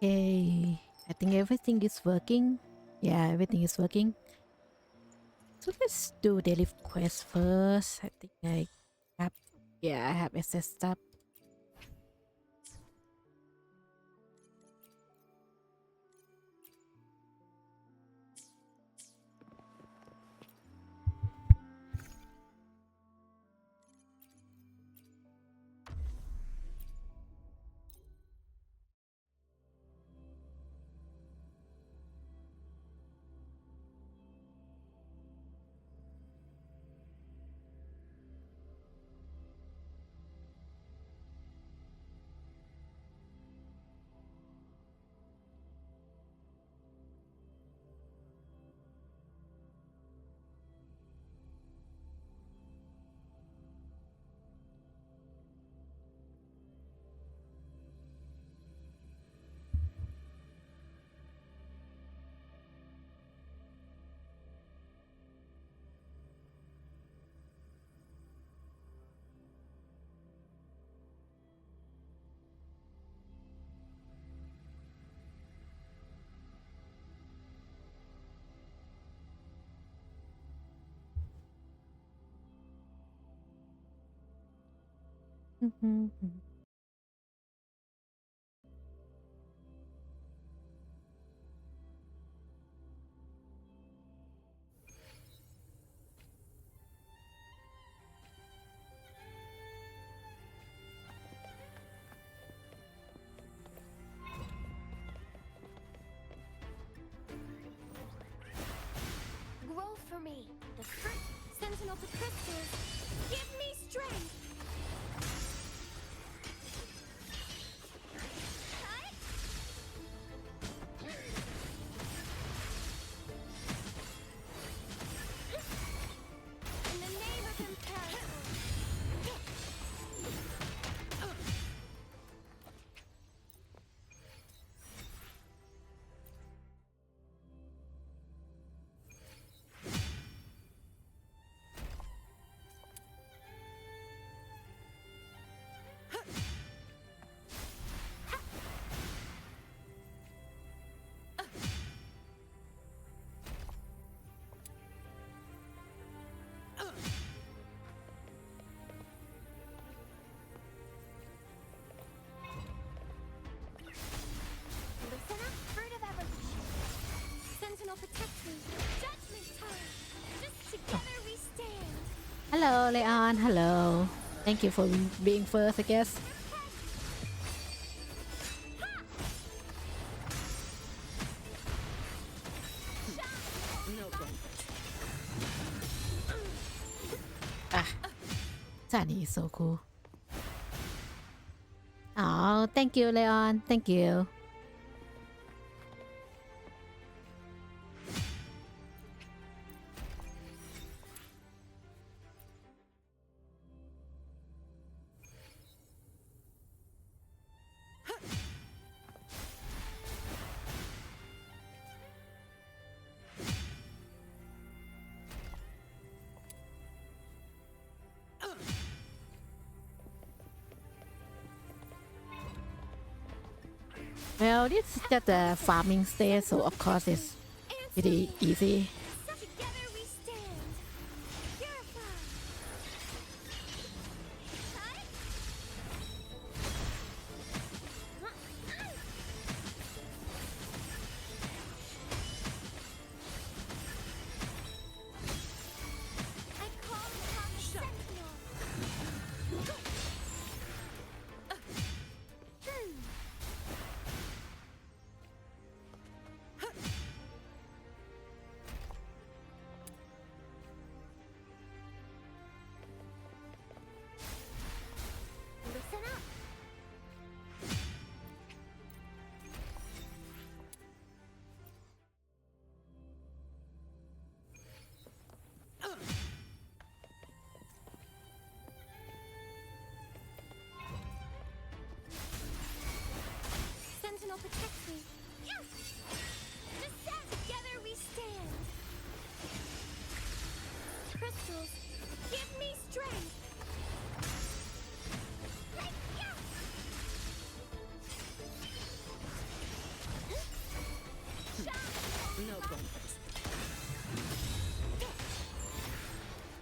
Okay, I think everything is working. Yeah, everything is working. So let's do daily quest first. I think I have, yeah, I have access stuff. Grow for me. The fruit, sentinel to crystals. Give me strength. In the name of comparison. Lucina, fruit of evolution. Sentinel protect me. Judgment time. Just together we stand. Hello, Leon. Hello. Thank you for being first, I guess. Ah, Sunny is so cool. Oh, thank you, Leon. Thank you. Well, this is just a farming stage, so of course it's pretty easy. Together we stand. Purify. I call upon the sentinel.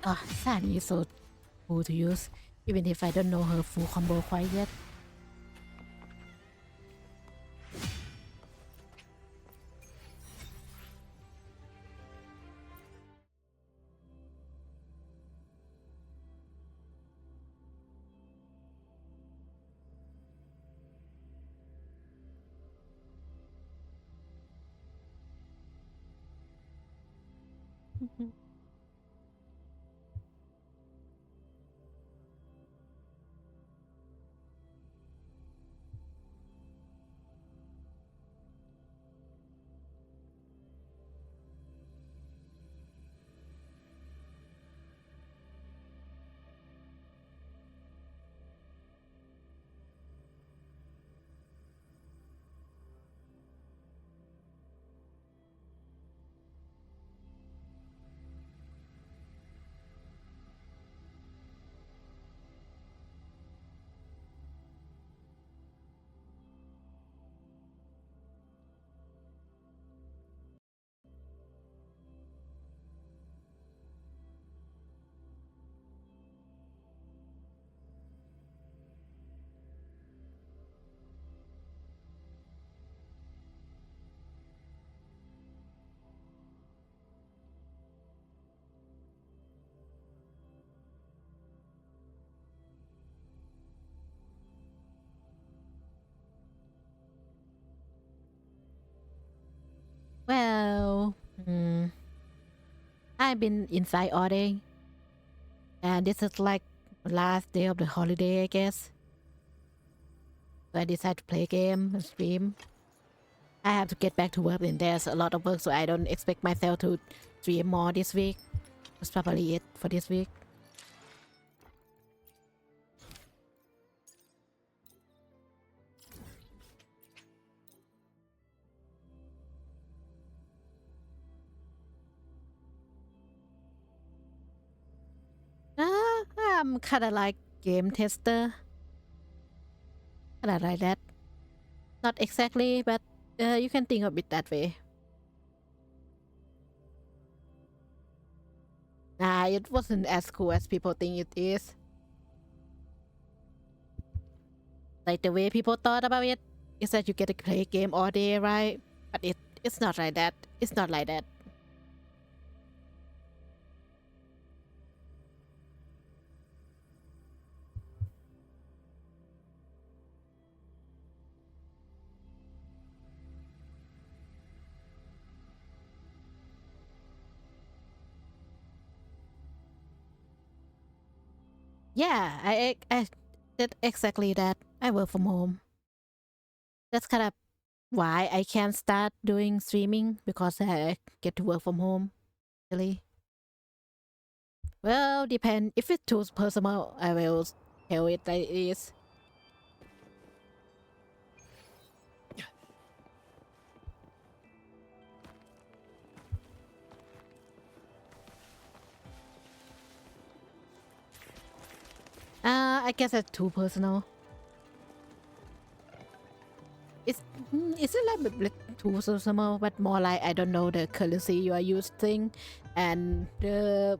Oh, Sunny is so cool to use, even if I don't know her full combo quite yet. Well, I've been inside all day, and this is like last day of the holiday, I guess. So I decided to play a game and stream. I have to get back to work, and there's a lot of work, so I don't expect myself to stream more this week. That's probably it for this week. I'm kind of like game tester. Kind of like that. Not exactly, but you can think of it that way. Nah, it wasn't as cool as people think it is. Like the way people thought about it is that you get to play a game all day, right? But it's not like that. It's not like that. Yeah, I did exactly that. I work from home. That's kind of why I can't start doing streaming, because I get to work from home. Really. Well, depend. If it's too personal, I will tell it like it is. I guess that's too personal. It's it's a little bit too personal, but more like I don't know the currency you are using, and the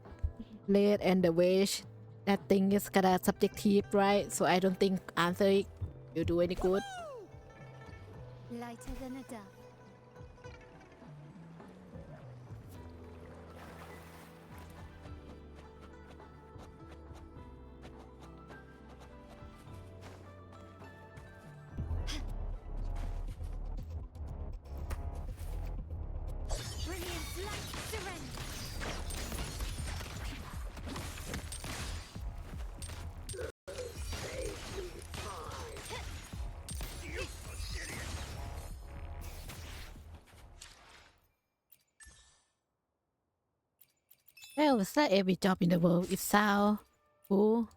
rate and the wage. That thing is kinda subjective, right? So I don't think answering will do any good. Lighter than a dove. Brilliant light surrender. Well, it's not every job in the world. It sounds cool,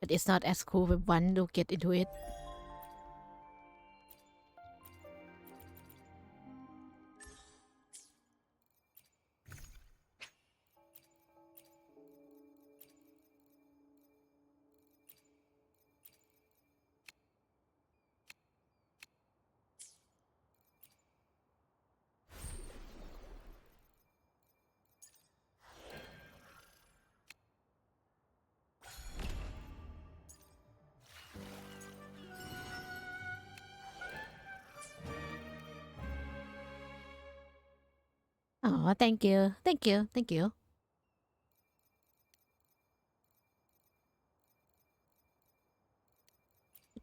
but it's not as cool when one to get into it. Oh, thank you. Thank you. Thank you.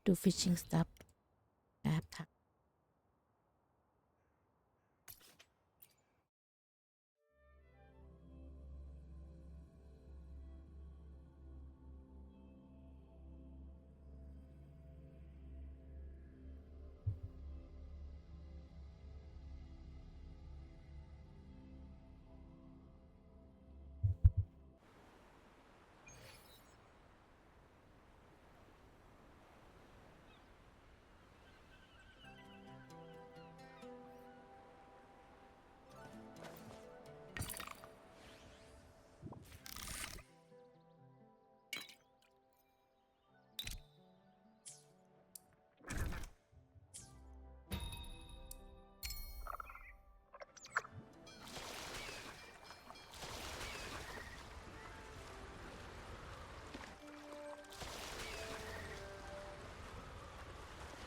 Do fishing stuff. Tap.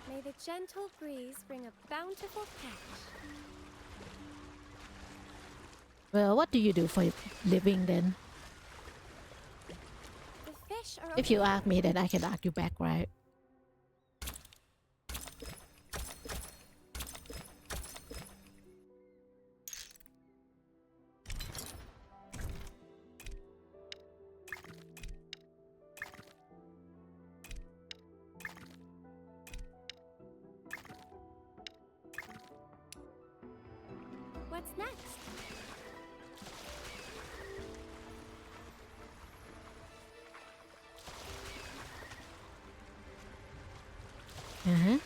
May the gentle breeze bring a bountiful catch. Well, what do you do for a living then? The fish are If you ask me, then I can argue back, right? What's next? Uh-huh.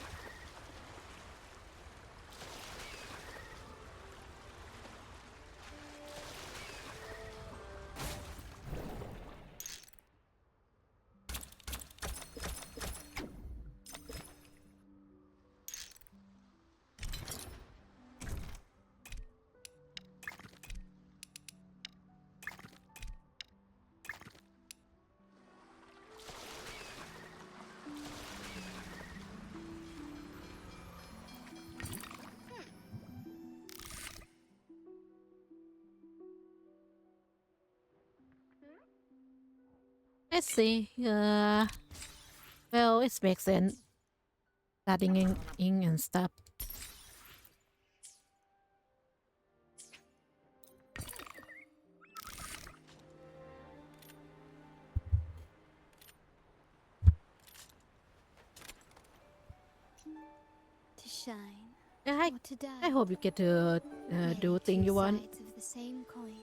Let's see. Well, it makes sense. Starting in ink and stuff. To shine Yeah, or to die. I hope you get to do thing you want. Sides of the same coin.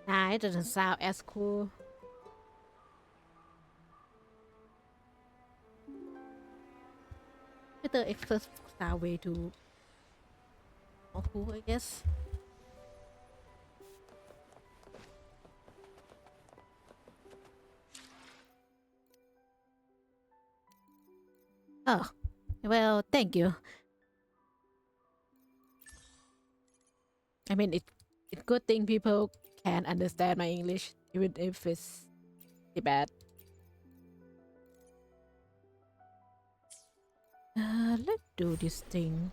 Nah, it doesn't sound as cool. Better express sound way too more cool, I guess. Oh, well, thank you. I mean, it's good thing people can understand my English, even if it's pretty bad. Let's do this thing.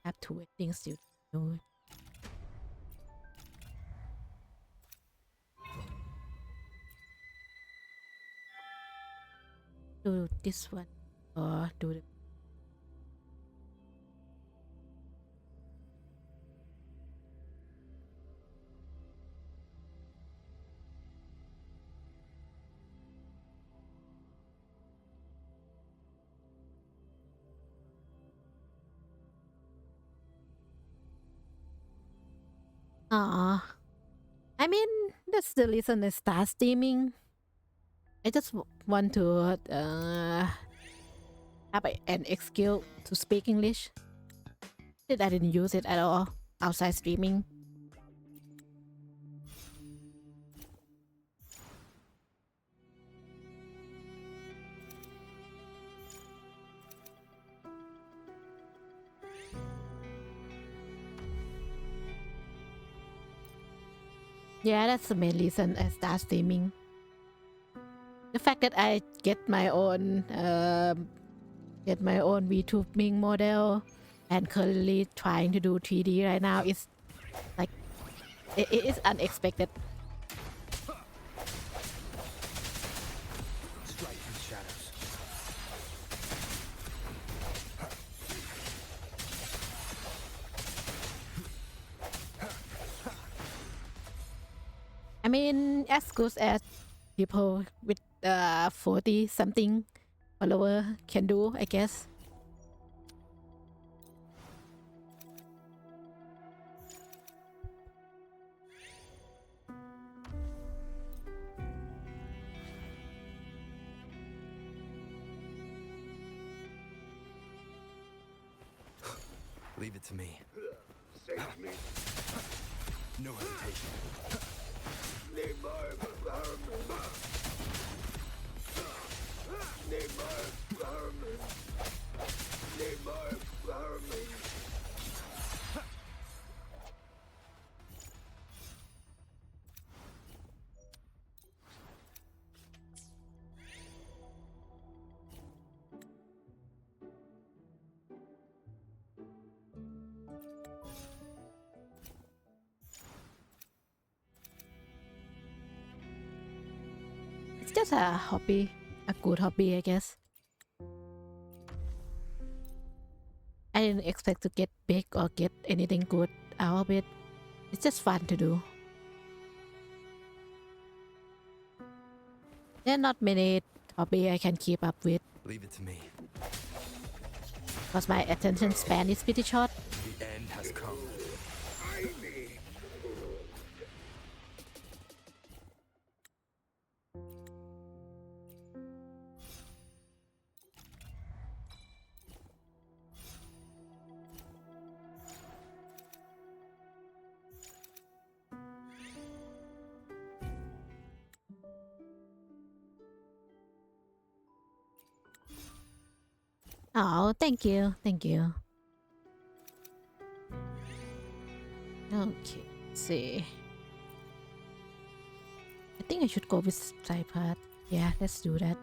Have to things you do. Do this one or do the. Ah, I mean, that's the reason I start streaming. I just want to have an excuse to speak English. I didn't use it at all outside streaming. Yeah, that's the main reason I start streaming. The fact that I get my own VTubing model and currently trying to do 3D right now is like it is unexpected. Strike through shadows. I mean, as good as people with 40 something follower can do, I guess. Leave it to me. Save me. No hesitation. Need more vermin. Need more vermin. Need more vermin. It's just a hobby, a good hobby, I guess. I didn't expect to get big or get anything good out of it. It's just fun to do. There are not many hobby I can keep up with Leave it to me. because my attention span is pretty short. The end has come. Oh, thank you, thank you. Okay, let's see. I think I should go with tripod. Yeah, let's do that.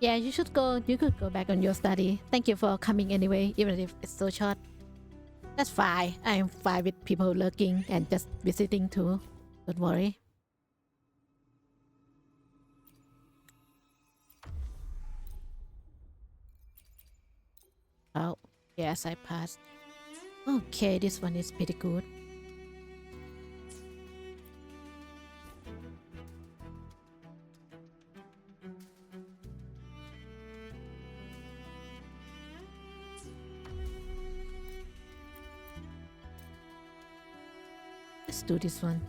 Yeah, you should go. You could go back on your study. Thank you for coming anyway, even if it's so short. That's fine. I'm fine with people lurking and just visiting too. Don't worry. Oh, yes, I passed. Okay, this one is pretty good. Let's do this one.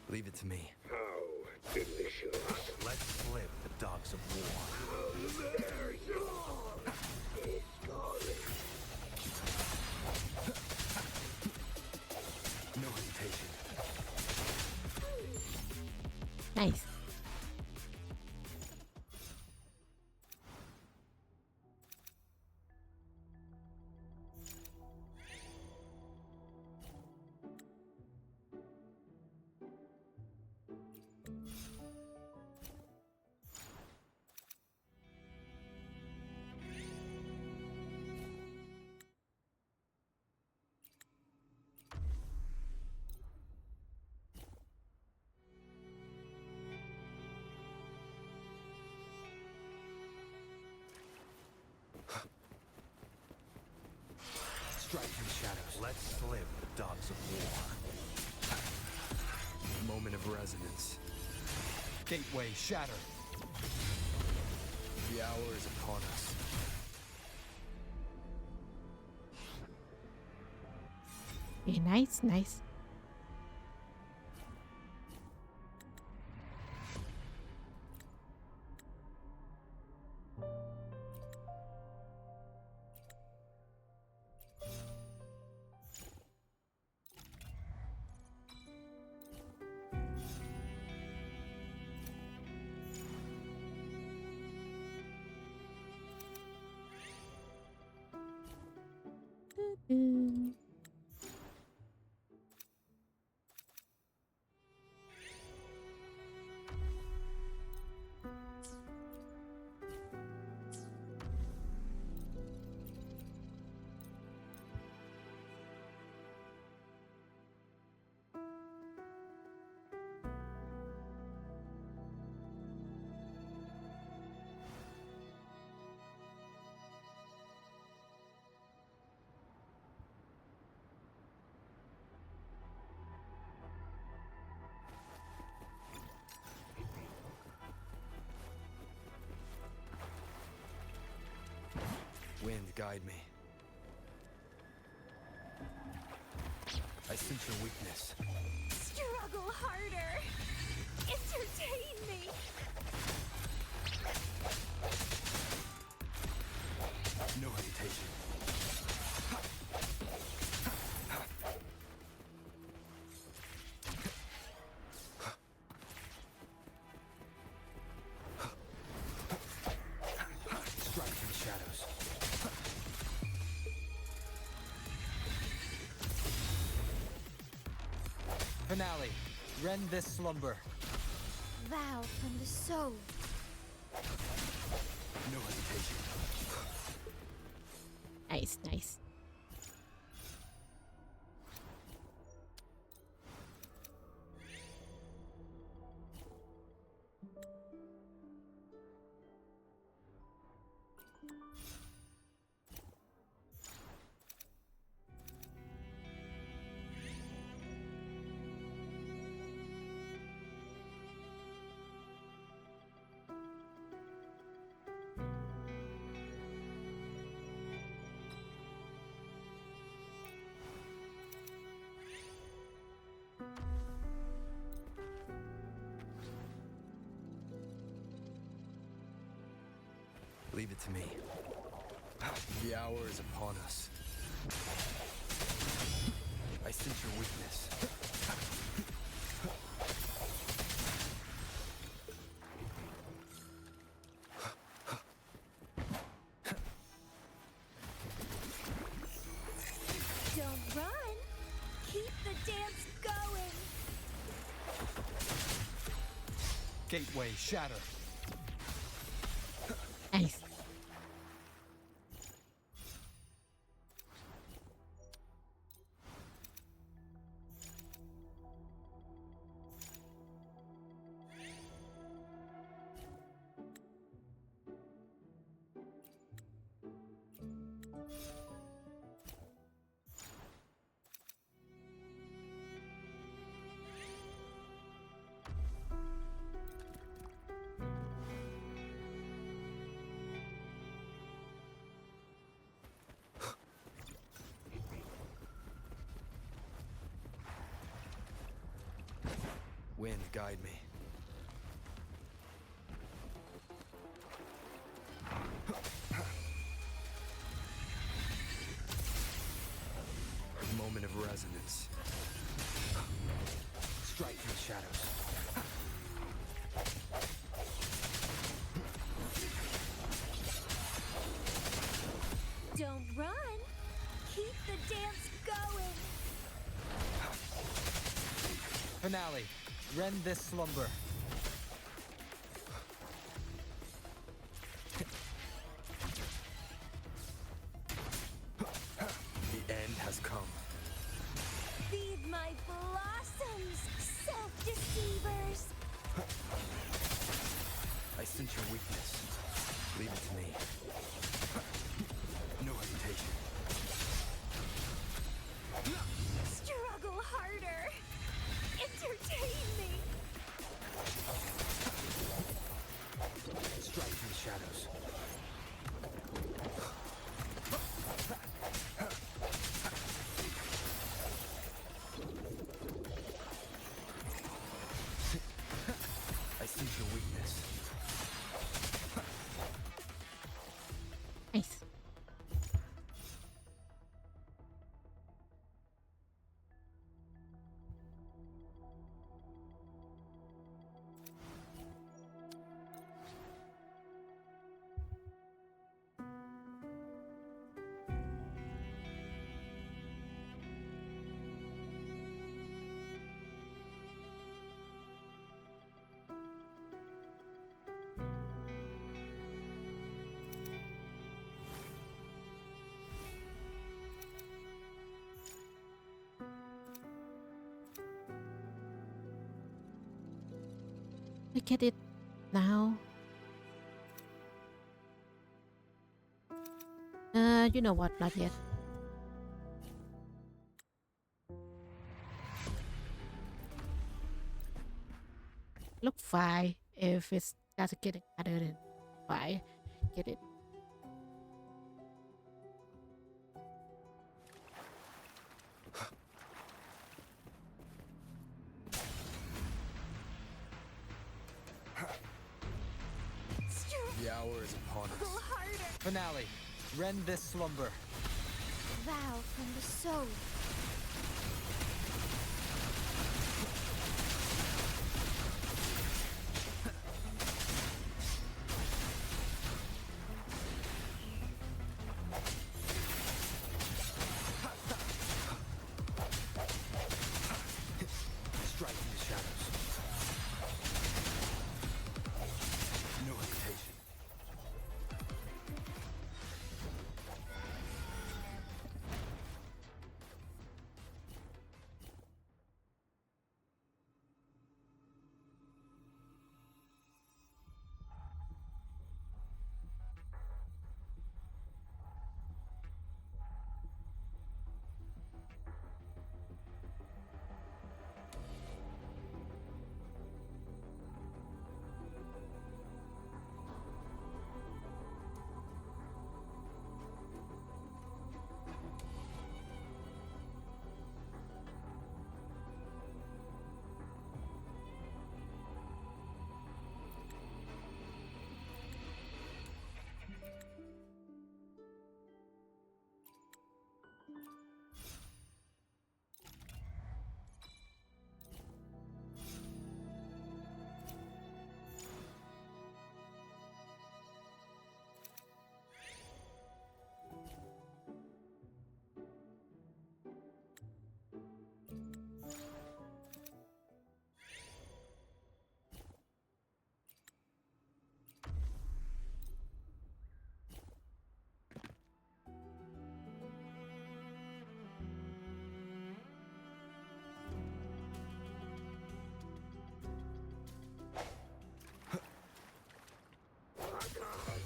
Leave it to me. How delicious. Let's flip the dogs of war. There you are. It's calling. No hesitation. Nice. shadows. Let slip the dogs of war. Moment of resonance. Gateway shatter. The hour is upon us. Okay, nice, nice. Mm. Wind, guide me. I sense your weakness. Struggle harder. Entertain me. No hesitation. Strike from the shadows. Finale. Rend this slumber. Vow from the soul. No hesitation. Nice, nice. Leave it to me. The hour is upon us. I sense your weakness. Don't run. Keep the dance going. Gateway shatter. Nice. Wind, guide me. Moment of resonance. Strike from the shadows. Don't run. Keep the dance going. Finale. Rend this slumber. The end has come. Feed my blossoms, self-deceivers. I sense your weakness. Leave it to me. No hesitation. Struggle harder. Entertain me. Strike from the shadows. I sense your weakness. Nice. I get it now. You know what, not yet. Look fine if it's not getting other than fine. Get it. The hour is upon us. Struggle harder. Finale. Rend this slumber. Vow from the soul. Strike from the shadows. No hesitation.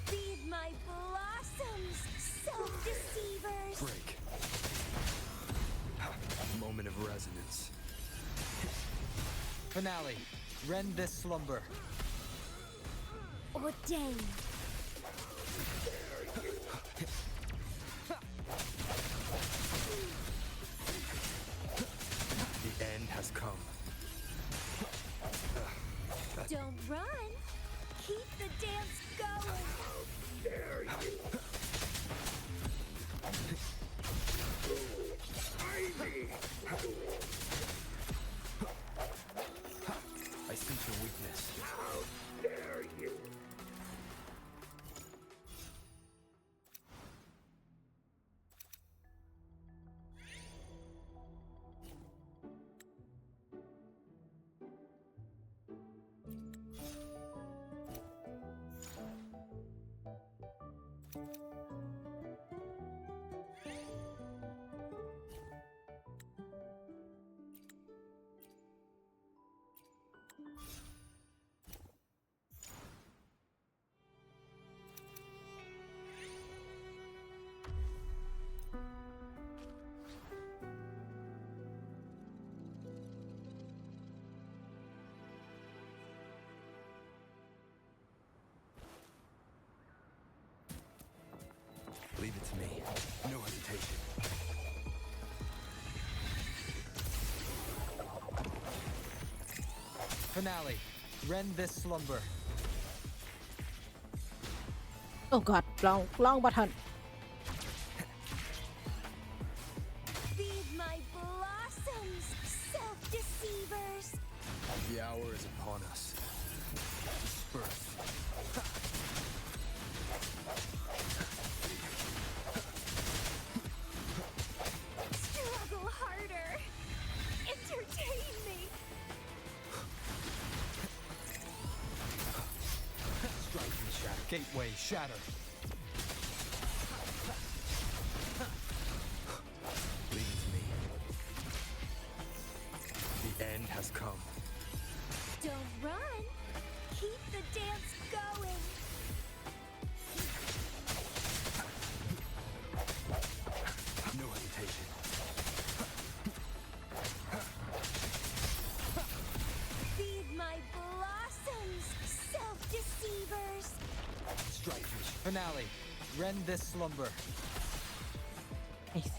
Feed my blossoms, self-deceivers. Break. Moment of resonance. Finale. Rend this slumber. Ordain. The end has come. Don't run. Keep the dance going. Dare you? Ivy! I sense your weakness. How dare you? Leave it to me. No hesitation. Finale. Rend this slumber. Oh god ลอง button Feed my blossoms, self-deceivers. The hour is upon us. Disperse. Struggle harder. Entertain me. Strike and shatter. Gateway shatter. Leave it to me. The end has come. Don't run. Keep the dance going. No hesitation. Feed my blossoms, self-deceivers. Strike and finale. Rend this slumber. I see.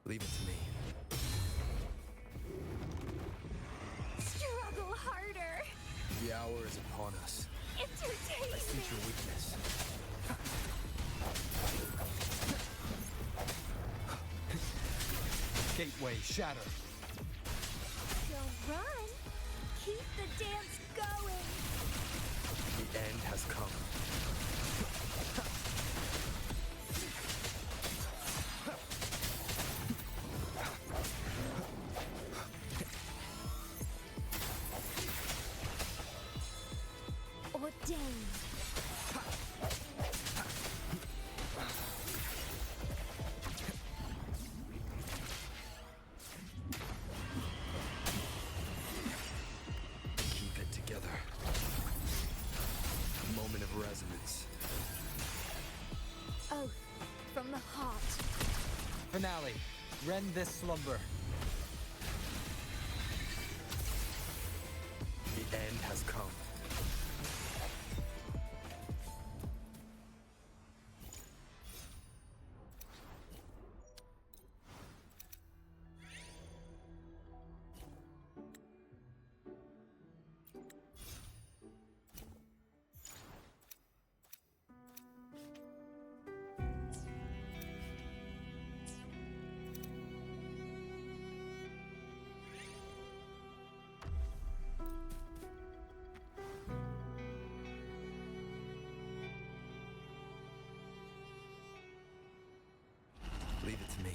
Leave it to me. Struggle harder. The hour is upon us. Entertain I sense me. your weakness. Gateway shatter. Don't run. Keep the dance going. The end has come. Ordained. Keep it together. Moment of resonance. Oath from the heart. Finale. Rend this slumber. The end has come. Leave it to me.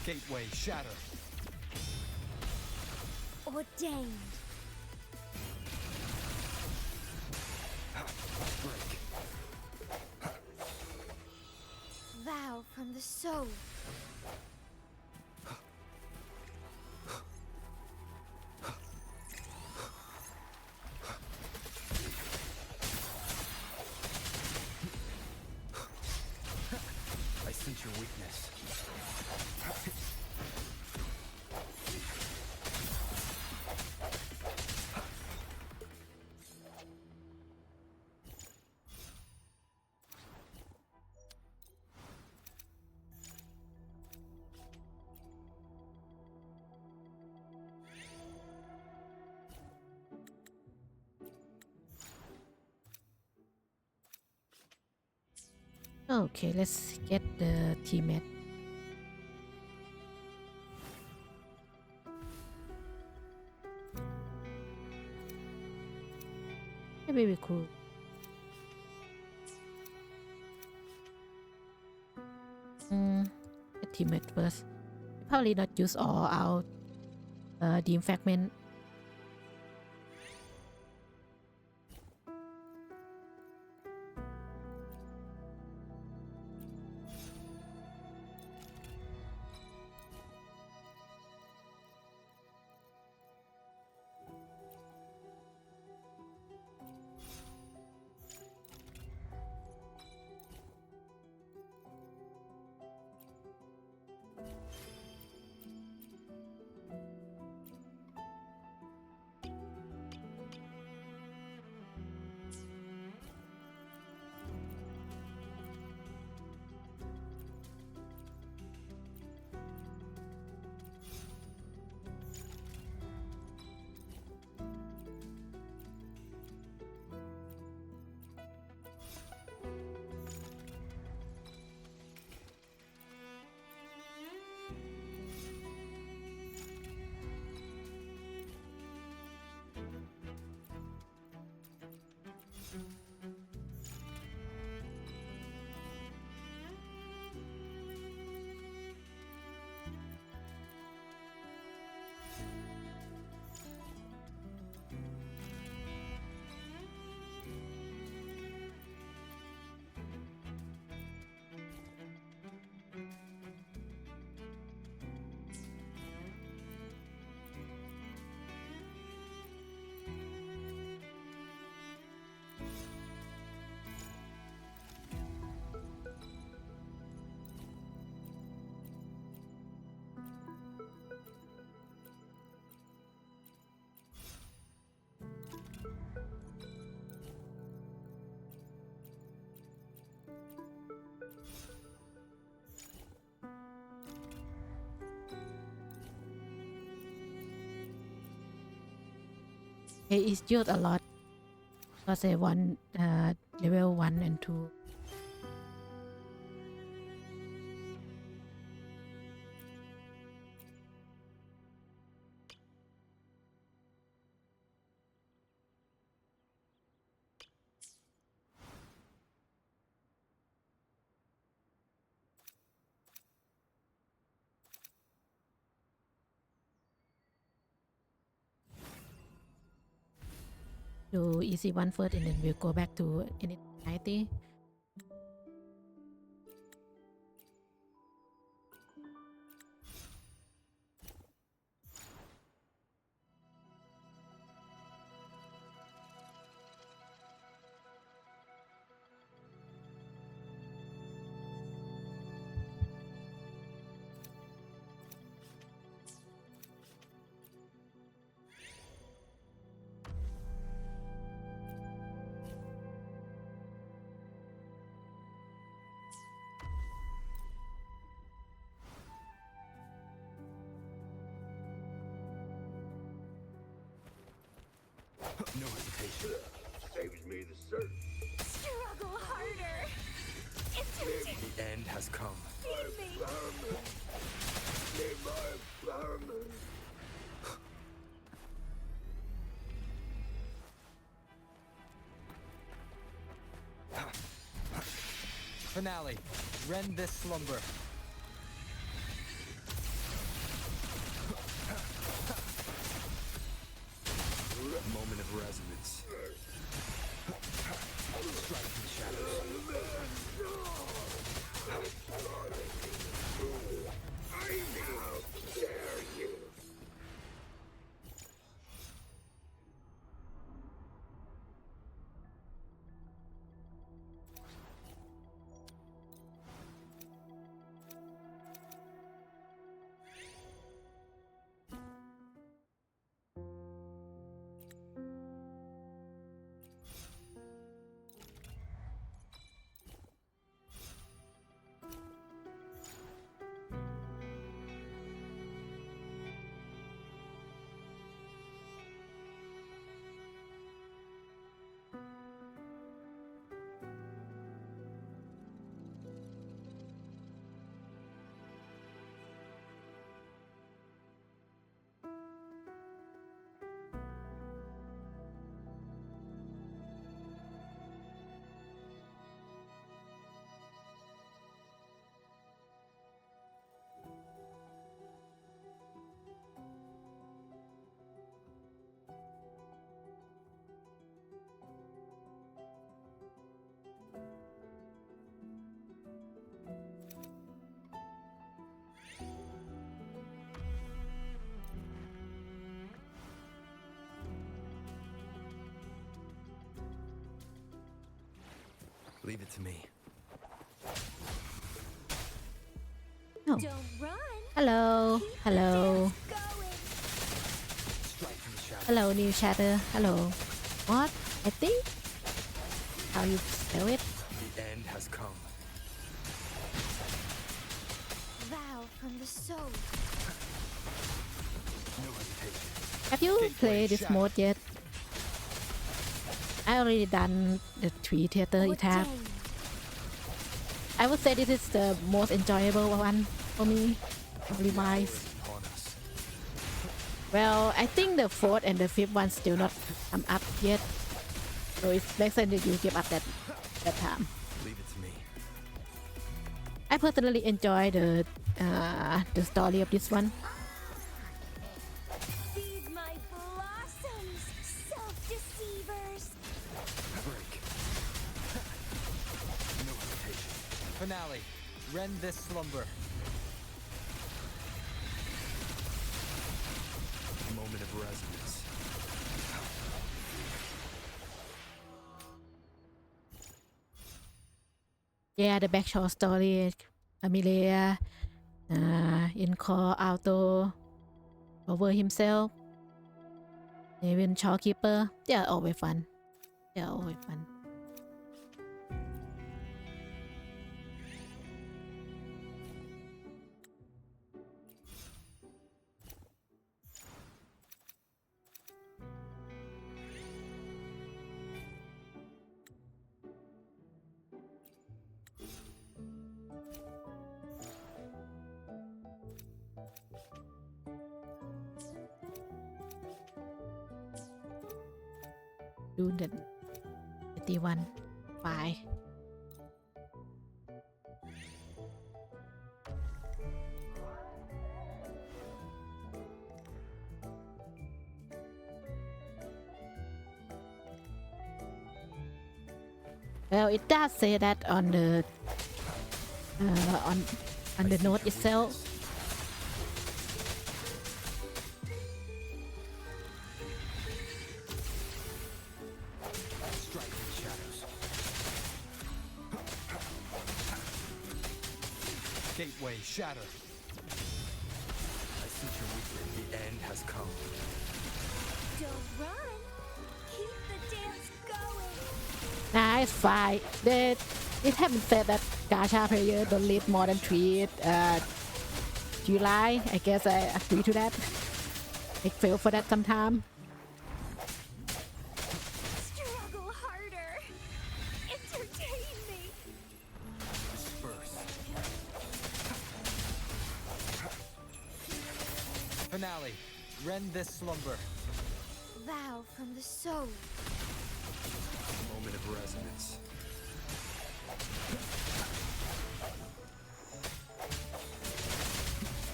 Gateway shatter. Ordained. Break. Vow from the soul. I sense your weakness. Okay, let's get the teammate. Maybe we could get teammate first. Probably not use all our Deem fragment. It's used a lot because I want level 1 and 2. Do easy one first and then we'll go back to any 90. No hesitation. Saves me the search. Struggle harder. It's tempting. The end has come. Feed me. Vermin. Need my vermin. Finale. Rend this slumber. Moment of resonance. Strike in the shadows. How dare you? Leave it to me. Oh, Don't run. hello, hello, Going. Strike from the shadows. hello, new chatter. Hello. What? I think. How you spell it? The end has come. Vow from the soul. No hesitation. Have you played this mode yet? I already done the 3 theater etape. Ordained. I would say this is the most enjoyable one for me. Revise. Upon us. Well, I think the 4th and the 5th one still not come up yet. So it's makes sense that you give up that time. Leave it to me. I personally enjoy the story of this one. Feed my blossoms, self-deceivers. Break. No hesitation. Finale. Rend this slumber. Moment of resonance. Yeah, the backshot story. Amelia in call auto over himself. Even shopkeeper. They are always fun. They are always fun. Do the 81 Bye. Well, it does say that on the on the note itself. Strike from the shadows. Gateway shatter. I sense your weakness. The end has come. Don't run. Keep the dance going. Nice fight. It haven't said that gacha player don't live more than 3 July. I guess I agree to that. I feel for that sometime. Struggle harder. Entertain me. Disperse. Finale. Rend this slumber. Vow from the soul. Moment of resonance.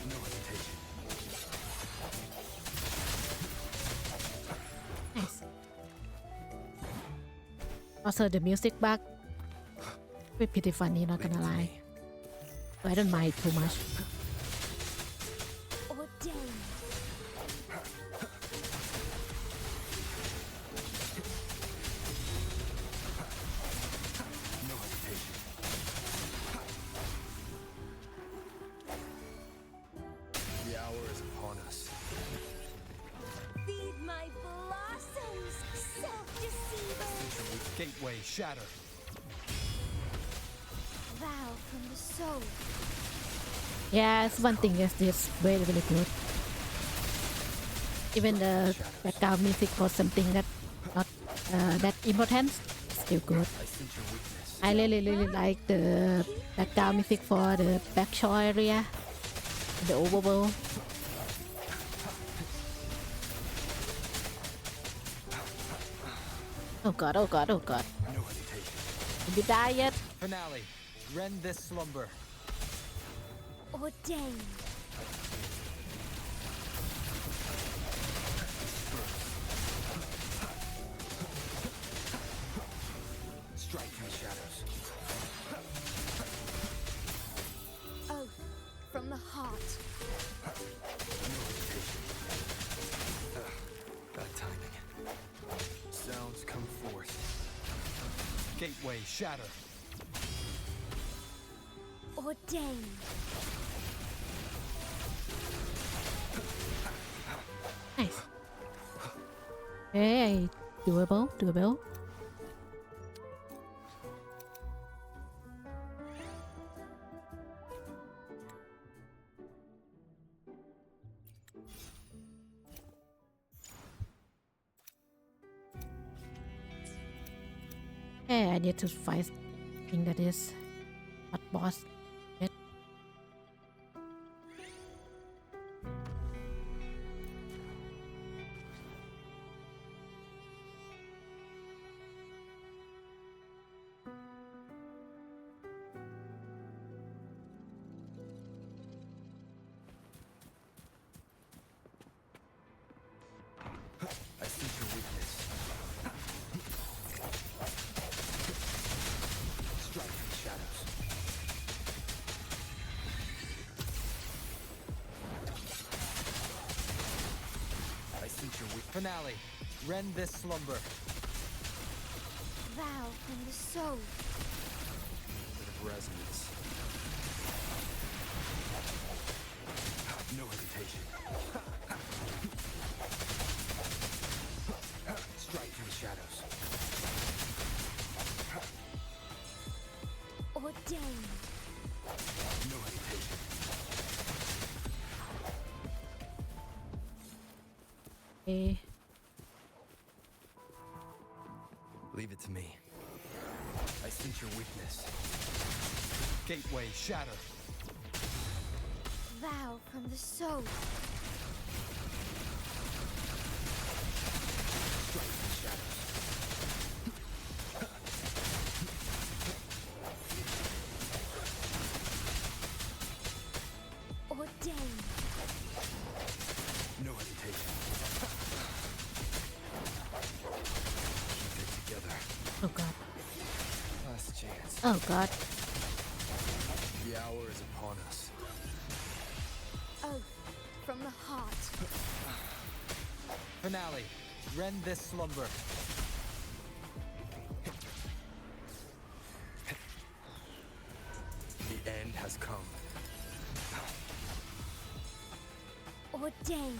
No hesitation. Nice. Also, the music bug pretty funny, not gonna lie. So I don't mind too much. Ordained. No hesitation. The hour is upon us. Feed my blossoms, self-deceivers. Gateway shatter. Vow from the soul. Yes, one thing is this very good. Even the background music for something that not that important, still good. I sense your weakness. I really like the background music for the backshore area, the overworld. Oh god, oh god, oh god. No hesitation. Did you die yet? Finale. Rend this slumber. Ordained. Strike from the shadows. Oath from the heart. No hesitation. Bad timing. Sounds come forth. Gateway shatter. Ordained. Nice. Hey, doable, doable. Hey, I need to fight thing that is not boss yet. I see your weakness. Strike in the shadows. I sense your weak finale. Rend this slumber. Vow from the soul. Bit of resonance. No hesitation. Strike through the shadows. Ordained. No hesitation. Hey, Leave it to me. I sense your weakness. Gateway shatter. Vow from the soul. Strike in the shadows. Ordained. No hesitation. Keep it together. oh god, Last chance. oh god. The hour is upon us. Oath from the heart. Finale. Rend this slumber. The end has come. Ordained.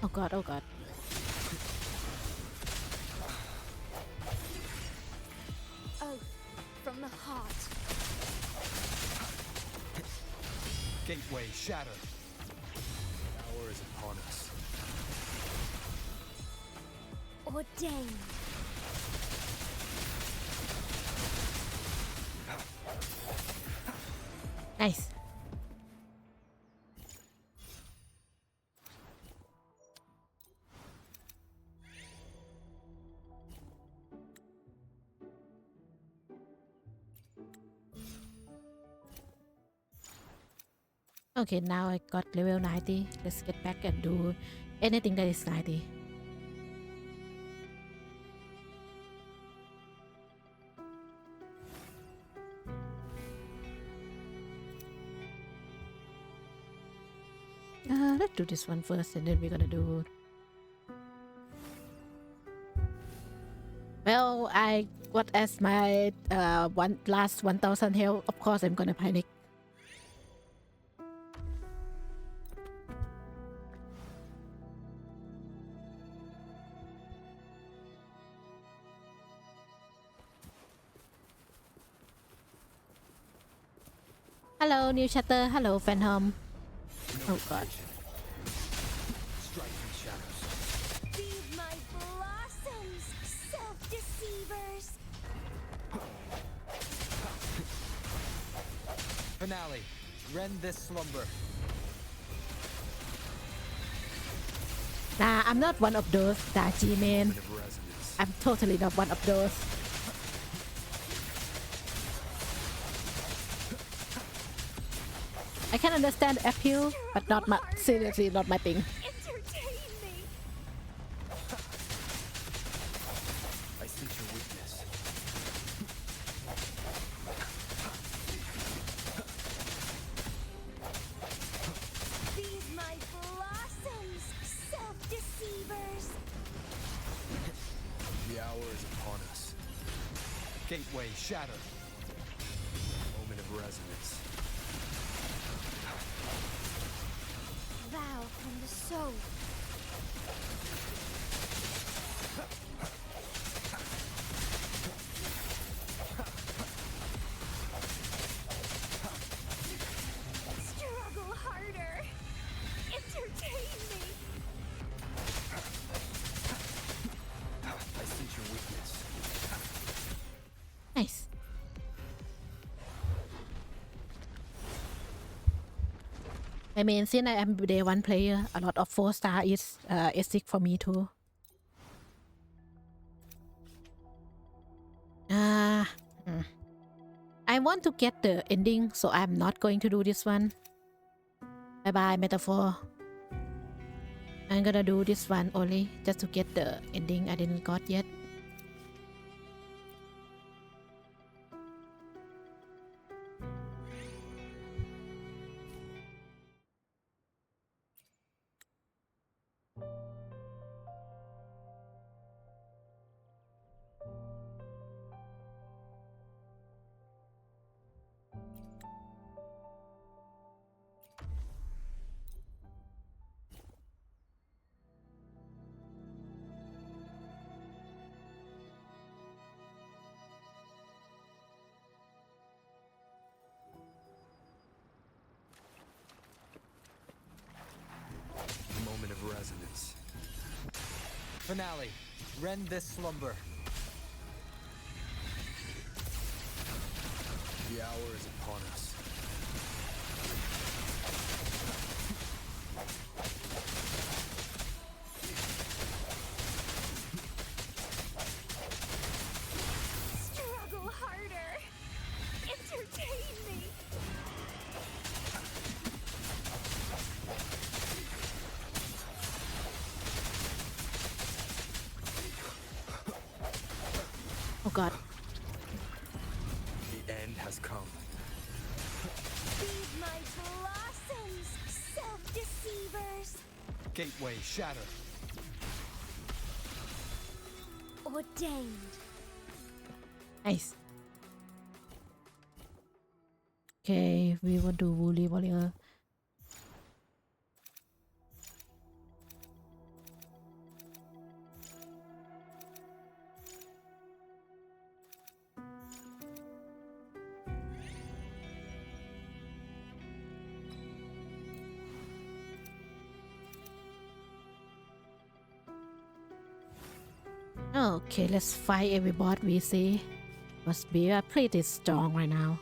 Oh god, oh god. Oath from the heart. Gateway shatter. The hour is upon us. Ordained. Nice. Okay, now I got level 90. Let's get back and do anything that is 90. Let's do this one first and then we're gonna do... Well, I got as my last 1000 health. Of course, I'm gonna panic. Hello, new chatter. Hello, Phantom. No Oh god. hesitation. Strike in the shadows. Feed my blossoms, self-deceivers. Finale. Rend this slumber. Nah, I'm not one of those Dachi man. Bit of resonance. I'm totally not one of those. I can understand the appeal, but not my seriously not my thing. Entertain me. I sense your weakness. Feed my blossoms, self-deceivers. The hour is Gateway shatter. Moment of resonance. Vow from the soul. Struggle harder. Entertain me. I sense your weakness. Nice. I mean, since I am day one player, a lot of 4-star is S6 for me too. I want to get the ending, so I'm not going to do this one. Bye bye, metaphor. I'm gonna do this one only just to get the ending I didn't got yet. Moment of resonance. Finale. Rend this slumber. The hour is upon us. Struggle harder. Entertain me. Oh god. The end has come. Feed my blossoms, self-deceivers. Gateway shatter. Ordained. Nice. Okay, we will do Woolly Warrior. Okay, let's fight every bot we see. Must be pretty strong right now.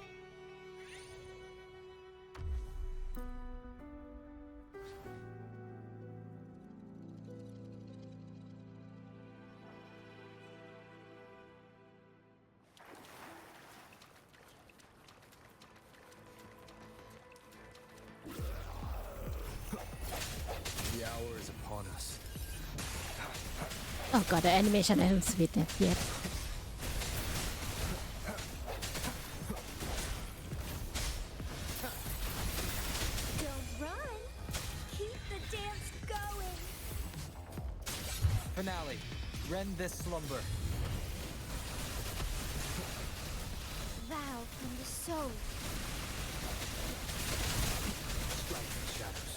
The hour is upon us. Oh god, the animation hasn't switched yet. Don't run. Keep the dance going. Finale. Rend this slumber. Vow from the soul. Strike the shadows.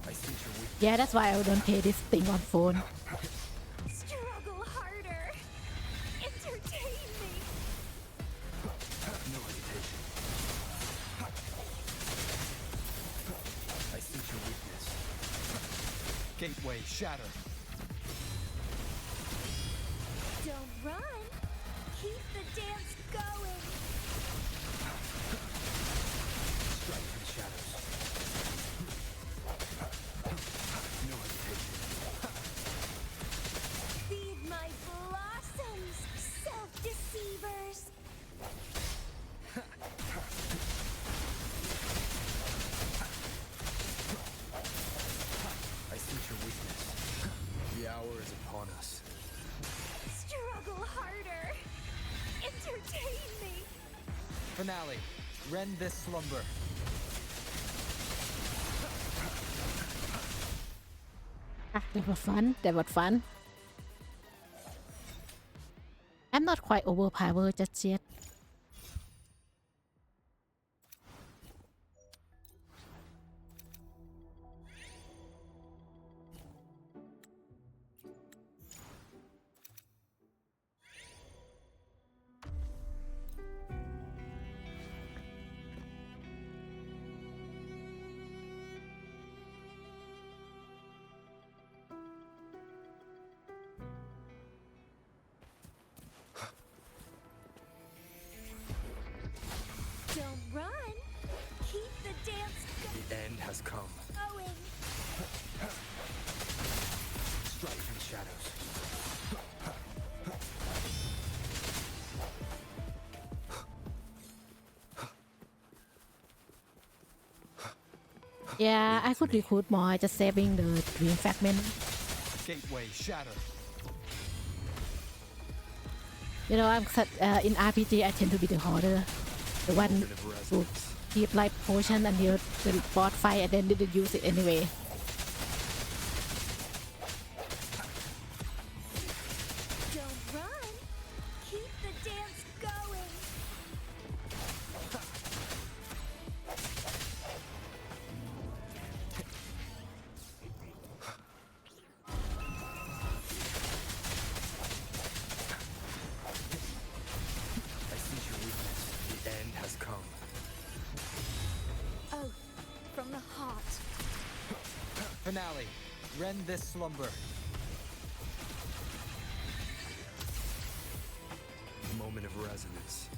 I sense your weakness. Yeah, that's why I don't play this thing on phone. Struggle harder. Entertain me. No hesitation. I sense your weakness. Gateway shatter. Don't run. Keep the dance going. Strike the shadows. No hesitation. Feed my blossoms, self-deceivers. I sense your weakness. The hour is upon us. Struggle harder. Entertain me. Finale. Rend this slumber. Ah, that was fun. That was fun. I'm not quite overpowered just yet. Don't run. Keep the dance The end has come. going. Strike from shadows. Yeah, I could recruit more, just saving the green fragment. Gateway shatter. You know, in RPG, I tend to be the hoarder, the one Moment of who resonance. keep life potion until the boss fight and then didn't use it anyway. Don't run. Keep the dance going. I sense your weakness. The end has come. Oath from the heart. Finale. Rend this slumber. Moment of resonance.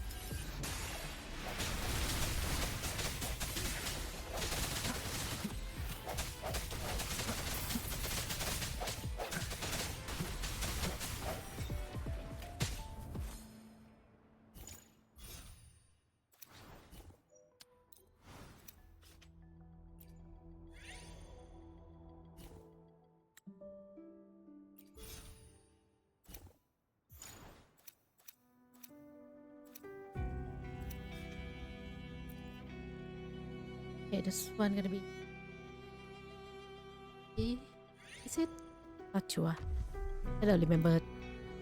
Okay, this one gonna be. Is it? Not sure. I don't remember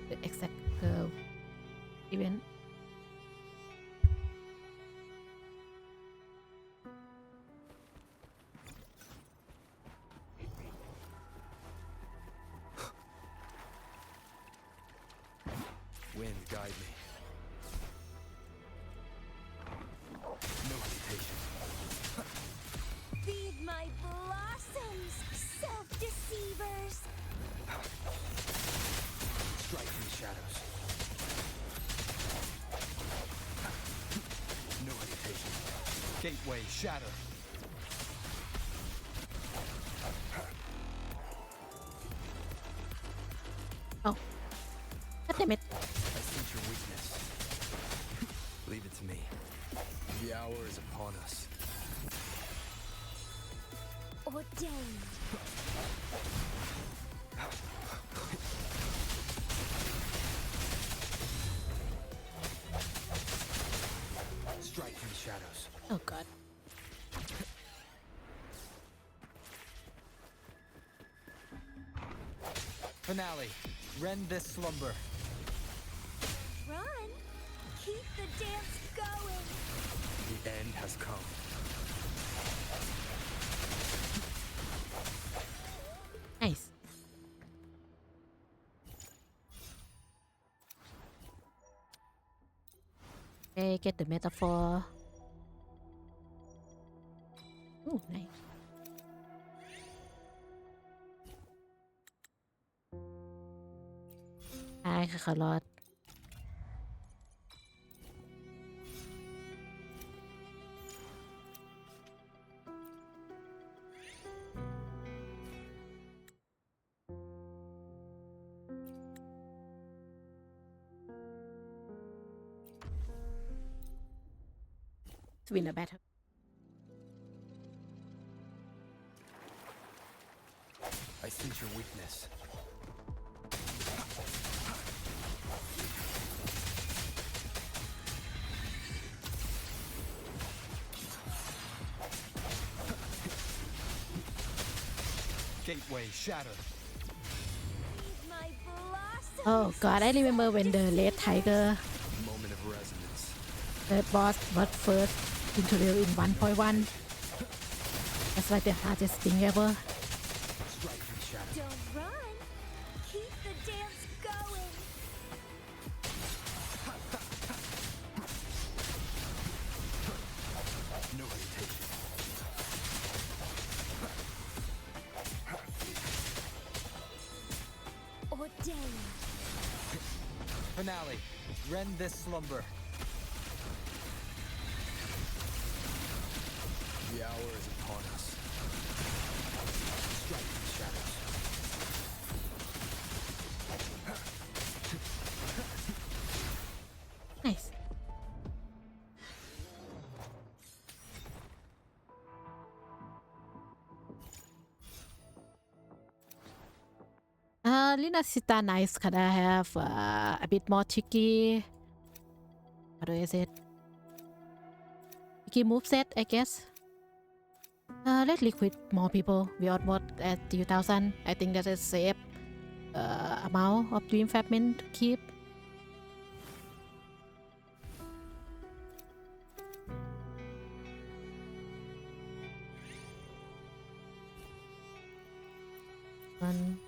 the exact event. Wind guide me. No hesitation. Feed my blossoms, self-deceivers. Strike from the shadows. No hesitation. Gateway shatter. Oh, God damn it! I sense your weakness. Leave it to me. The hour is upon us. Ordained. Strike from the shadows. Oh God. Finale. Rend this slumber. Run. Keep the dance going. The end has come. Nice. Okay, get the metaphor. Oh, nice. Hi, Kakalot. To win a battle. I sense your weakness. Gateway shatter. Feed my blossoms. Oh God, I remember when the red Tiger Moment of resonance. the boss was first introduced in 1.1. That's like the hardest thing ever. Strike from shadow. Don't run. Keep the dance going. No hesitation. Ordain. Finale. Rend this slumber. The hour is upon us. Strike from shadows. Nice. Lina Sita nice. Could I have a bit more tricky? How do I say it? Tricky moveset, I guess. Let's liquid more people. We outward at 2000. I think that is safe amount of dream fragment to keep. One.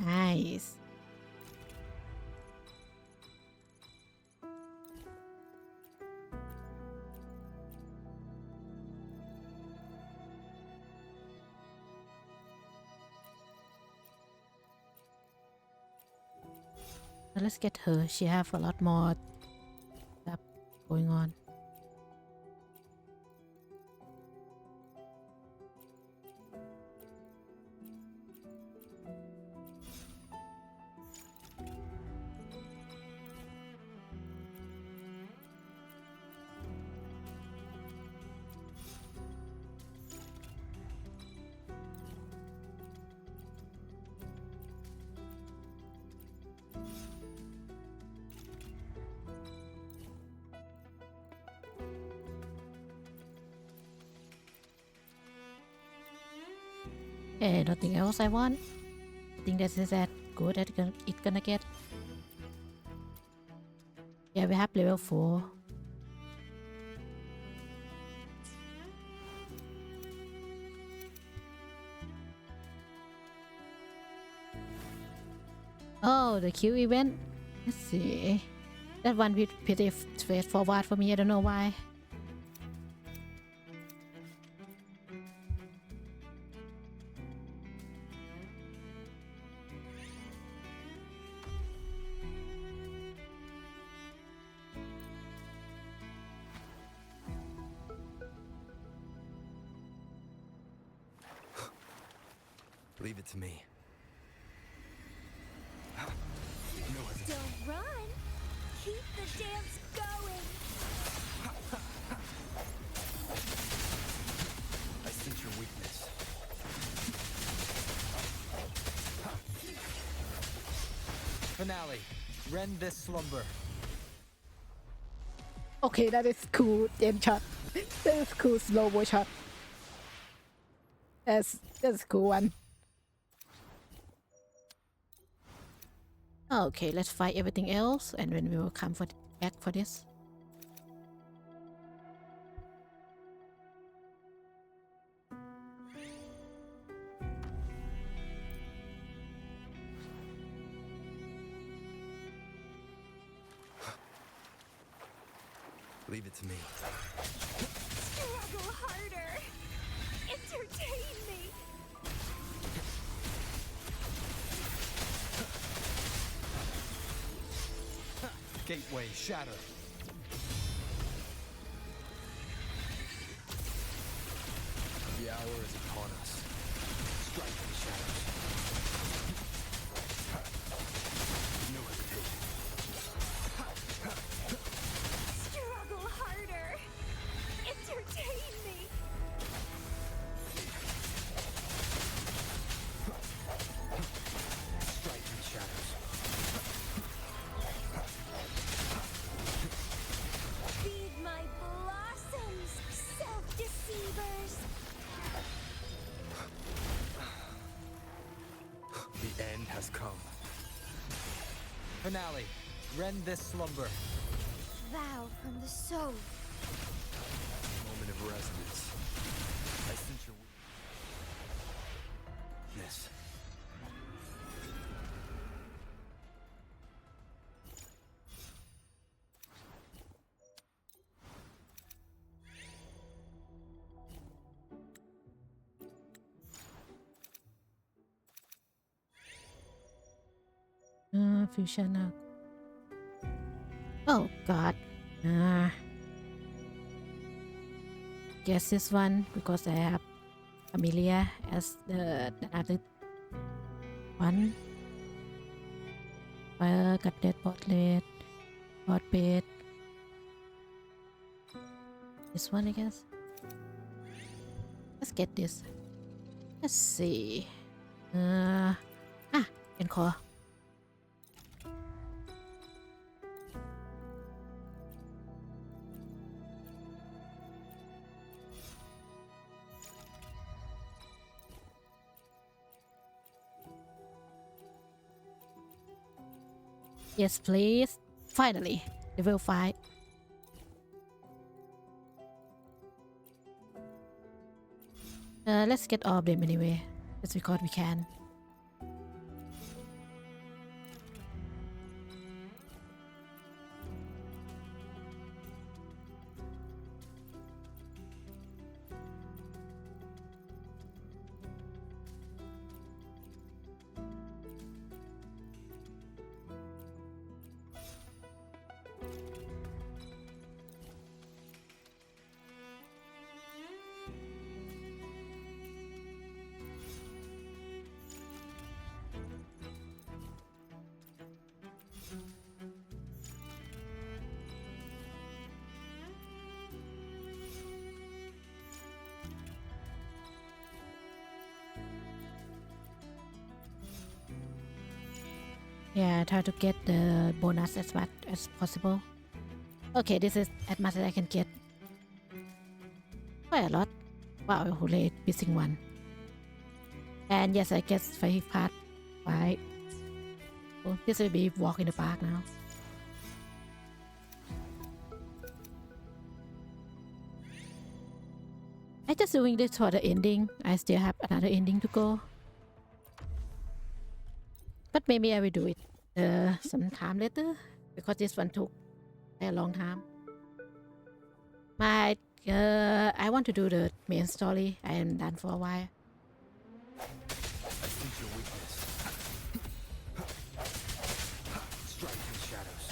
Nice. Now let's get her. She have a lot more stuff going on. Hey, nothing else I want. I think this is that good that it's gonna get. Yeah, we have level 4. Oh, the queue event. Let's see. That one with pretty straightforward for me. I don't know why. Leave it to me. No hesitation. Don't run. Keep the dance going. I sense your weakness. Finale. Rend this slumber. Okay, that is cool. Game shot. That is cool. Slow mo shot. That's a cool one. Okay, let's fight everything else, and then we will come back for this. Leave it to me. Struggle harder. Entertain me. Gateway shattered. The hour is upon us. Strike the shadows. No hesitation. Struggle harder. Entertain me. Strike the shadows. Feed my blossoms, self-deceivers. Finale. Rend this slumber. Vow from the soul. Moment of resonance. I sense your weakness. Fusion now. Oh god. Guess this one because I have Amelia as the other one. Fire, Gutted, Portrait, Portrait. This one, I guess. Let's get this. Let's see. Encore. Yes, please. Finally, level 5. Let's get all of them anyway, just because we can. Yeah, try to get the bonus as much as possible. Okay, this is as much as I can get. Quite a lot. Wow, holy, missing one. And yes, I guess 5 part. Right. Oh, this will be walk in the park now. I just doing this for the ending. I still have another ending to go. But maybe I will do it some time later because this one took a long time. I want to do the main story. I am done for a while. I sense your weakness. Strike in shadows.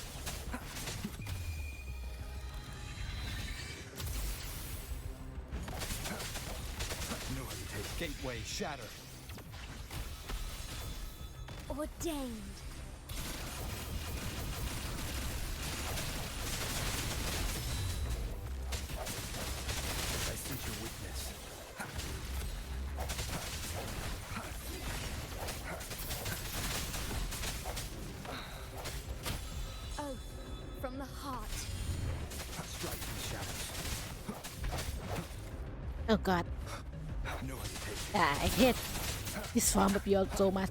No hesitation. Gateway shatter. Ordained. I sense your weakness. Oath from the heart. Strike in shadows. Oh god. No hesitation. I hate this form of yours so much.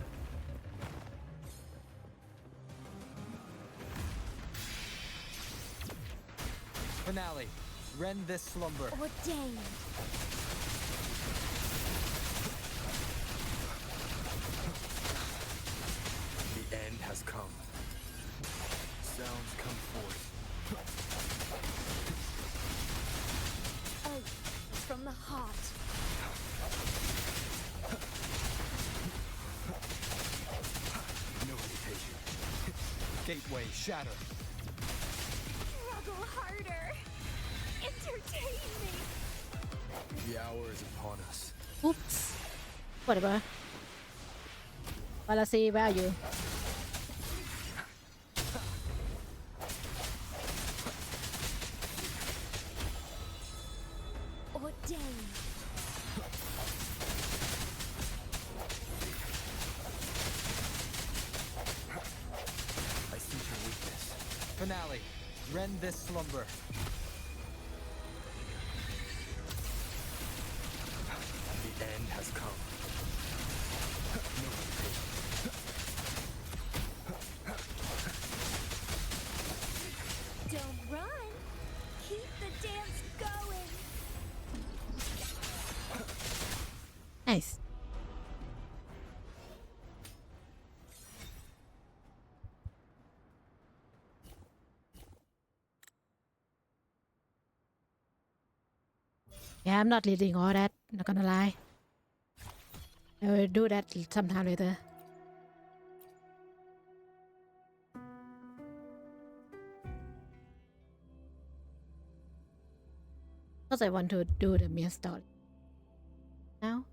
Finale. Rend this slumber. Ordained. The end has come. Sounds come forth. Oath from the heart. No hesitation. Gateway shatter. Struggle harder. Entertain me. The hour is upon us. Oops. Whatever. Policy value. Ordained. I sense your weakness. Finale. Rend this slumber. The end has come. No hesitation. Nice. Yeah, I'm not reading all that, not gonna lie. I will do that sometime later. Because I want to do the main story now.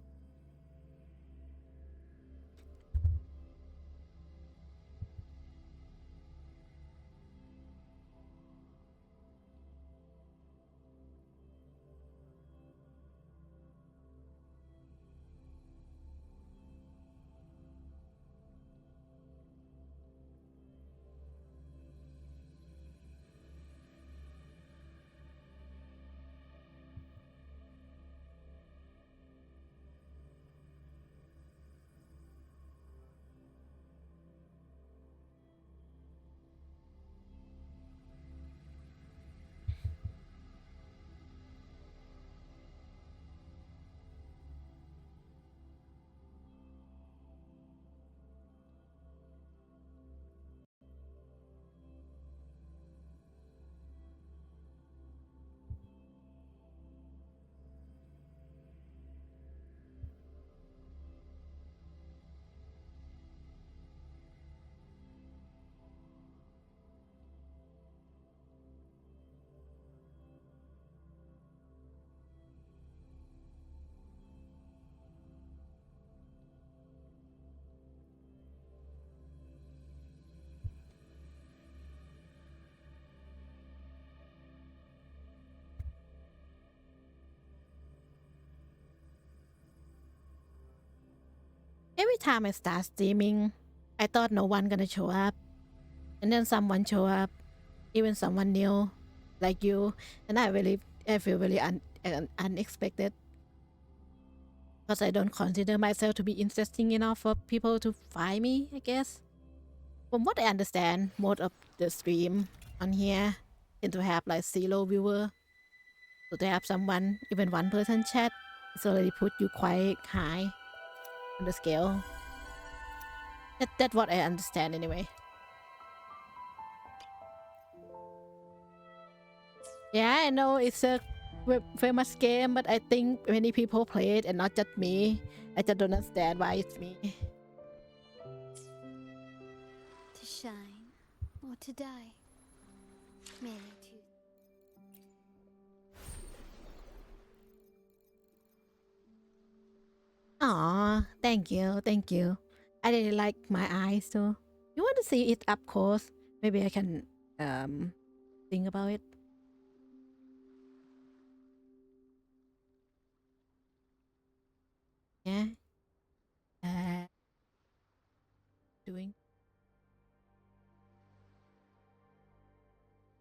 Every time I start streaming, I thought no one gonna show up. And then someone show up, even someone new, like you. And I feel really unexpected. Because I don't consider myself to be interesting enough for people to find me, I guess. From what I understand, most of the stream on here tend to have like 0 viewer. So to have someone, even one person chat, it's already put you quite high on the scale. That's what I understand anyway. Yeah, I know it's a famous game, but I think many people play it and not just me. I just don't understand why it's me. To shine or to die. Merely to. Aw, thank you, thank you. I really like my eyes too. You want to see it up close? Maybe I can think about it. Yeah. Doing.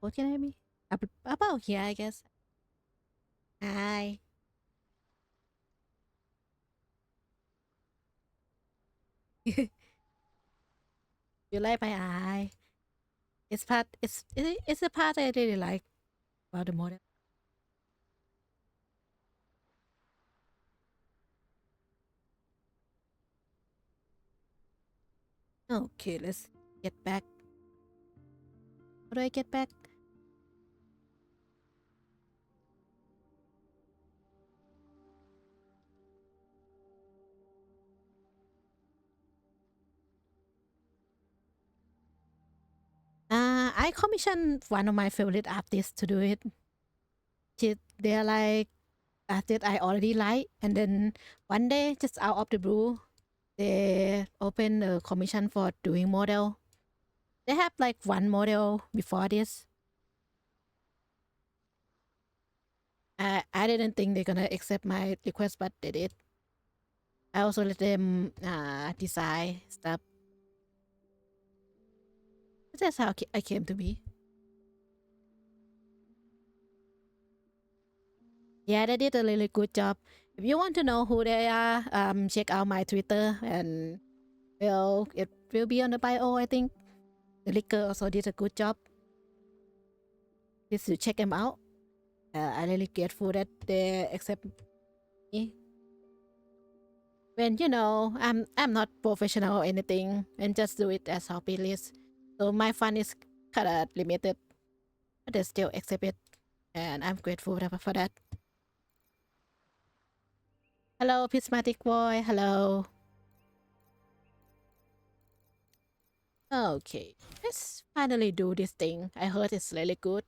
What can I be? About here, I guess. Hi. You like my eye? It's a part I really like about the model. Okay, let's get back. How do I get back? I commissioned one of my favorite artists to do it. They're like artists I already like, and then one day, just out of the blue, they open a commission for doing model. They have like one model before this. I didn't think they're gonna accept my request, but they did. I also let them design stuff. That's how I came to be. Yeah, they did a really good job. If you want to know who they are, check out my Twitter, and it will be on the bio, I think. The Liquor also did a good job. Please check them out. I'm really grateful that they accept me. when I'm not professional or anything and just do it as hobby list. So my fun is kind of limited, but I still accept it, and I'm grateful for that. Hello, Prismatic Boy. Hello. Okay, let's finally do this thing. I heard it's really good.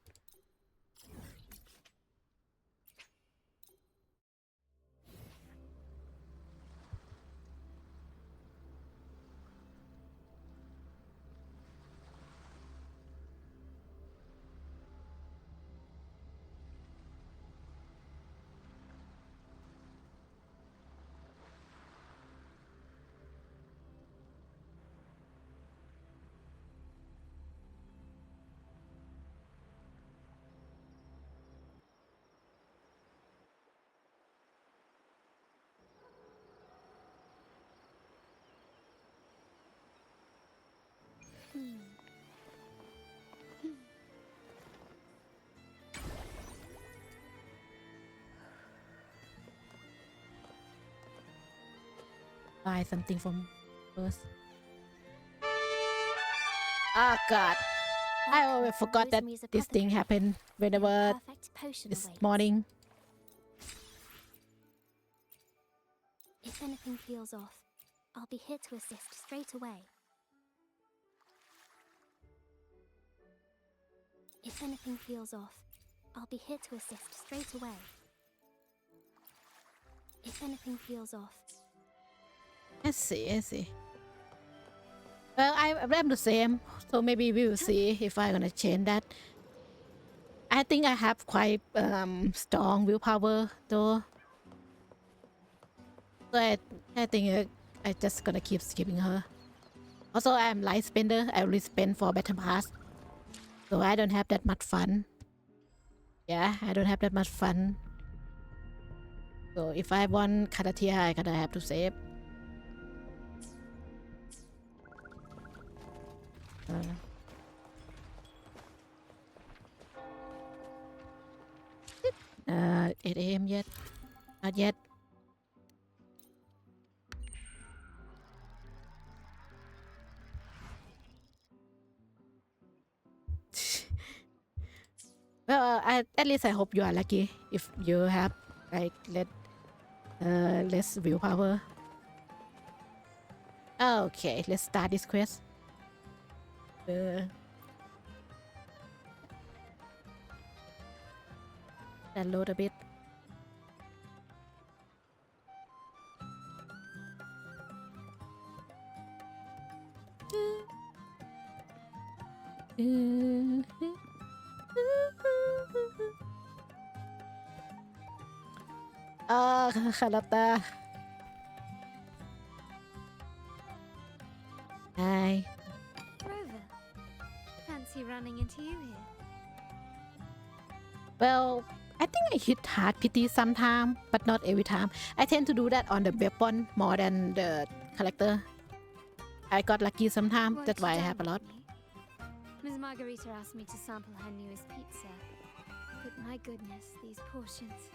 Buy something from first. Oh God, I always forgot that this thing happened whenever Perfect potion this awaits. morning. If anything feels off, I'll be here to assist straight away. If anything feels off, I'll be here to assist straight away. If anything feels off. I see. Well, I'm the same, so maybe we will see if I'm gonna change that. I think I have quite strong willpower though, so I think I just gonna keep skipping her. Also, I'm light spender. I only spend for battle pass, so I don't have that much fun. Yeah, I don't have that much fun. So if I want Karatia, I gotta have to save. Uh, 8 a.m. yet? Not yet. Well, at least I hope you are lucky if you have like less willpower. Okay, let's start this quest. Load a bit. Ah, Kalata. Hi. Rover, fancy running into you here. Well, I think I hit hard pity sometime, but not every time. I tend to do that on the weapon more than the character. I got lucky sometimes, Won't that's you why I dine have a with lot. me? Ms. Margarita asked me to sample her newest pizza. But my goodness, these portions.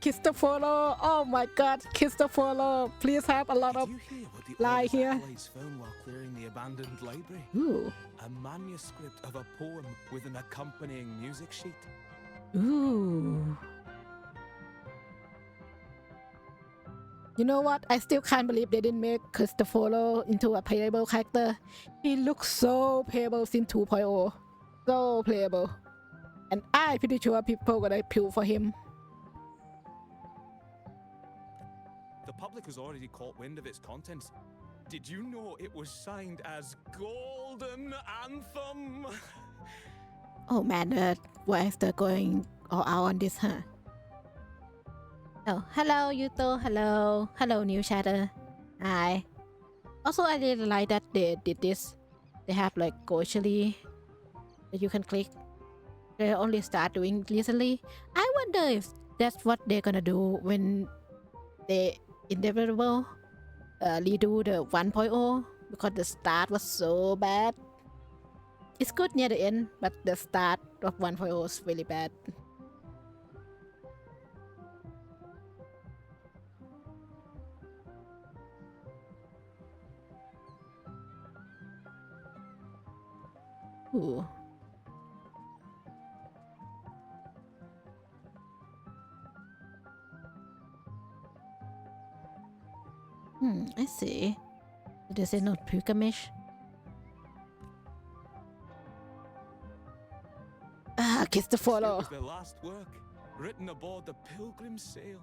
Cristoforo! Oh my god, Cristoforo! Please have a lot of Did you hear what the lie other here. acolytes found while clearing the abandoned library? Ooh. A manuscript of a poem with an accompanying music sheet. Ooh. You know what? I still can't believe they didn't make Cristoforo into a playable character. He looks so playable since 2.0. So playable. And I'm pretty sure people gonna pull for him. The public has already caught wind of its contents. Did you know it was signed as Golden Anthem? Oh man, why is they going all out on this, huh? Oh, hello Yuto, hello new chatter. Hi. Also, I really like that they did this. They have like Gochely that you can click. They only start doing recently. I wonder if that's what they're gonna do when they inevitable redo the 1.0, because the start was so bad. It's good near the end, but the start of 1.0 is really bad. Ooh. I see. Does it not pilgrimage? Kiss the It follow. was their last work, written aboard the Pilgrim's Sail.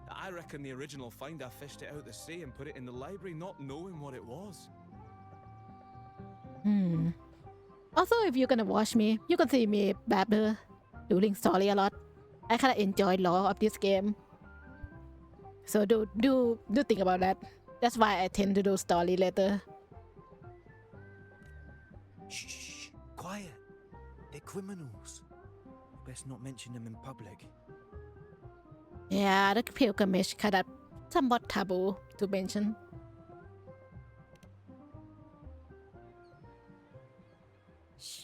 I reckon the original finder fished it out the sea and put it in the library, not knowing what it was. Also, if you're gonna watch me, you can see me babble doing story a lot. I kinda enjoy lore of this game. So do think about that. That's why I tend to do story later. Shh, quiet. They're criminals. Best not mention them in public. Yeah, the pilgrimage kinda somewhat taboo to mention. Shh.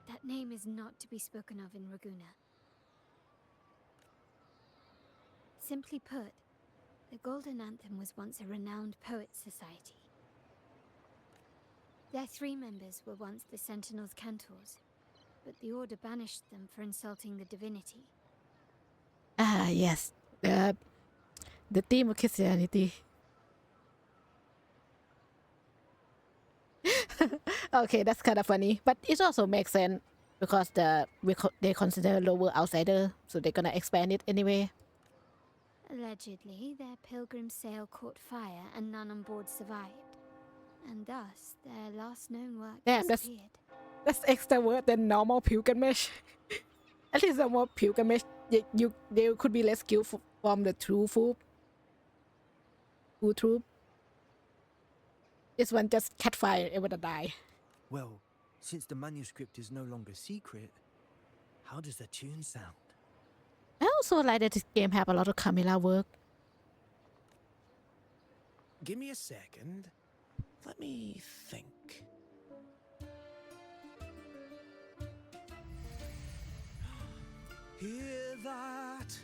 That name is not to be spoken of in Raguna. Simply put, the Golden Anthem was once a renowned poets' society. Their 3 members were once the Sentinel's cantors, but the Order banished them for insulting the divinity. Ah, yes. The theme of Christianity. Okay, that's kind of funny, but it also makes sense because they consider lower outsider, so they're gonna expand it anyway. Allegedly, their pilgrim sail caught fire and none on board survived, and thus their last known work Damn, disappeared. That's extra word than normal pilgrimage. At least the more pilgrimage, they could be less skillful from the true troop. This one just catch fire, it would die. Well, since the manuscript is no longer secret, how does the tune sound? I also like that this game have a lot of camera work. Give me a second. Let me think. Hear that?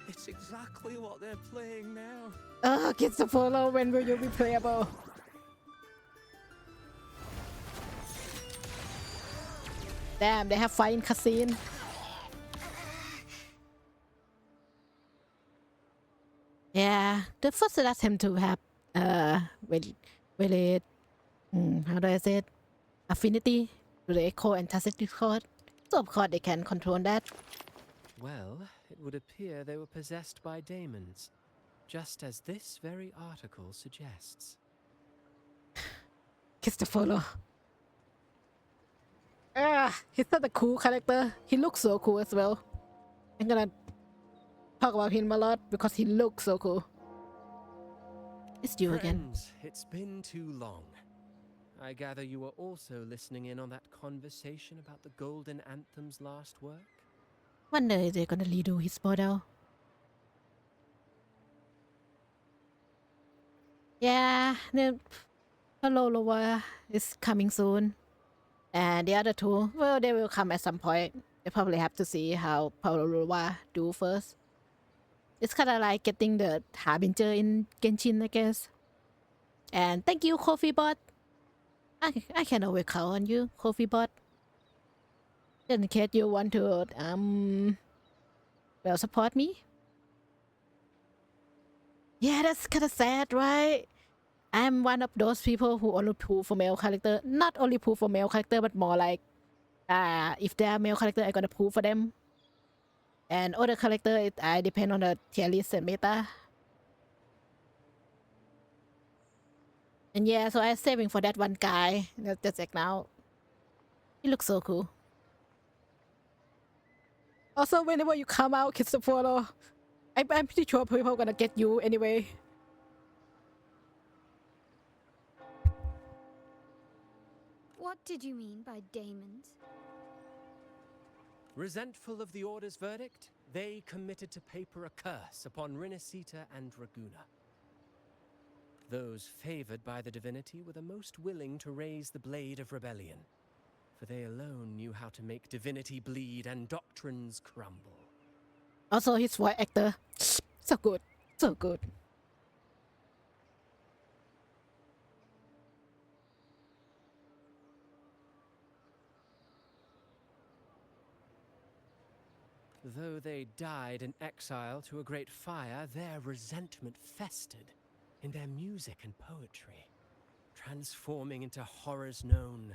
It's exactly what they're playing now. Kids to follow, when will you be playable? Damn, they have fight in cutscene. Yeah, the first attempt to have very how do I say it, affinity to the echo and tacit discord. So of course they can control that. Well, it would appear they were possessed by daemons, just as this very article suggests. Kiss the follow. He's such a cool character. He looks so cool as well. I'm gonna talk about him a lot because he looks so cool. It's you again. Friends, it's been too long. I gather you were also listening in on that conversation about the Golden Anthem's last work? Wonder if they're gonna redo his model. Yeah, the Hello WuWa is coming soon. And the other two, well, they will come at some point. They probably have to see how WuWa do first. It's kind of like getting the Harbinger in Genshin, I guess. And thank you, Coffee Bot. I can always count on you, Coffee Bot. In case you want to, well, support me. Yeah, that's kind of sad, right? I'm one of those people who only pull for male character. Not only pull for male character, but more like, if they are male character, I'm gonna pull for them. And other character, I depend on the tier list and meta. And yeah, so I'm saving for that one guy. Let's just check now. He looks so cool. Also, whenever you come out, kids to follow. I'm pretty sure people are gonna get you anyway. What did you mean by daemons? Resentful of the Order's verdict, they committed to paper a curse upon Rinasita and Raguna. Those favored by the divinity were the most willing to raise the blade of rebellion, for they alone knew how to make divinity bleed and doctrines crumble. Also, his voice actor, so good, so good. Though they died in exile to a great fire, their resentment festered in their music and poetry, transforming into horrors known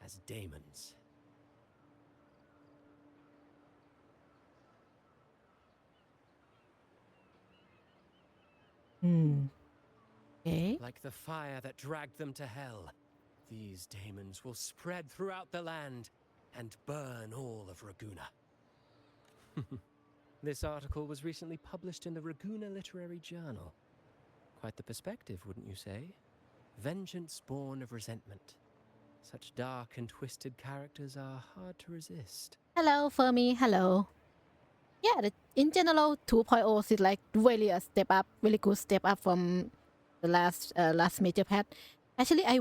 as daemons. Okay. Like the fire that dragged them to hell, these daemons will spread throughout the land and burn all of Raguna. This article was recently published in the Raguna Literary Journal. Quite the perspective, wouldn't you say? Vengeance born of resentment. Such dark and twisted characters are hard to resist. Hello, Fermi. Hello. Yeah, in general, 2.0 is like really a step up, really good step up from the last major patch. Actually, I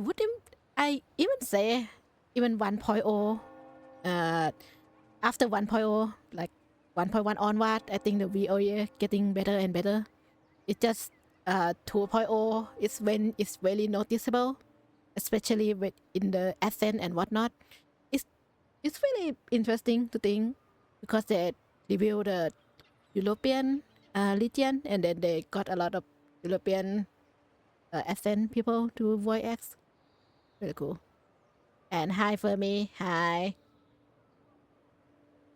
even say even 1.0, after 1.0, like 1.1 onward, I think the VOD getting better and better. It's just 2.0 is when it's really noticeable, especially with in the accent and whatnot. It's really interesting to think because they reveal the European region and then they got a lot of European accent people to voice act. Really cool. And hi Fermi, hi.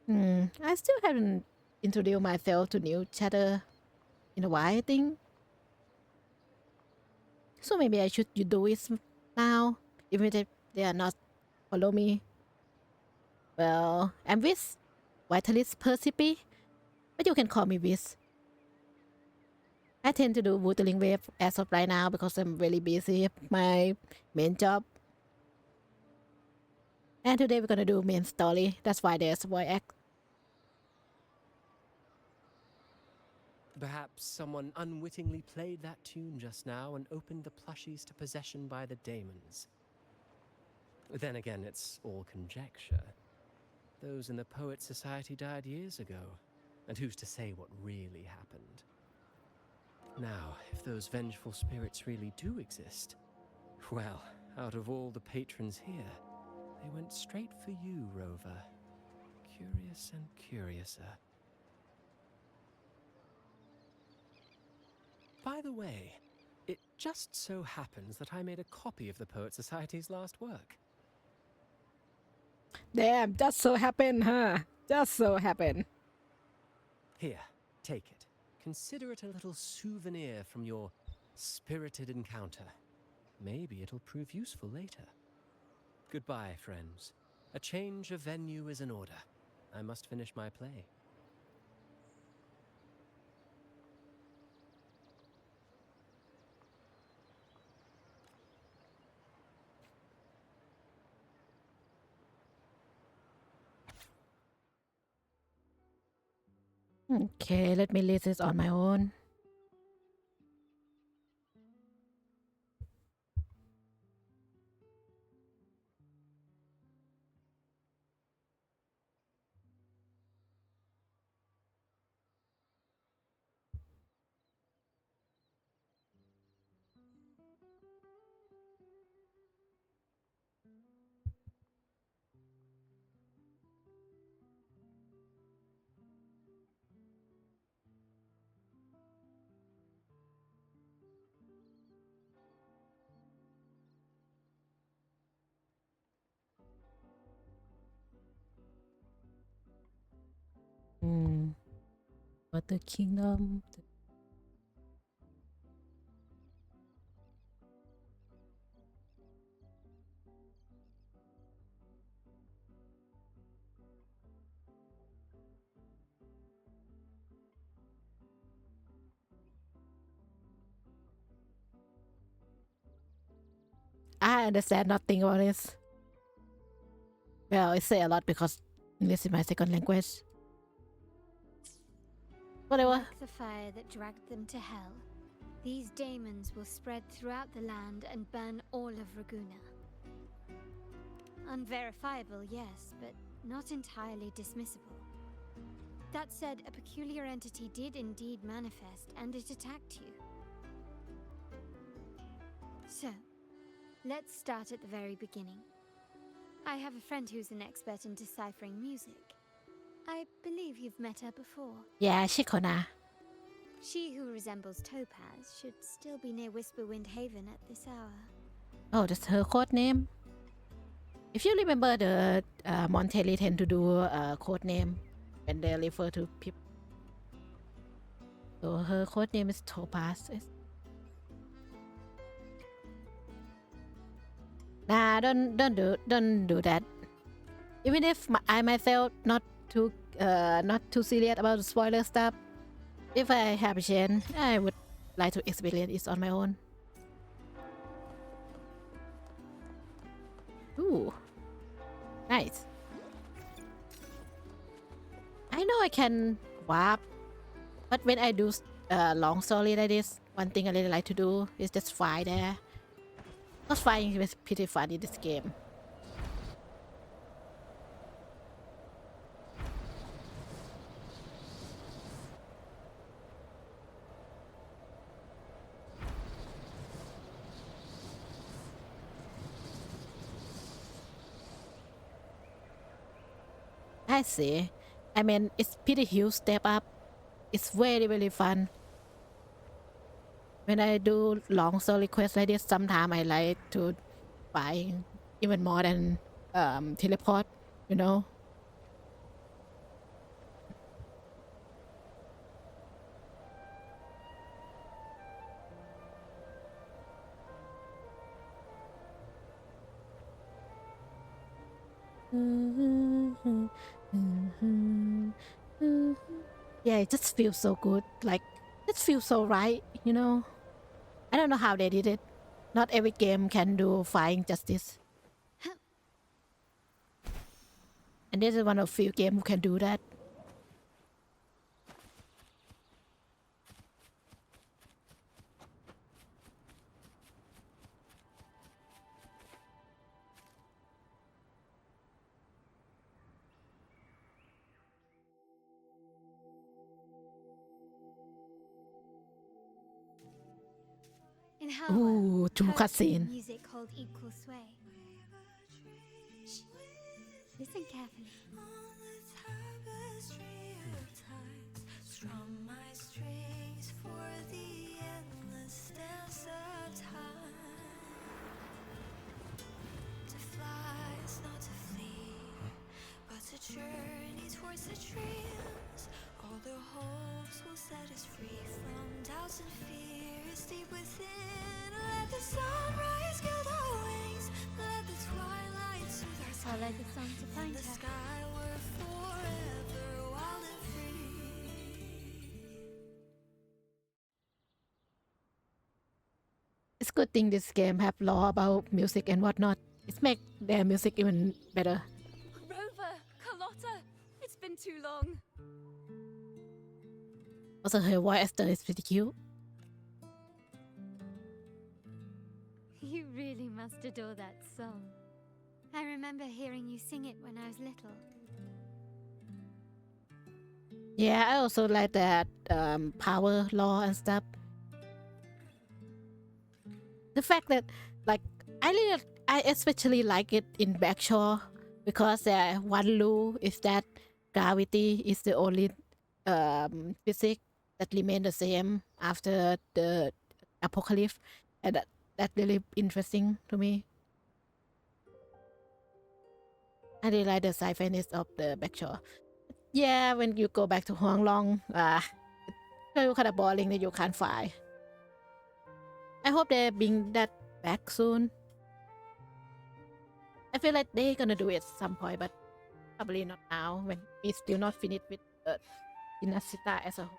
I still haven't introduced myself to new chatter in a while, I think. So maybe I should do it now, even if they are not follow me. Well, I'm with VITALIS PERCIPI, but you can call me Viz. I tend to do Wuthering Wave as of right now because I'm really busy with my main job. And today we're gonna do main story. That's why there's voice act. Perhaps someone unwittingly played that tune just now and opened the plushies to possession by the daemons. Then again, it's all conjecture. Those in the Poet Society died years ago, and who's to say what really happened? Now, if those vengeful spirits really do exist, well, out of all the patrons here, they went straight for you, Rover. Curious and curiouser. By the way, it just so happens that I made a copy of the Poet Society's last work. Damn, just so happened, huh? Just so happened. Here, take it. Consider it a little souvenir from your spirited encounter. Maybe it'll prove useful later. Goodbye, friends. A change of venue is in order. I must finish my play. Okay, let me list this on my own. But the kingdom. I understand nothing about this. Well, I say a lot because English is my second language. Whatever. Like the fire that dragged them to hell, these daemons will spread throughout the land and burn all of Raguna. Unverifiable, yes, but not entirely dismissible. That said, a peculiar entity did indeed manifest, and it attacked you. So, let's start at the very beginning. I have a friend who's an expert in deciphering music. I believe you've met her before. Yeah, Shikona. She who resembles Topaz should still be near Whisperwind Haven at this hour. Oh, that's her code name. If you remember, the Montelli tend to do code name when they refer to people. So her code name is Topaz. Nah, don't do that. Even if I myself not too serious about the spoiler stuff, if I have a chance, I would like to experience it on my own. Ooh, nice. I know I can warp, but when I do long story like this, one thing I really like to do is just fly there. Because flying is pretty fun in this game. I see. I mean, it's pretty huge step up. It's very fun. When I do long story quests like this, sometimes I like to fly even more than teleport, you know. Yeah, it just feels so good. Like, it feels so right, you know. I don't know how they did it. Not every game can do flying justice. And this is one of few games who can do that. In her Ooh, world, two poetry cutscene. and music hold equal sway. Shh. Listen carefully. Strum my strings for the endless dance of time. To fly is not to flee, but to journey towards the dreams. All the hopes will set us free from doubts and fears deep within. Let the sunrise gild our wings, let the twilight soothe our I'll let the song to find the her. sky were forever wild and free. It's good thing this game have law about music and whatnot. It make their music even better. Rover, Carlotta, it's been too long. Also, her voice actor is pretty cute. You really must adore that song. I remember hearing you sing it when I was little. Yeah, I also like that power law and stuff. The fact that, like, I especially like it in Backshore because one rule is that gravity is the only physics that remain the same after the apocalypse, and that's really interesting to me. I really like the sci-fi-ness of the Backshore. Yeah, when you go back to Huang Long, it's kind of boring that you can't fly. I hope they bring that back soon. I feel like they're gonna do it at some point, but probably not now when it's still not finished with Inazita as a whole.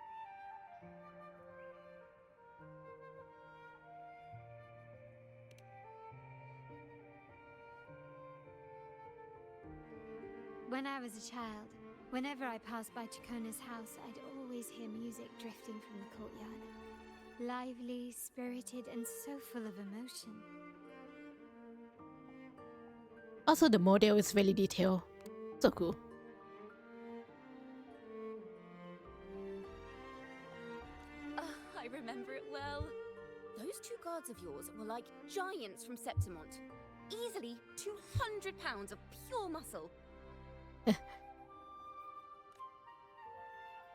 When I was a child, whenever I passed by Chacona's house, I'd always hear music drifting from the courtyard. Lively, spirited, and so full of emotion. Also, the model is very detailed. So cool. I remember it well. Those two guards of yours were like giants from Septimont. Easily 200 pounds of pure muscle.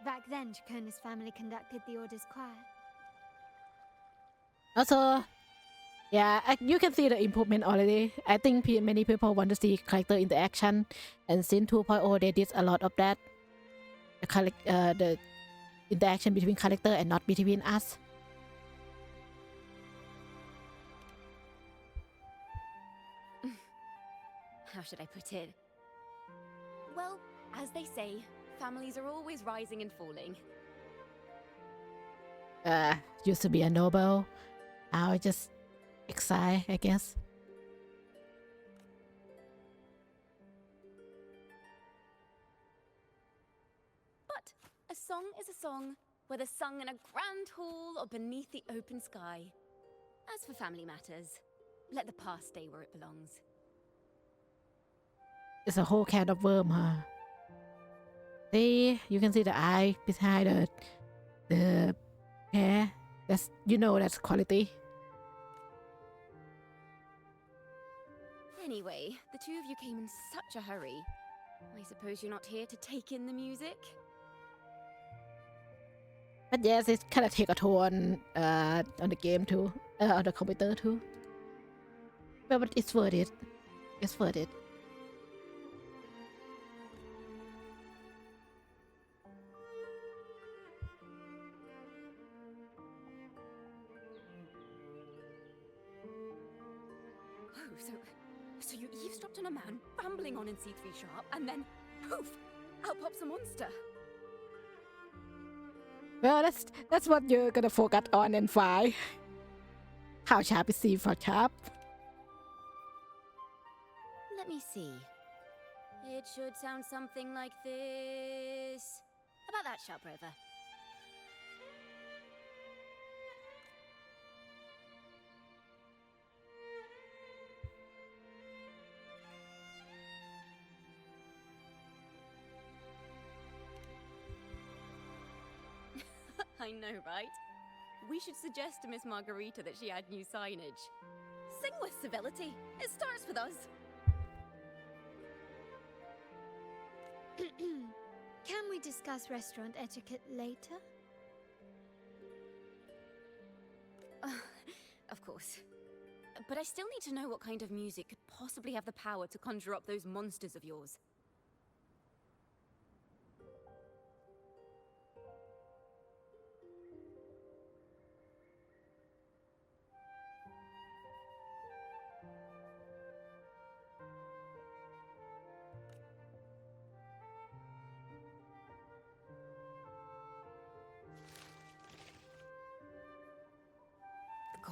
Back then, Chacona's family conducted the Order's choir. Also, yeah, you can see the improvement already. I think many people want to see character interaction, and since 2.0 they did a lot of that. The interaction between character and not between us. How should I put it? Well, as they say, families are always rising and falling. Used to be a noble, now just exile, I guess. But a song is a song, whether sung in a grand hall or beneath the open sky. As for family matters, let the past stay where it belongs. It's a whole can of worm, huh? See, you can see the eye behind the hair. That's, you know, that's quality. Anyway, the two of you came in such a hurry. I suppose you're not here to take in the music? But yes, it kind of take a toll on the game too, on the computer too. But it's worth it. It's worth it. So you eavesdropped on a man rambling on in C3 Sharp, and then poof, out pops a monster. Well, that's what you're gonna focus on in 5. How sharp is C for sharp? Let me see. It should sound something like this. About that, Sharp Rover. I know, right? We should suggest to Miss Margarita that she add new signage. Sing with civility. It starts with us. Can we discuss restaurant etiquette later? Of course. But I still need to know what kind of music could possibly have the power to conjure up those monsters of yours.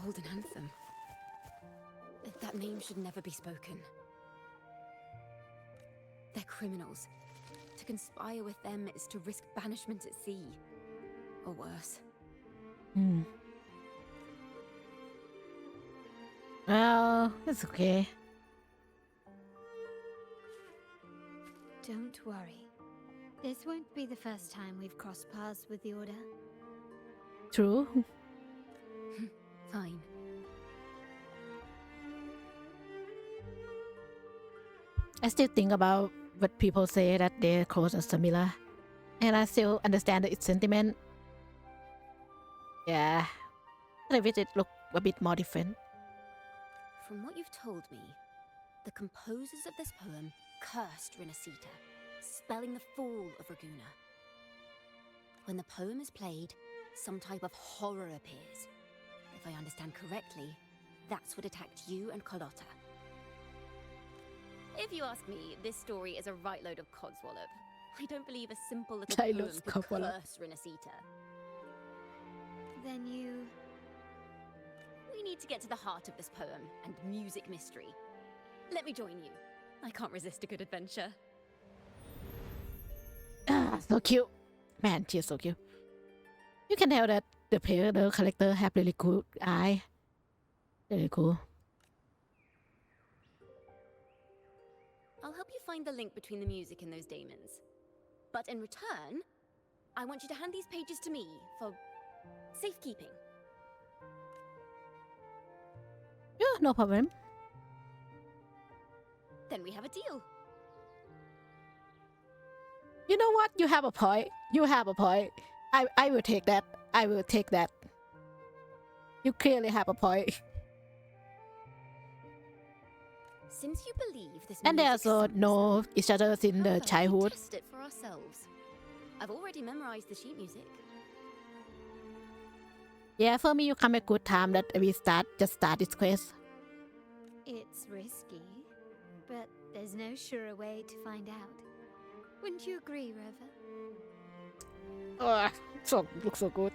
Golden Anthem. That name should never be spoken. They're criminals. To conspire with them is to risk banishment at sea. Or worse. Well, it's okay. Don't worry. This won't be the first time we've crossed paths with the Order. True. Fine. I still think about what people say that their clothes are similar, and I still understand its sentiment. Yeah, I wish it looked a bit more different. From what you've told me, the composers of this poem cursed Rinascita, spelling the fall of Raguna. When the poem is played, some type of horror appears. If I understand correctly, that's what attacked you and Carlotta. If you ask me, this story is a right load of codswallop. I don't believe a simple little I poem love could codswallop. curse Rinascita. Then you... We need to get to the heart of this poem and music mystery. Let me join you. I can't resist a good adventure. Ah, so cute. Man, she's so cute. You can tell that the character have really good eye. Really cool. I'll help you find the link between the music and those daemons. But in return, I want you to hand these pages to me for safekeeping. Yeah, no problem. Then we have a deal. You know what? You have a point. You have a point. I will take that. I will take that. You clearly have a point. Since you believe this And they music also sucks, know each other how in the about we childhood. test it for ourselves? I've already memorized the sheet music. Yeah, for me, you come a good time that we just start this quest. It's risky, but there's no surer way to find out. Wouldn't you agree, Rover? Oh, looks so good.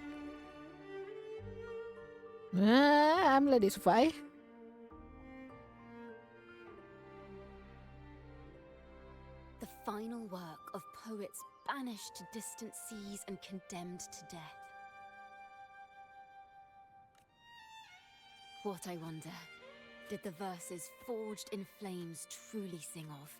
I'm ready to fight. The final work of poets banished to distant seas and condemned to death. What, I wonder, did the verses forged in flames truly sing of?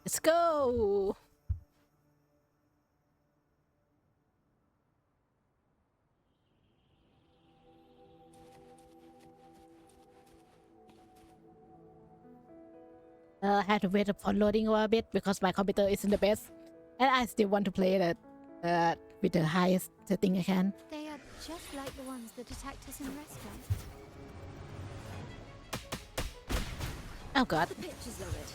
Let's go. I had to wait for loading a bit because my computer isn't the best, and I still want to play that with the highest setting I can. They are just like the ones that attacked us in the restaurant. Oh god. The pitch is lowered.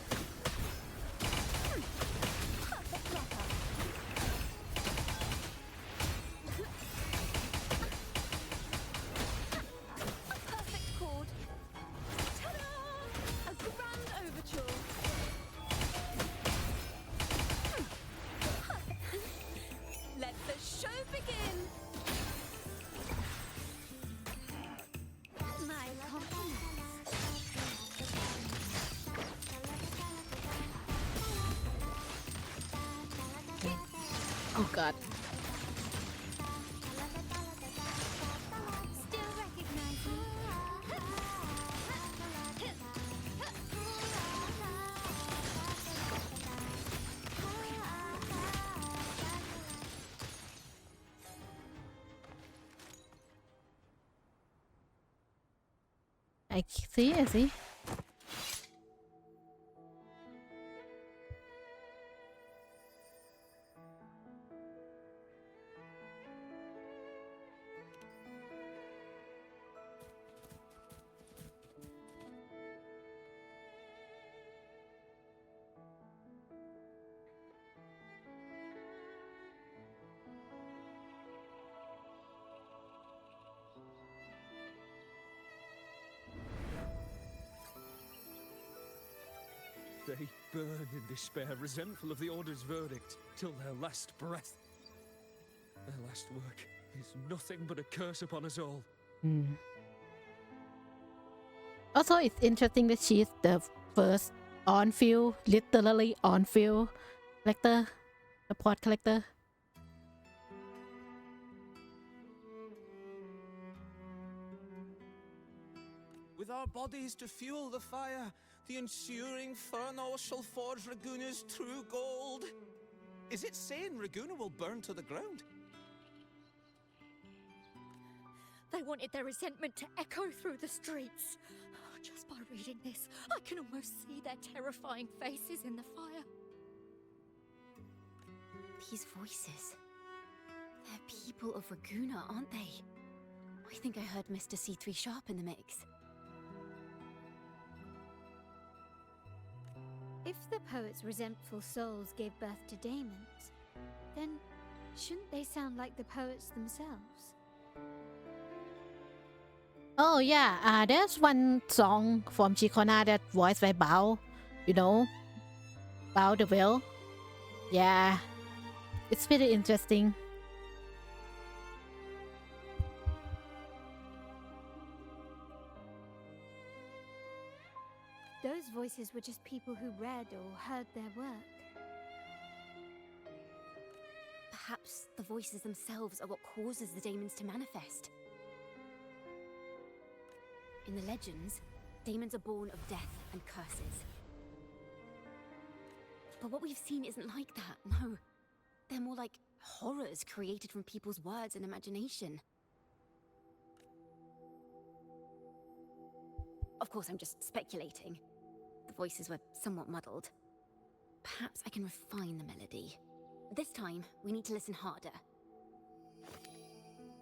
Perfect chord. Ta-da! A grand overture. Let the show begin. My compliments. Oh god. Still recognize me? I see, I see. They burn in despair, resentful of the Order's verdict, till their last breath. Their last work is nothing but a curse upon us all. Also, it's interesting that she's the first on-field, literally on-field character, support character. With our bodies to fuel the fire, the ensuing furnace shall forge Raguna's true gold. Is it saying Raguna will burn to the ground? They wanted their resentment to echo through the streets. Just by reading this, I can almost see their terrifying faces in the fire. These voices. They're people of Raguna, aren't they? I think I heard Mr. C3 Sharp in the mix. If the poet's resentful souls gave birth to daemons, then shouldn't they sound like the poets themselves? Oh yeah, there's one song from Chikona that voiced by Bao, you know, Bao the Whale. Yeah, it's pretty interesting. Those voices were just people who read or heard their work. Perhaps the voices themselves are what causes the daemons to manifest. In the legends, daemons are born of death and curses. But what we've seen isn't like that, no. They're more like horrors created from people's words and imagination. Of course, I'm just speculating. The voices were somewhat muddled. Perhaps I can refine the melody. This time, we need to listen harder.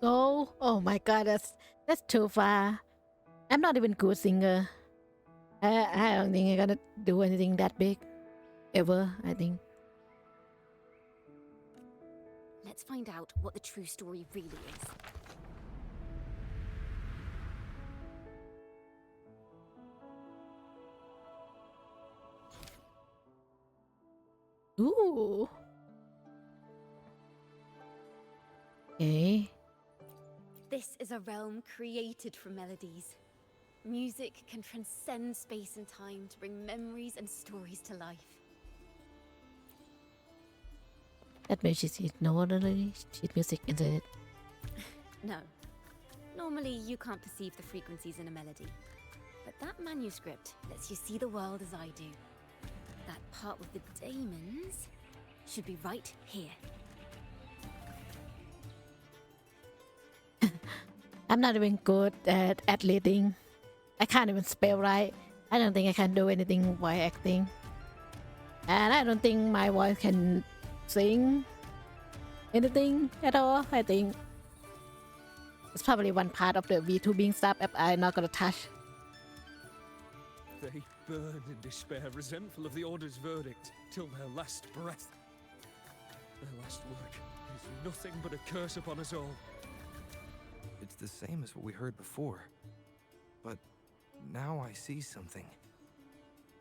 Oh my god, that's too far. I'm not even good singer. I don't think I'm gonna do anything that big. Ever, I think. Let's find out what the true story really is. Ooh. Okay. This is a realm created from melodies. Music can transcend space and time to bring memories and stories to life. That makes it no ordinary sheet music into it. No. Normally, you can't perceive the frequencies in a melody. But that manuscript lets you see the world as I do. That part with the daemons should be right here. I'm not even good at leading. I can't even spell right. I don't think I can do anything while acting. And I don't think my voice can sing anything at all. I think it's probably one part of the VTubing stuff I'm not gonna touch. They burn in despair, resentful of the Order's verdict, till their last breath. Their last word is nothing but a curse upon us all. It's the same as what we heard before. But now I see something.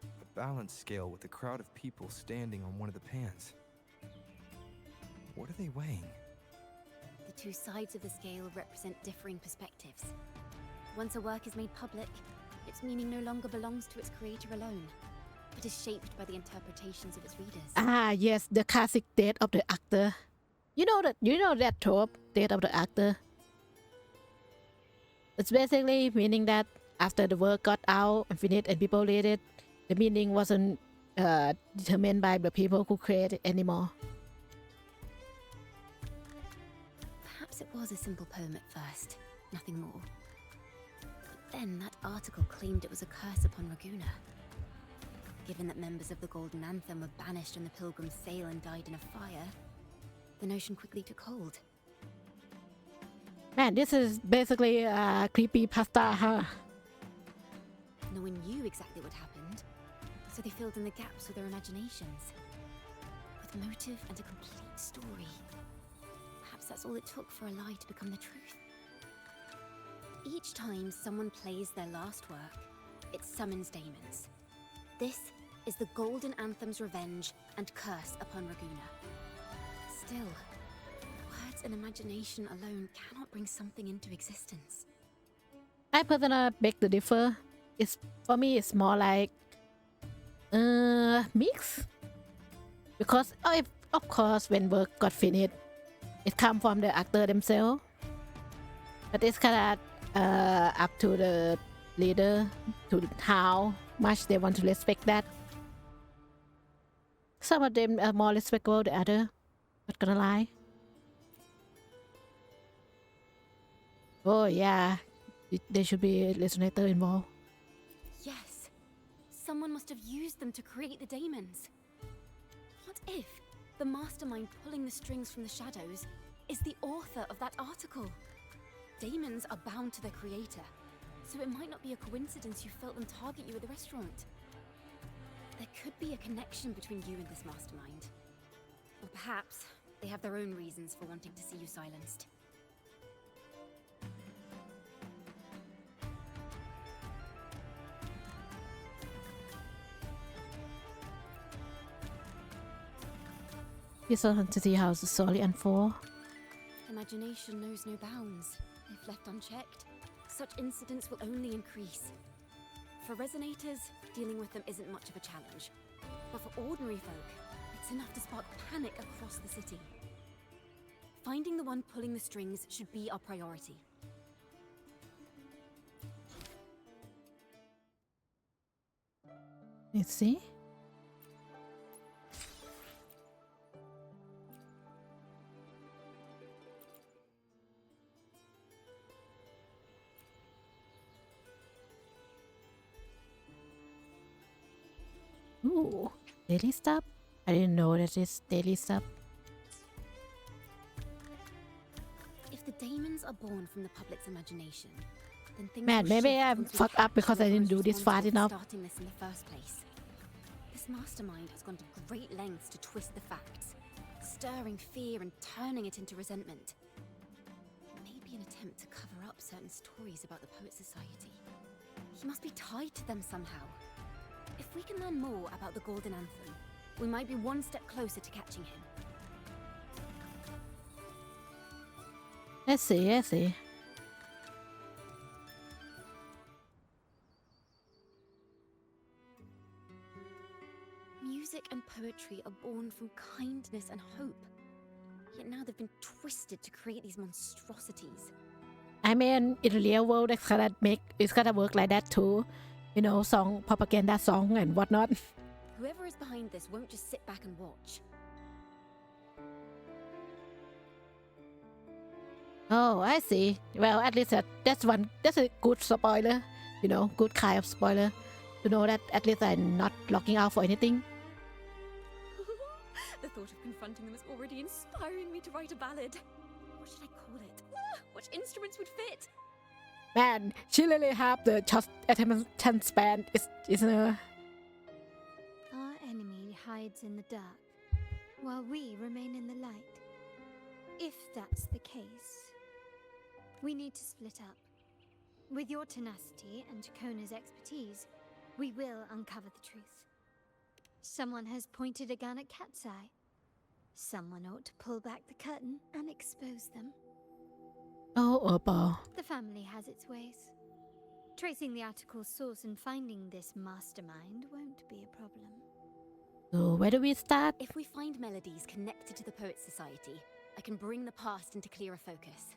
A balance scale with a crowd of people standing on one of the pans. What are they weighing? The two sides of the scale represent differing perspectives. Once a work is made public, its meaning no longer belongs to its creator alone, but is shaped by the interpretations of its readers. Ah, yes, the classic death of the actor. You know that trope, death of the actor. It's basically meaning that after the work got out and finished and people read it, the meaning wasn't determined by the people who created it anymore. Perhaps it was a simple poem at first, nothing more. But then that article claimed it was a curse upon Raguna. Given that members of the Golden Anthem were banished on the Pilgrim's sail and died in a fire, the notion quickly took hold. Man, this is basically creepy pasta, huh? No one knew exactly what happened, so they filled in the gaps with their imaginations. With motive and a complete story. Perhaps that's all it took for a lie to become the truth. Each time someone plays their last work, it summons daemons. This is the Golden Anthem's revenge and curse upon Raguna. Still, words and imagination alone cannot bring something into existence. I personally beg to differ. For me, it's more like mix. Because of course, when work got finished, it come from the actor themselves. But it's kind of up to the leader to how much they want to respect that. Some of them are more respectable than others. Not gonna lie. Oh yeah, there should be a resonator involved. Yes, someone must have used them to create the daemons. What if the mastermind pulling the strings from the shadows is the author of that article? Daemons are bound to their creator, so it might not be a coincidence you felt them target you at the restaurant. There could be a connection between you and this mastermind. Or perhaps they have their own reasons for wanting to see you silenced. It's on to see how the story unfold. Imagination knows no bounds. If left unchecked, such incidents will only increase. For resonators, dealing with them isn't much of a challenge. But for ordinary folk, it's enough to spark panic across the city. Finding the one pulling the strings should be our priority. Let's see. Ooh, daily stuff? I didn't know that it's daily stuff. If the daemons are born from the public's imagination, then things Man, will maybe shift I'm once we fucked up catch because I whoever didn't is do this fast responsible for enough. starting this in the first place. This mastermind has gone to great lengths to twist the facts, stirring fear and turning it into resentment. Maybe an attempt to cover up certain stories about the Poet Society. He must be tied to them somehow. If we can learn more about the Golden Anthem, we might be one step closer to catching him. Let's see, let's see. Music and poetry are born from kindness and hope. Yet now they've been twisted to create these monstrosities. I mean, in the real world, it's gonna work like that too. You know, song, propaganda song and whatnot. Whoever is behind this won't just sit back and watch. Oh, I see. Well, at least that's a good spoiler. You know, good kind of spoiler. To know that at least I'm not looking out for anything. The thought of confronting them is already inspiring me to write a ballad. What should I call it? What instruments would fit? Man, she really have the just attention span. Isn't her? Our enemy hides in the dark, while we remain in the light. If that's the case, we need to split up. With your tenacity and Kona's expertise, we will uncover the truth. Someone has pointed a gun at Cat's Eye. Someone ought to pull back the curtain and expose them. Oh, Opal. The family has its ways. Tracing the article's source and finding this mastermind won't be a problem. So where do we start? If we find melodies connected to the Poet Society, I can bring the past into clearer focus.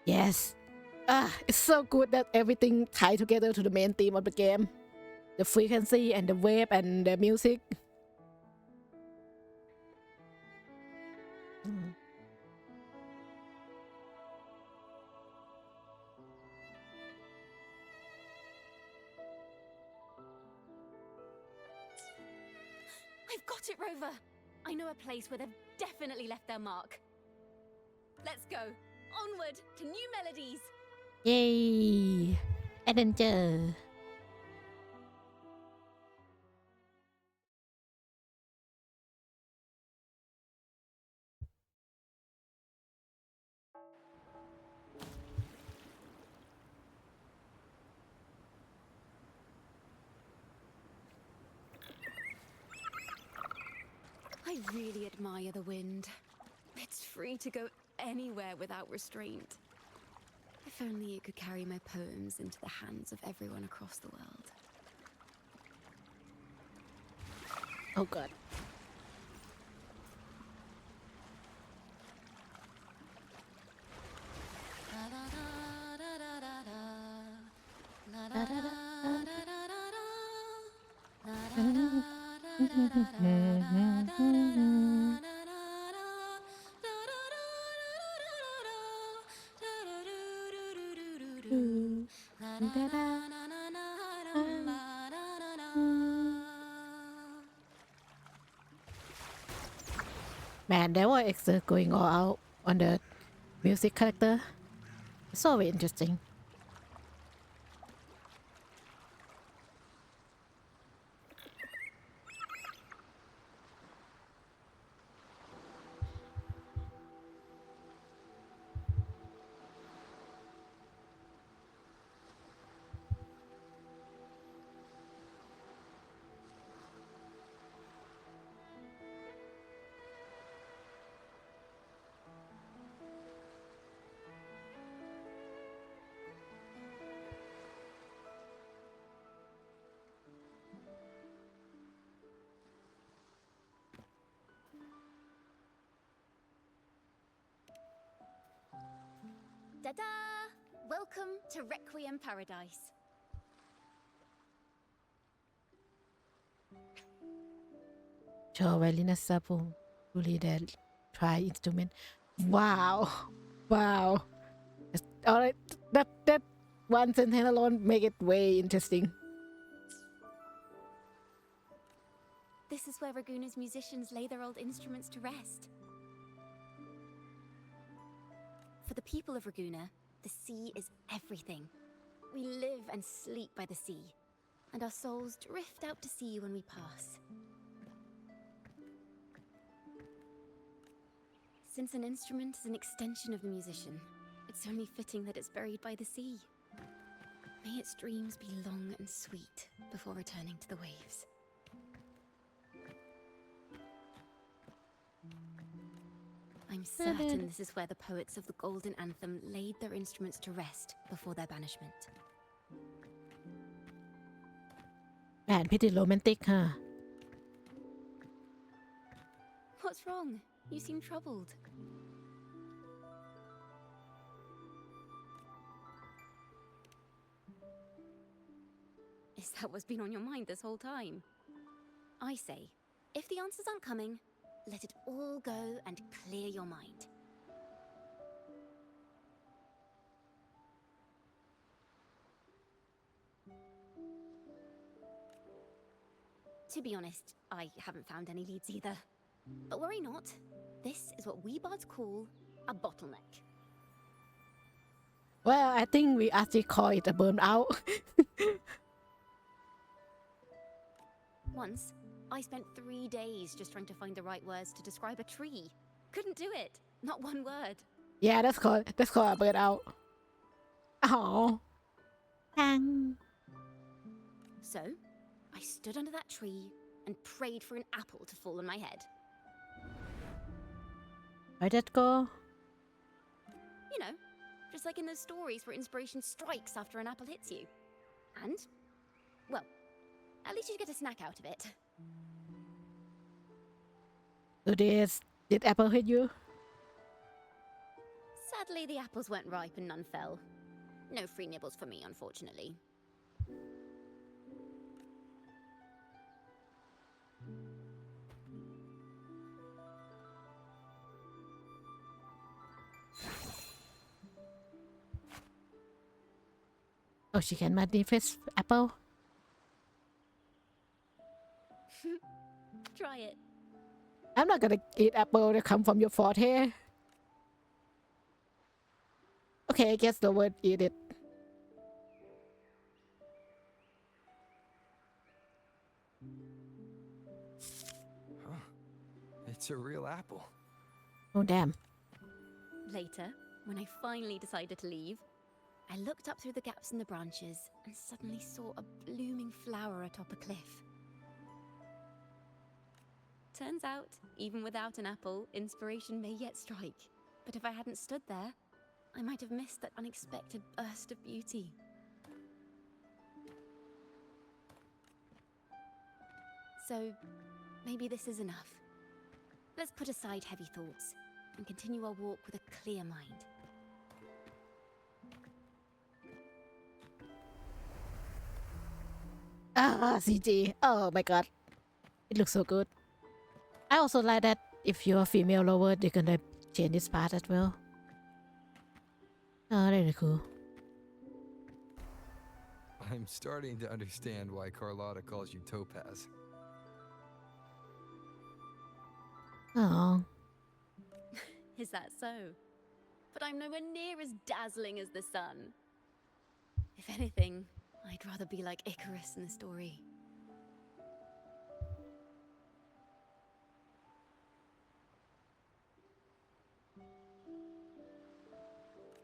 Yes. It's so good that everything tied together to the main theme of the game. The frequency and the wave and the music. I've got it, Rover! I know a place where they've definitely left their mark. Let's go. Onward to new melodies. Yay! Adventure. I really admire the wind. It's free to go anywhere without restraint. If only it could carry my poems into the hands of everyone across the world. Oh god. Man, there were extra going all out on the music character. It's so very interesting. Ta-da! Welcome to Requiem Paradise. Show violinist sample fully that try instrument. Wow. Wow. All right, that one sentence alone make it way interesting. This is where Raguna's musicians lay their old instruments to rest. For the people of Raguna, the sea is everything. We live and sleep by the sea, and our souls drift out to sea when we pass. Since an instrument is an extension of the musician, it's only fitting that it's buried by the sea. May its dreams be long and sweet before returning to the waves. I'm certain this is where the poets of the Golden Anthem laid their instruments to rest before their banishment. Man, pretty romantic, huh? What's wrong? You seem troubled. Is that what's been on your mind this whole time? I say, if the answers aren't coming, let it all go and clear your mind. To be honest, I haven't found any leads either. But worry not. This is what we bards call a bottleneck. Well, I think we actually call it a burnout. Once, I spent 3 days just trying to find the right words to describe a tree. Couldn't do it. Not one word. Yeah, that's called a burnout. Oh. So, I stood under that tree and prayed for an apple to fall on my head. Where'd that go? You know, just like in those stories where inspiration strikes after an apple hits you. And, well, at least you get a snack out of it. So did apple hit you? Sadly, the apples weren't ripe and none fell. No free nibbles for me, unfortunately. Oh, she can manifest apple? Try it. I'm not gonna eat apple that come from your forehead. Okay, I guess the word eat it. Huh. It's a real apple. Oh, damn. Later, when I finally decided to leave, I looked up through the gaps in the branches and suddenly saw a blooming flower atop a cliff. Turns out, even without an apple, inspiration may yet strike. But if I hadn't stood there, I might have missed that unexpected burst of beauty. So, maybe this is enough. Let's put aside heavy thoughts and continue our walk with a clear mind. Ah, CG. Oh my god. It looks so good. I also like that if you're a female lover, they're gonna change this part as well. Oh, really cool. I'm starting to understand why Carlotta calls you Topaz. Oh. Is that so? But I'm nowhere near as dazzling as the sun. If anything, I'd rather be like Icarus in the story.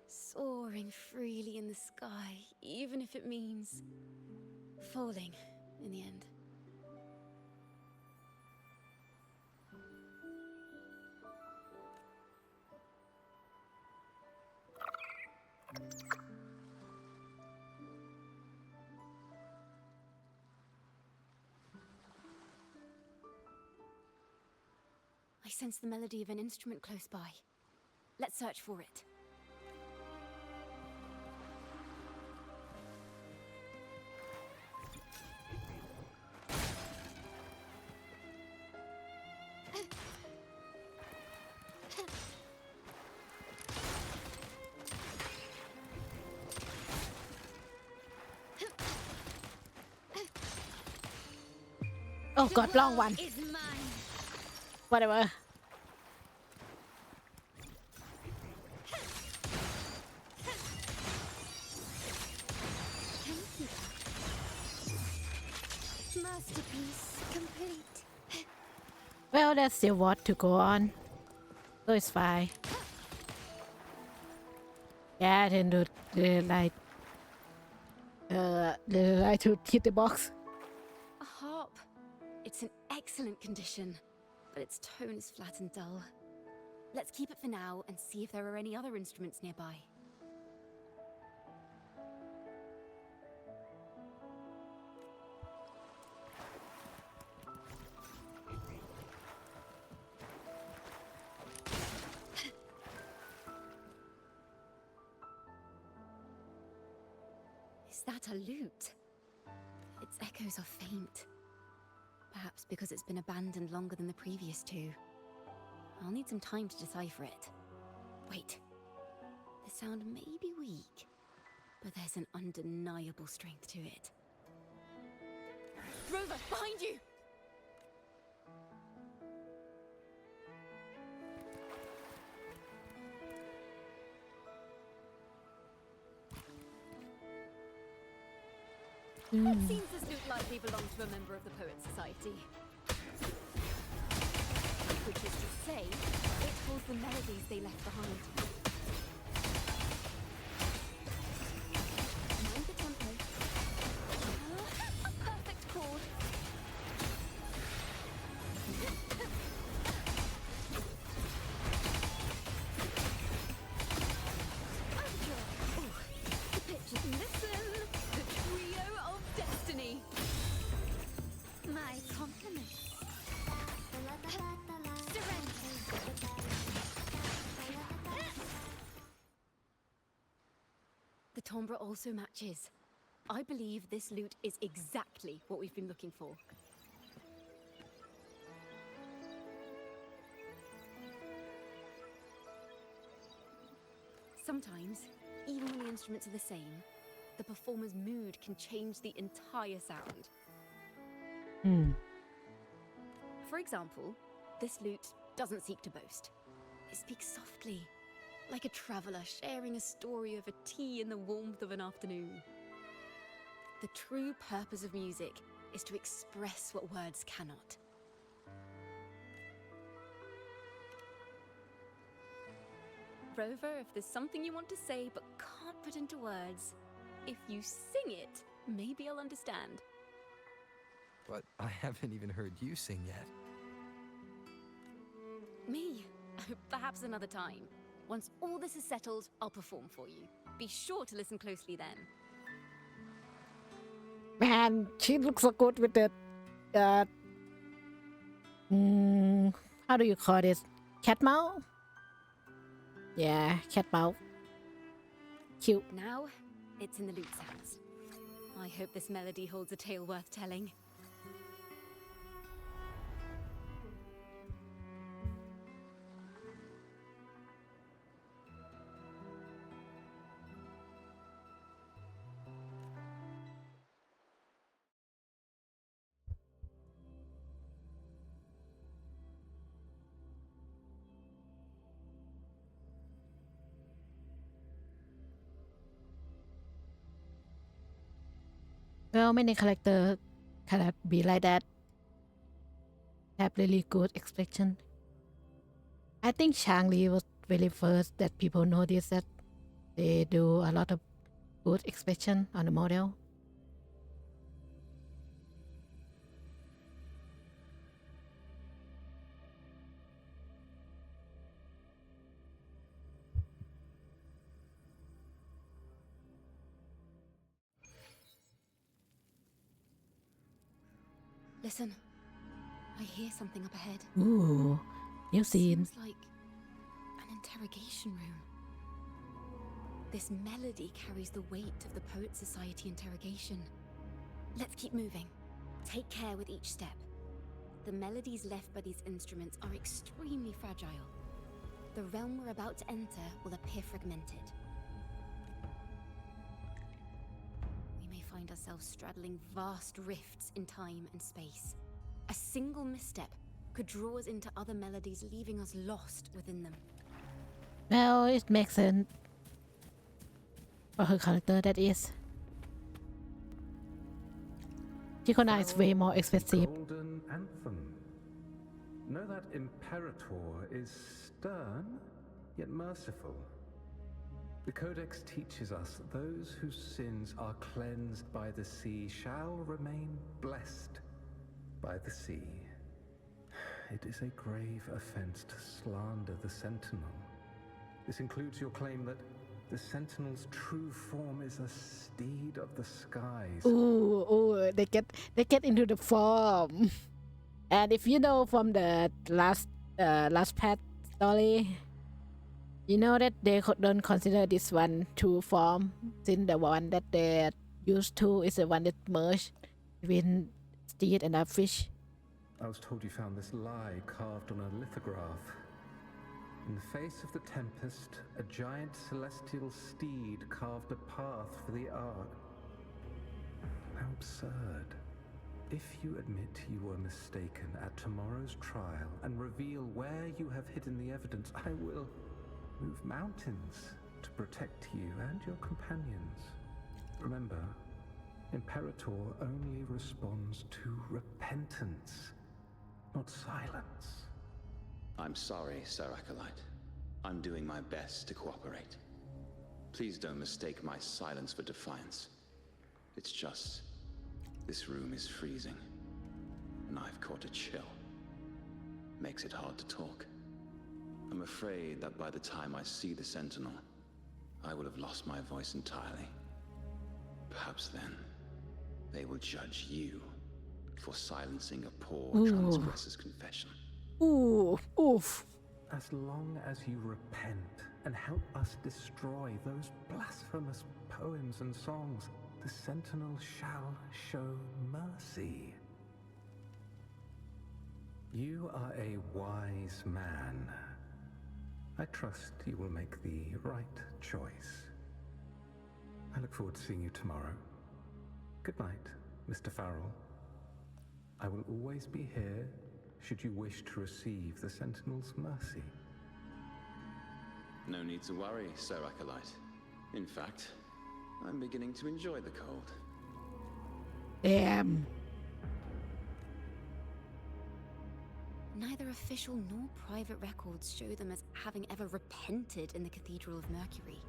Soaring freely in the sky, even if it means falling in the end. I sense the melody of an instrument close by. Let's search for it. Oh god, long one. Is mine. Whatever. Thank you. Masterpiece complete. Well, that's still what to go on. So it's fine. Yeah, then the light. The light to hit the box. A harp. It's in excellent condition, but its tone is flat and dull. Let's keep it for now and see if there are any other instruments nearby. Is that a lute? Its echoes are faint. Perhaps because it's been abandoned longer than the previous two. I'll need some time to decipher it. Wait. The sound may be weak, but there's an undeniable strength to it. Rover, behind you! It seems this lute likely belonged to a member of the Poets Society. Which is to say, it holds the melodies they left behind. Mind the tempo. A perfect chord. The pitch is listen. The trio of destiny. My compliments. The timbre also matches. I believe this lute is exactly what we've been looking for. Sometimes, even when the instruments are the same, the performer's mood can change the entire sound. For example, this lute doesn't seek to boast. It speaks softly, like a traveler sharing a story over tea in the warmth of an afternoon. The true purpose of music is to express what words cannot. Rover, if there's something you want to say but can't put into words, if you sing it, maybe I'll understand. But I haven't even heard you sing yet. Me? Perhaps another time. Once all this is settled, I'll perform for you. Be sure to listen closely then. Man, she looks so good with the how do you call this? Cat mouth? Yeah, cat mouth. Cute. Now, it's in the lute sounds. I hope this melody holds a tale worth telling. Well, many character cannot be like that. Have really good expression. I think Shang-Li was very first that people noticed that they do a lot of good expression on the model. Listen, I hear something up ahead. Ooh, new scene. Seems like an interrogation room. This melody carries the weight of the Poet Society interrogation. Let's keep moving. Take care with each step. The melodies left by these instruments are extremely fragile. The realm we're about to enter will appear fragmented. We may find ourselves straddling vast rifts in time and space. A single misstep could draw us into other melodies, leaving us lost within them. Well, it makes sense for her character, that is. Chikona is way more expensive. Golden anthem. Know that Imperator is stern, yet merciful. The Codex teaches us that those whose sins are cleansed by the sea shall remain blessed by the sea. It is a grave offense to slander the Sentinel. This includes your claim that the Sentinel's true form is a steed of the skies. Ooh, they get into the form. And if you know from the last pet story, you know that they don't consider this one true form, since the one that they used to is the one that merged between steed and a fish. I was told you found this lie carved on a lithograph. In the face of the tempest, a giant celestial steed carved a path for the Ark. How absurd. If you admit you were mistaken at tomorrow's trial and reveal where you have hidden the evidence, I will move mountains to protect you and your companions. Remember, Imperator only responds to repentance, not silence. I'm sorry, Sir Acolyte. I'm doing my best to cooperate. Please don't mistake my silence for defiance. It's just, this room is freezing, and I've caught a chill. Makes it hard to talk. I'm afraid that by the time I see the Sentinel, I will have lost my voice entirely. Perhaps then, they will judge you for silencing a poor transgressor's confession. Ooh, oof. As long as you repent and help us destroy those blasphemous poems and songs, the Sentinel shall show mercy. You are a wise man. I trust you will make the right choice. I look forward to seeing you tomorrow. Good night, Mr. Farrell. I will always be here should you wish to receive the Sentinel's mercy. No need to worry, Sir Acolyte. In fact, I'm beginning to enjoy the cold. Damn. Neither official nor private records show them as having ever repented in the Cathedral of Mercury.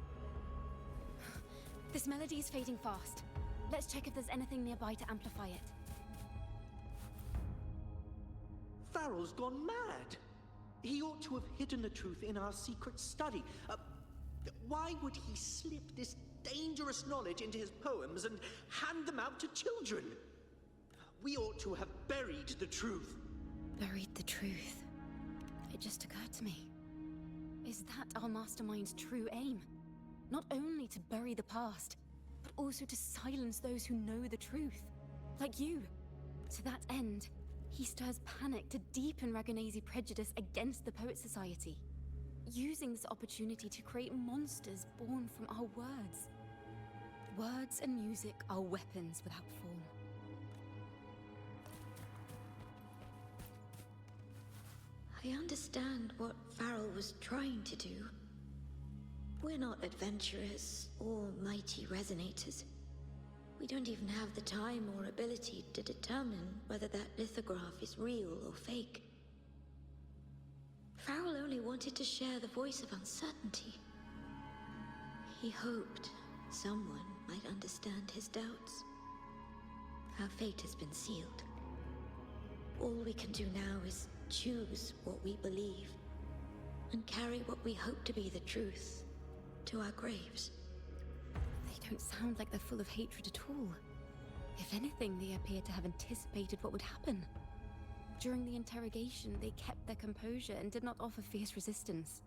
This melody is fading fast. Let's check if there's anything nearby to amplify it. Farrell's gone mad. He ought to have hidden the truth in our secret study. Why would he slip this dangerous knowledge into his poems and hand them out to children? We ought to have buried the truth. Buried the truth. It just occurred to me. Is that our mastermind's true aim? Not only to bury the past, but also to silence those who know the truth. Like you. To that end, he stirs panic to deepen Ragonese prejudice against the Poet Society, using this opportunity to create monsters born from our words. Words and music are weapons without form. I understand what Farrell was trying to do. We're not adventurers or mighty resonators. We don't even have the time or ability to determine whether that lithograph is real or fake. Farrell only wanted to share the voice of uncertainty. He hoped someone might understand his doubts. Our fate has been sealed. All we can do now is choose what we believe and carry what we hope to be the truth to our graves. They don't sound like they're full of hatred at all. If anything, they appear to have anticipated what would happen. During the interrogation, they kept their composure and did not offer fierce resistance.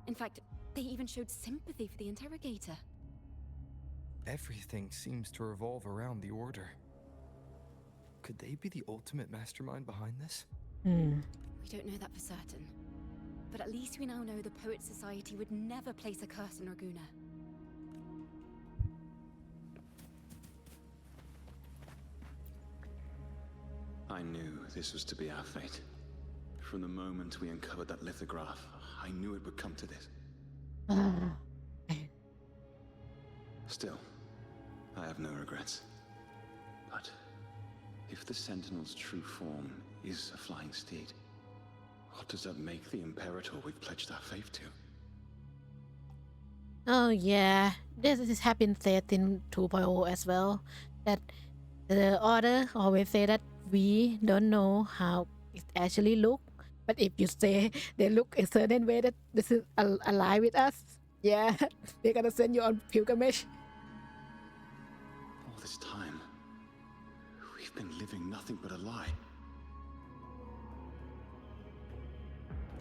In fact, they even showed sympathy for the interrogator. Everything seems to revolve around the Order. Could they be the ultimate mastermind behind this? We don't know that for certain. But at least we now know the Poet Society would never place a curse on Raguna. I knew this was to be our fate. From the moment we uncovered that lithograph, I knew it would come to this. Still, I have no regrets. But if the Sentinel's true form is a flying steed, what does that make the Imperator we've pledged our faith to? Oh yeah, this has been said in 2.0 as well, that the Order always say that we don't know how it actually look, but if you say they look a certain way that this is aligned with us, yeah, they're gonna send you on pilgrimage. All this time, we've been living nothing but a lie.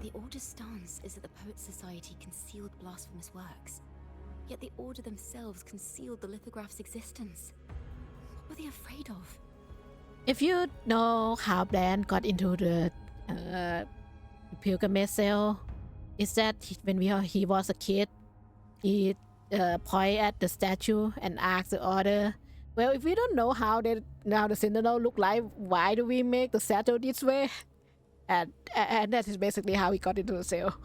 The Order's stance is that the Poet Society concealed blasphemous works. Yet the Order themselves concealed the lithograph's existence. What were they afraid of? If you know how Bran got into the pilgrimage cell, is that when he was a kid, he point at the statue and asked the Order, well, if we don't know how now the Sentinel look like, why do we make the statue this way? And that is basically how he got into the cell.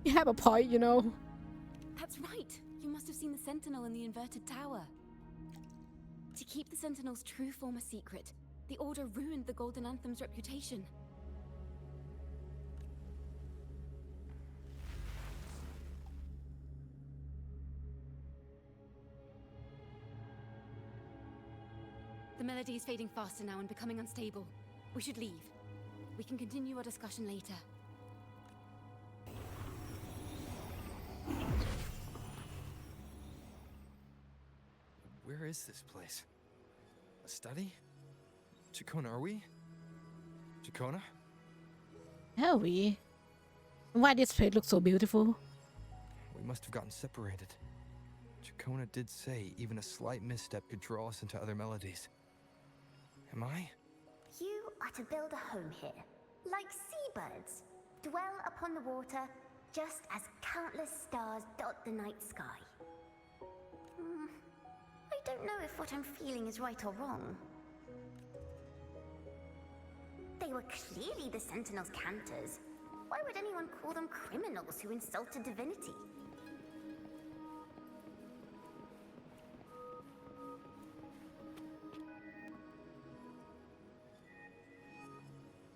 You have a point, you know. That's right. You must have seen the Sentinel in the inverted tower. To keep the Sentinel's true form a secret, the Order ruined the Golden Anthem's reputation. The melody is fading faster now and becoming unstable. We should leave. We can continue our discussion later. Where is this place? A study? Chacona, are we? Chacona? Are we? Why this place looks so beautiful? We must have gotten separated. Chacona did say even a slight misstep could draw us into other melodies. Am I? You are to build a home here, like seabirds. Dwell upon the water, just as countless stars dot the night sky. I don't know if what I'm feeling is right or wrong. They were clearly the Sentinel's cantors. Why would anyone call them criminals who insulted divinity?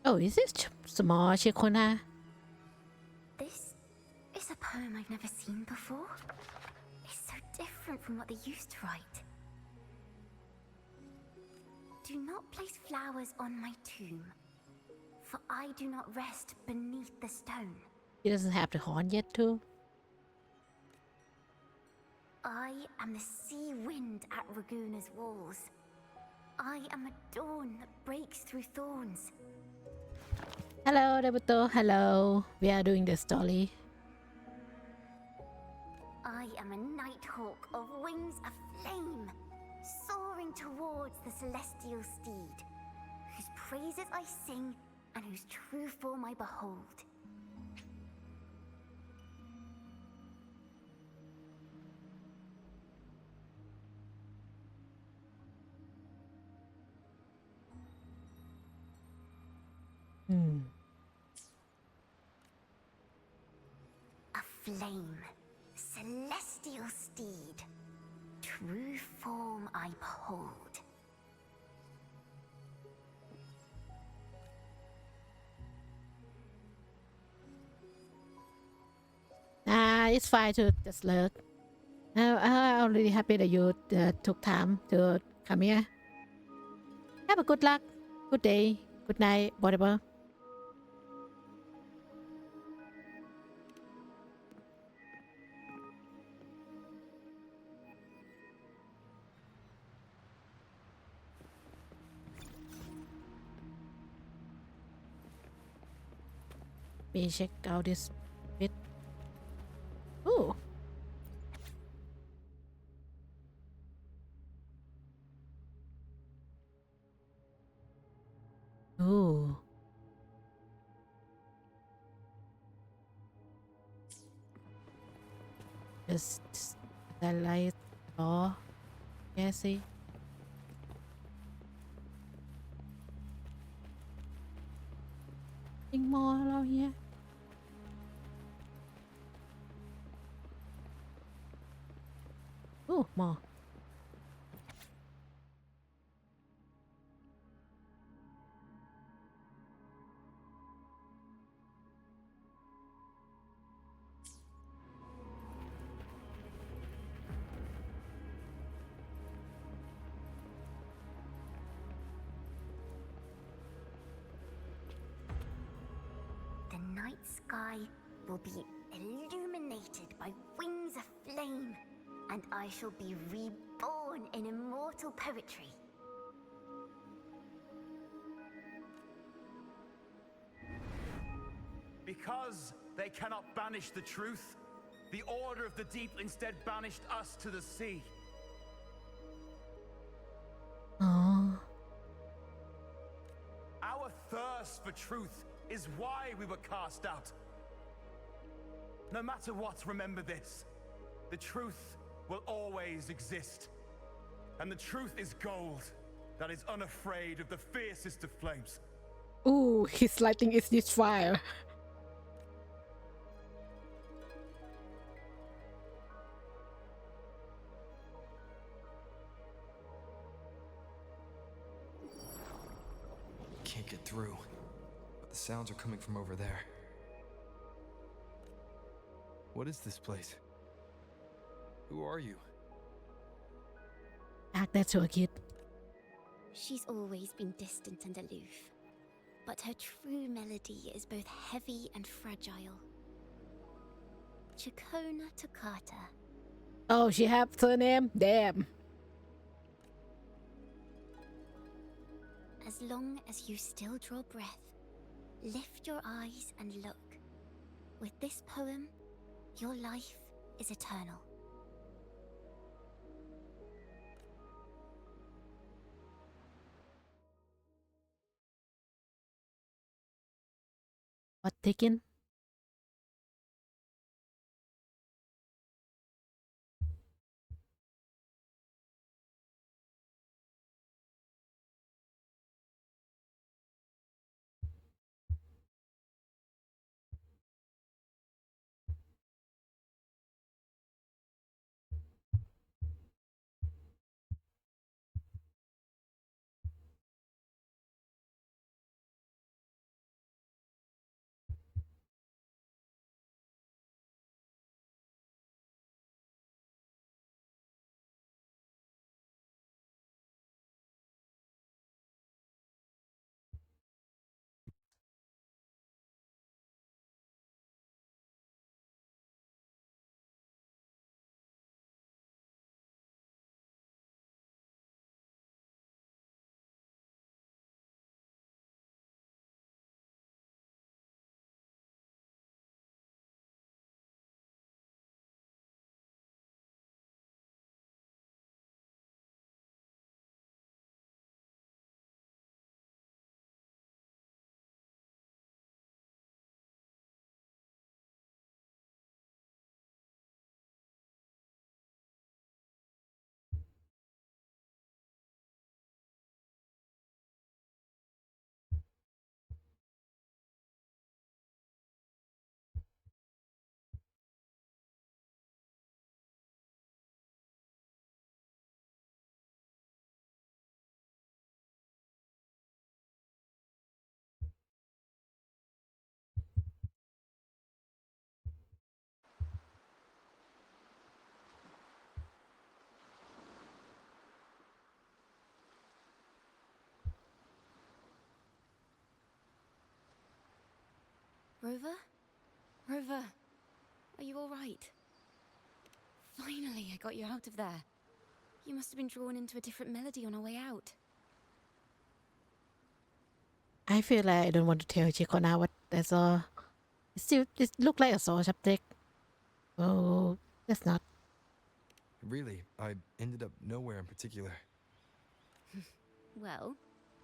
Oh, is this small Chacona? This is a poem I've never seen before. It's so different from what they used to write. Do not place flowers on my tomb, for I do not rest beneath the stone. He doesn't have the horn yet too. I am the sea wind at Raguna's walls. I am a dawn that breaks through thorns. Hello, Debuto. Hello. We are doing the story. I am a nighthawk of wings of flame, soaring towards the celestial steed, whose praises I sing and whose true form I behold. A flame, celestial steed, true form I behold. It's fine to just lurk. I'm really happy that you took time to come here. Have a good luck, good day, good night, whatever. Let me check out this bit. Ooh. Ooh. Just the light. Oh, yeah, see. Anything more around here? Oh, more. The night sky will be illuminated by wings of flame, and I shall be reborn in immortal poetry. Because they cannot banish the truth, the Order of the Deep instead banished us to the sea. Oh. Our thirst for truth is why we were cast out. No matter what, remember this. The truth will always exist. And the truth is gold that is unafraid of the fiercest of flames. Ooh, his lighting is this fire. Can't get through, but the sounds are coming from over there. What is this place? Who are you? Act that to a kid. She's always been distant and aloof, but her true melody is both heavy and fragile. Chakona Toccata. Oh, she have surname? Damn. As long as you still draw breath, lift your eyes and look. With this poem, your life is eternal. What taken? Rover? Rover, are you all right? Finally, I got you out of there. You must have been drawn into a different melody on our way out. I feel like I don't want to tell Chikona what I saw. It looked like a saw subject. Oh, that's not. Really, I ended up nowhere in particular. Well,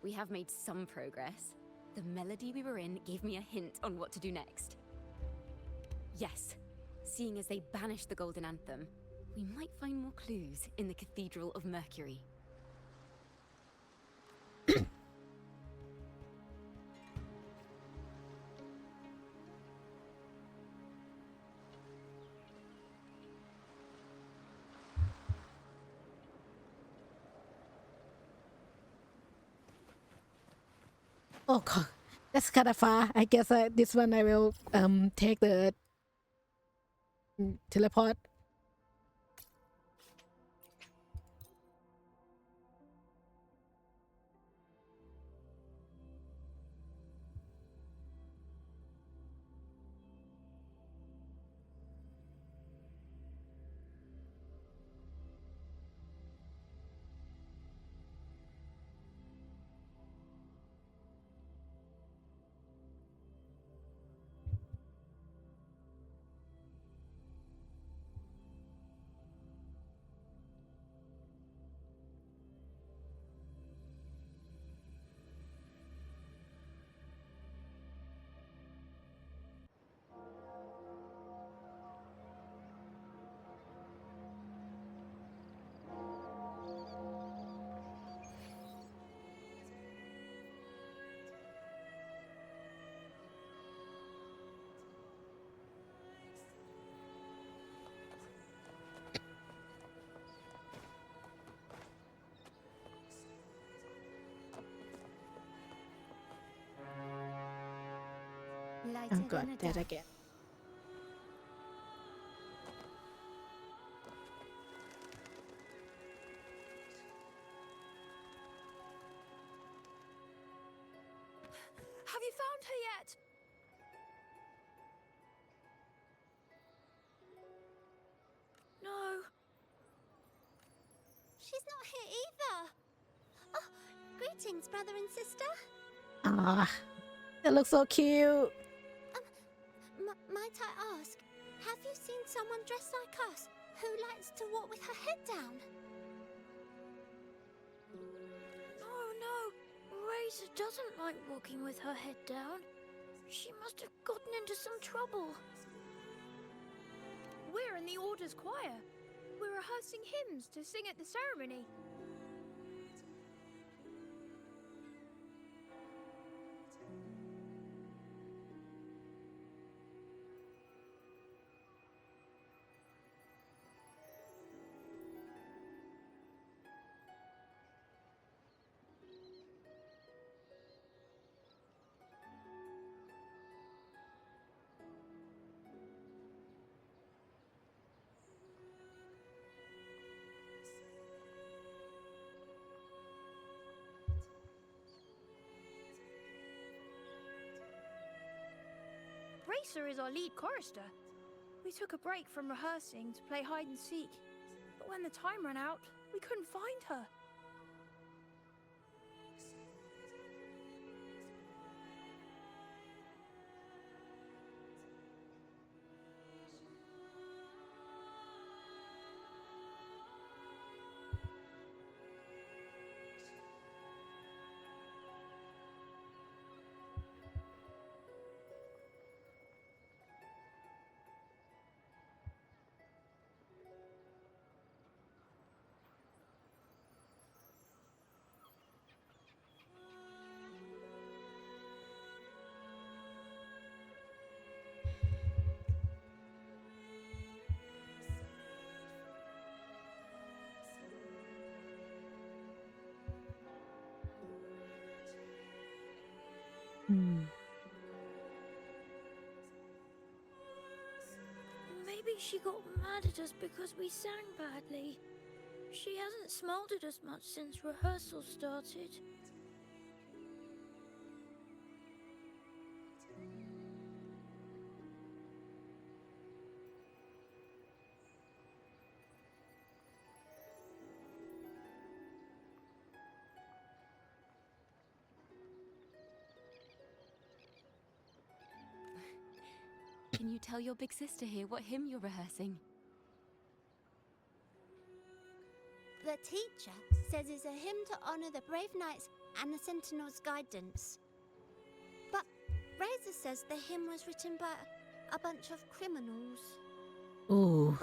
we have made some progress. The melody we were in gave me a hint on what to do next. Yes, seeing as they banished the Golden Anthem, we might find more clues in the Cathedral of Mercury. Oh god, that's kind of far. I guess this one I will take the teleport. Lighter Oh god, than a that duck. again. Have you found her yet? No. She's not here either. Oh, greetings, brother and sister. Ah, that looks so cute. Might I ask, have you seen someone dressed like us who likes to walk with her head down? No. Razor doesn't like walking with her head down. She must have gotten into some trouble. We're in the Order's choir. We're rehearsing hymns to sing at the ceremony. Racer is our lead chorister. We took a break from rehearsing to play hide and seek, but when the time ran out, we couldn't find her. Maybe she got mad at us because we sang badly. She hasn't smiled at us much since rehearsal started. Can you tell your big sister here what hymn you're rehearsing? The teacher says it's a hymn to honor the brave knights and the sentinel's guidance. But Razor says the hymn was written by a bunch of criminals. Ooh.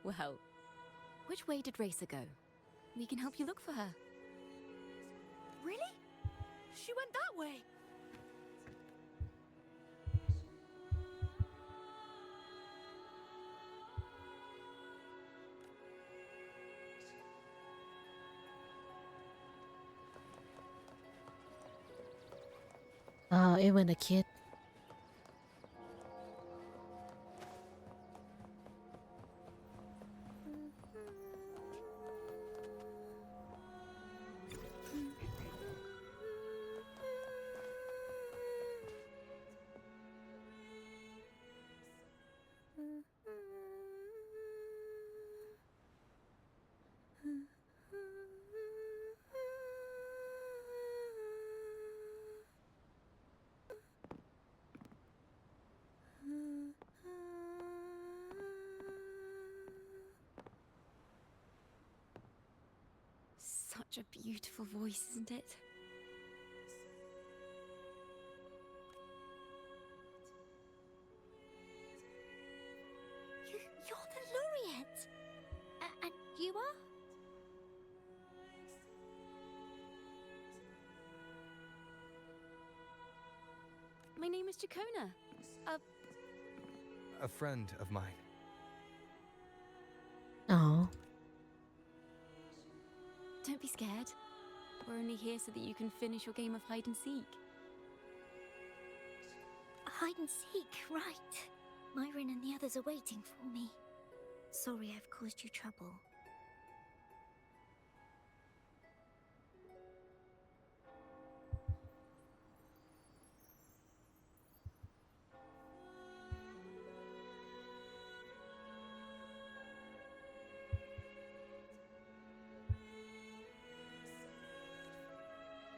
Well, which way did Racer go? We can help you look for her. Really? She went that way. Oh, even a kid. Such a beautiful voice, isn't it? You're the laureate! And you are? My name is Jacona. A friend of mine. Oh. Don't be scared. We're only here so that you can finish your game of hide and seek. Hide and seek, right. Myron and the others are waiting for me. Sorry I've caused you trouble.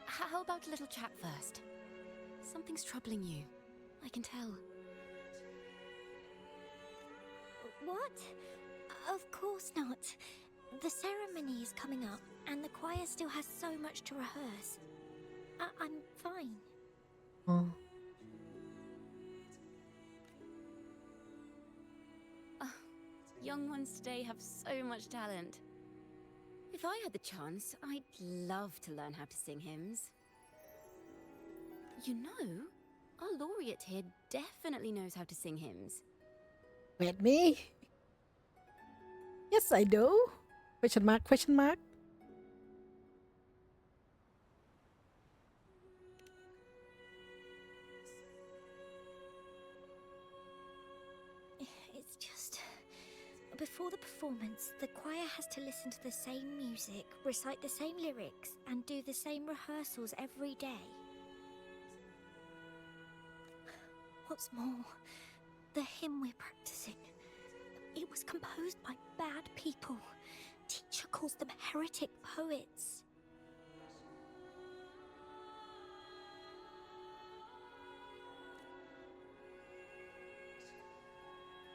How about a little chat first? Something's troubling you. I can tell. What? Of course not. The ceremony is coming up, and the choir still has so much to rehearse. I'm fine. Oh. Young ones today have so much talent. If I had the chance, I'd love to learn how to sing hymns. You know, our laureate here definitely knows how to sing hymns. Wait, me? Yes, I do. Question mark, question mark. It's just... Before the performance, the choir has to listen to the same music, recite the same lyrics, and do the same rehearsals every day. What's more, the hymn we're practicing, it was composed by bad people. Teacher calls them heretic poets.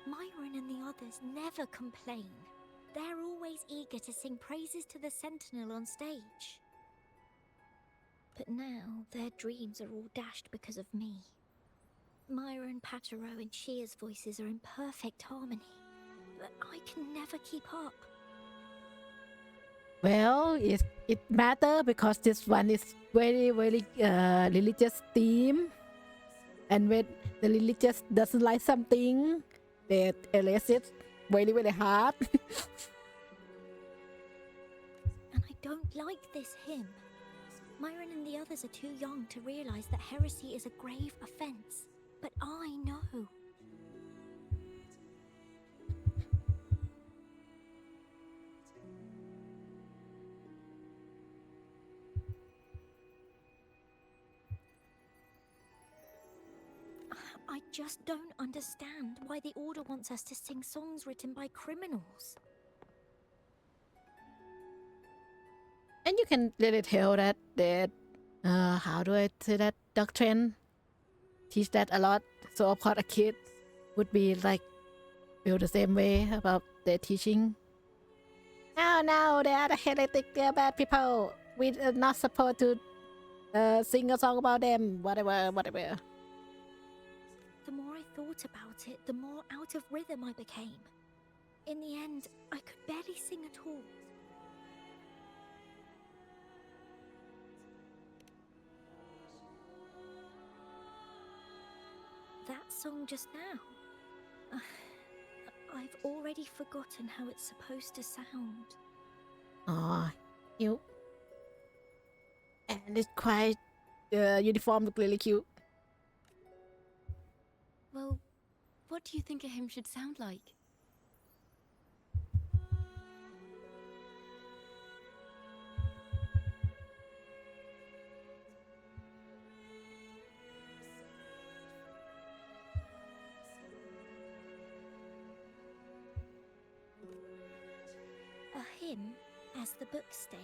Myron and the others never complain. They're always eager to sing praises to the Sentinel on stage. But now their dreams are all dashed because of me. Myron, Patero, and Shear's voices are in perfect harmony, but I can never keep up. Well, it matter because this one is very religious theme, and when the religious doesn't like something, they erase it very hard. And I don't like this hymn. Myron and the others are too young to realize that heresy is a grave offense, but I know. I just don't understand why the Order wants us to sing songs written by criminals. And you can really tell that how do I say that, doctrine teach that a lot. So of course a kid would be like feel the same way about their teaching. No, they are the heretic, they are bad people. We are not supposed to sing a song about them, whatever. The more I thought about it, the more out of rhythm I became. In the end, I could barely sing at all. That song just now. I've already forgotten how it's supposed to sound. Oh, cute. And it's quite uniform, look really cute. What do you think a hymn should sound like? A hymn, as the books state,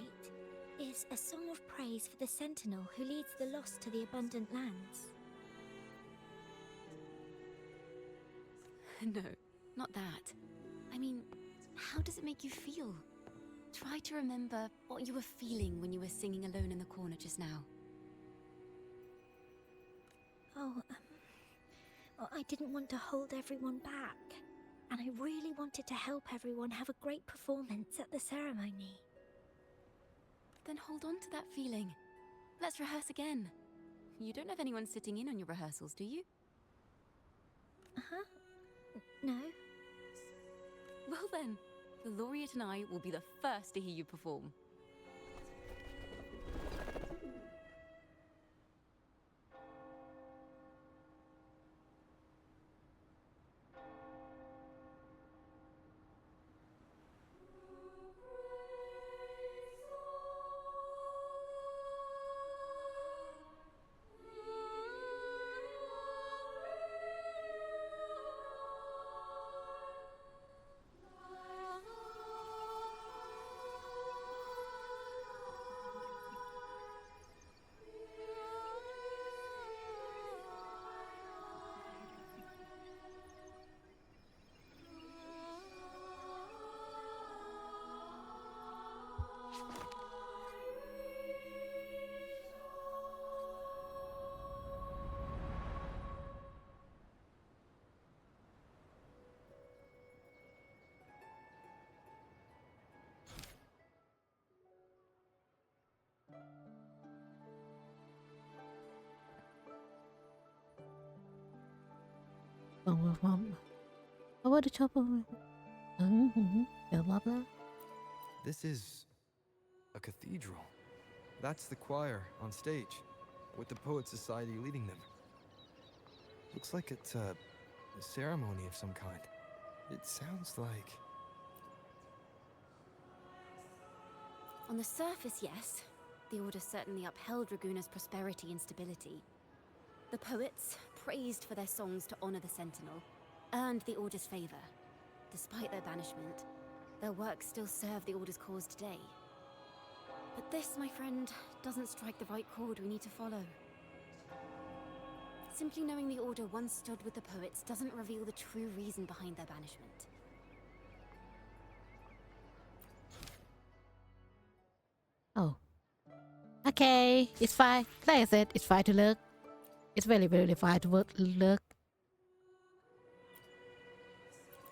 is a song of praise for the sentinel who leads the lost to the abundant lands. No, not that. I mean, how does it make you feel? Try to remember what you were feeling when you were singing alone in the corner just now. Oh, I didn't want to hold everyone back. And I really wanted to help everyone have a great performance at the ceremony. Then hold on to that feeling. Let's rehearse again. You don't have anyone sitting in on your rehearsals, do you? Uh-huh. No. Well then, the laureate and I will be the first to hear you perform. Over the top of blah blah. This is a cathedral. That's the choir on stage, with the Poet Society leading them. Looks like it's a ceremony of some kind. It sounds like... On the surface, yes. The Order certainly upheld Raguna's prosperity and stability. The poets, praised for their songs to honor the Sentinel, earned the Order's favor. Despite their banishment, their works still serve the Order's cause today. But this, my friend, doesn't strike the right chord we need to follow. Simply knowing the Order once stood with the poets doesn't reveal the true reason behind their banishment. Oh. Okay, it's fine. Like I said, it's fine to look. It's very, very fine to look.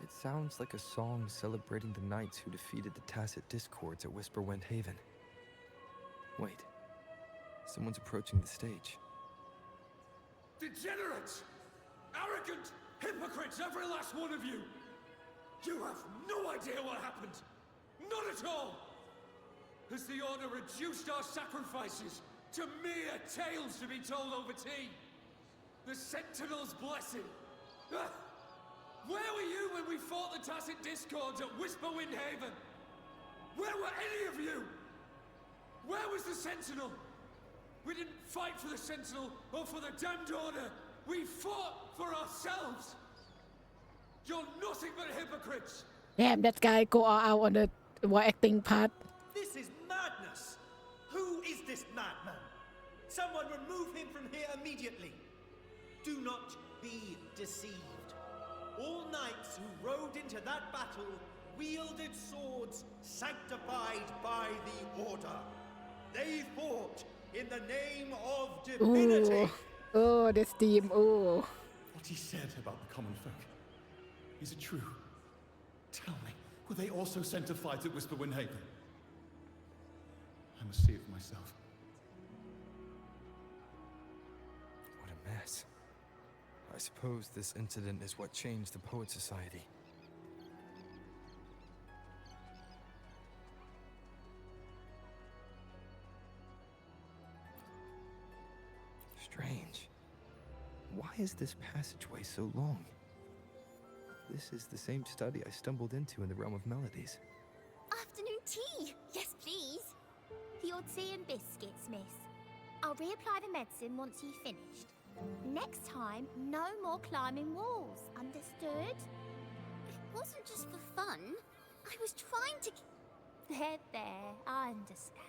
It sounds like a song celebrating the knights who defeated the Tacit Discords at Whisperwind Haven. Wait. Someone's approaching the stage. Degenerates! Arrogant hypocrites, every last one of you! You have no idea what happened! Not at all! Has the Order reduced our sacrifices to mere tales to be told over tea? The Sentinel's blessing! Ah! Where were you when we fought the Tacit Discords at Whisperwind Haven? Where were any of you? Where was the Sentinel? We didn't fight for the Sentinel or for the damned Order. We fought for ourselves. You're nothing but hypocrites. Damn, that guy go all out on the while acting part. This is madness! Who is this madman? Someone remove him from here immediately. Do not be deceived. All knights who rode into that battle wielded swords sanctified by the Order. They fought in the name of divinity. Ooh. Oh, this team. Oh. What he said about the common folk, is it true? Tell me, were they also sent to fight at Whisperwind Haven? I must see it for myself. What a mess. I suppose this incident is what changed the Poet Society. Strange. Why is this passageway so long? This is the same study I stumbled into in the realm of melodies. Afternoon tea! Yes, please. The odd tea and biscuits, miss. I'll reapply the medicine once you've finished. Next time, no more climbing walls. Understood? It wasn't just for fun. I was trying to... There, I understand.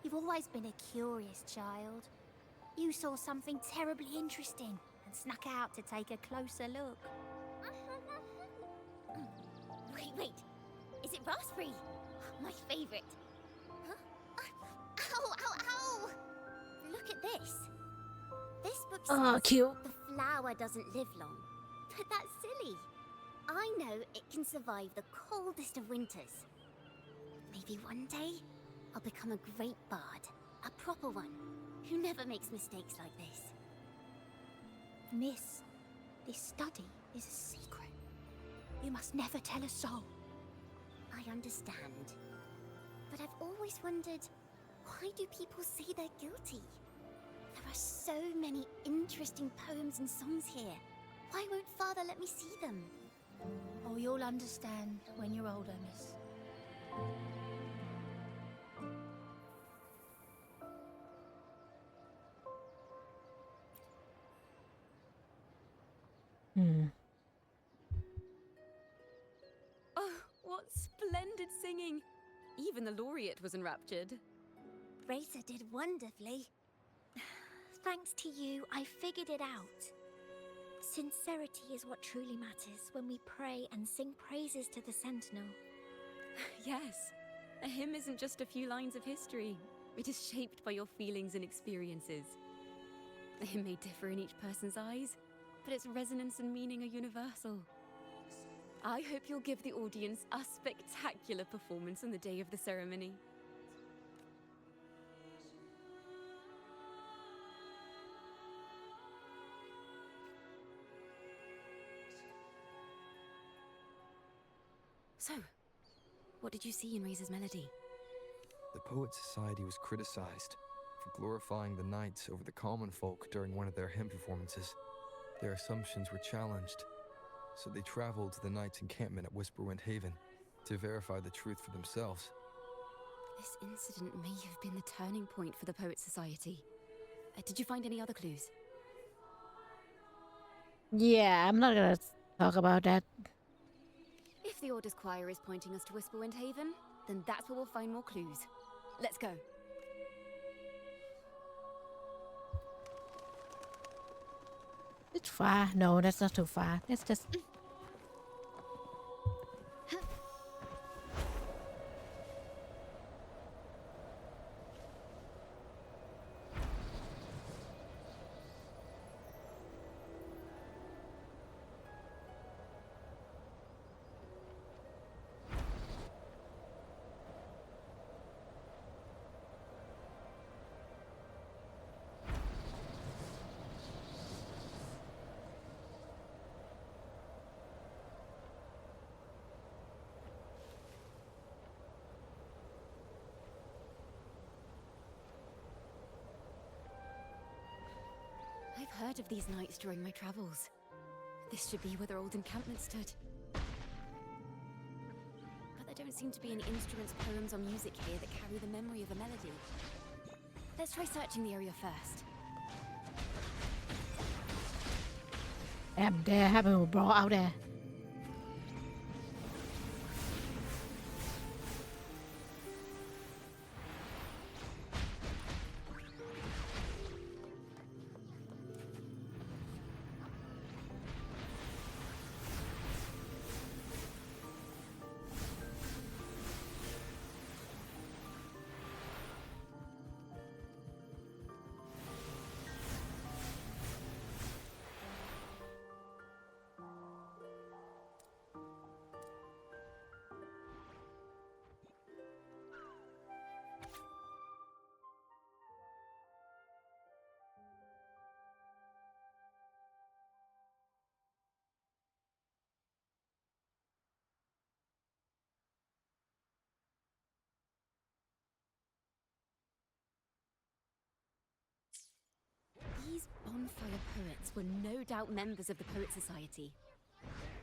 You've always been a curious child. You saw something terribly interesting and snuck out to take a closer look. Wait. Is it raspberry? My favorite. Huh? Ow! Look at this. This book says cute. the flower doesn't live long. But that's silly. I know it can survive the coldest of winters. Maybe one day, I'll become a great bard. A proper one, who never makes mistakes like this. Miss, this study is a secret. You must never tell a soul. I understand. But I've always wondered, why do people say they're guilty? There are so many interesting poems and songs here. Why won't Father let me see them? Oh, you'll understand when you're older, miss. Oh, what splendid singing! Even the laureate was enraptured. Racer did wonderfully. Thanks to you, I figured it out. Sincerity is what truly matters when we pray and sing praises to the Sentinel. Yes, a hymn isn't just a few lines of history. It is shaped by your feelings and experiences. A hymn may differ in each person's eyes, but its resonance and meaning are universal. I hope you'll give the audience a spectacular performance on the day of the ceremony. So, what did you see in Razor's melody? The Poet Society was criticized for glorifying the knights over the common folk during one of their hymn performances. Their assumptions were challenged, so they traveled to the knights' encampment at Whisperwind Haven to verify the truth for themselves. This incident may have been the turning point for the Poet Society. Did you find any other clues? Yeah, I'm not gonna talk about that. If the Order's choir is pointing us to Whisperwind Haven, then that's where we'll find more clues. Let's go. It's far. No, that's not too far. That's just... I've heard of these knights during my travels. This should be where their old encampment stood. But there don't seem to be any instruments, poems, or music here that carry the memory of a melody. Let's try searching the area first. Damn, they have a brawl out there. These bonfire poets were no doubt members of the Poet Society.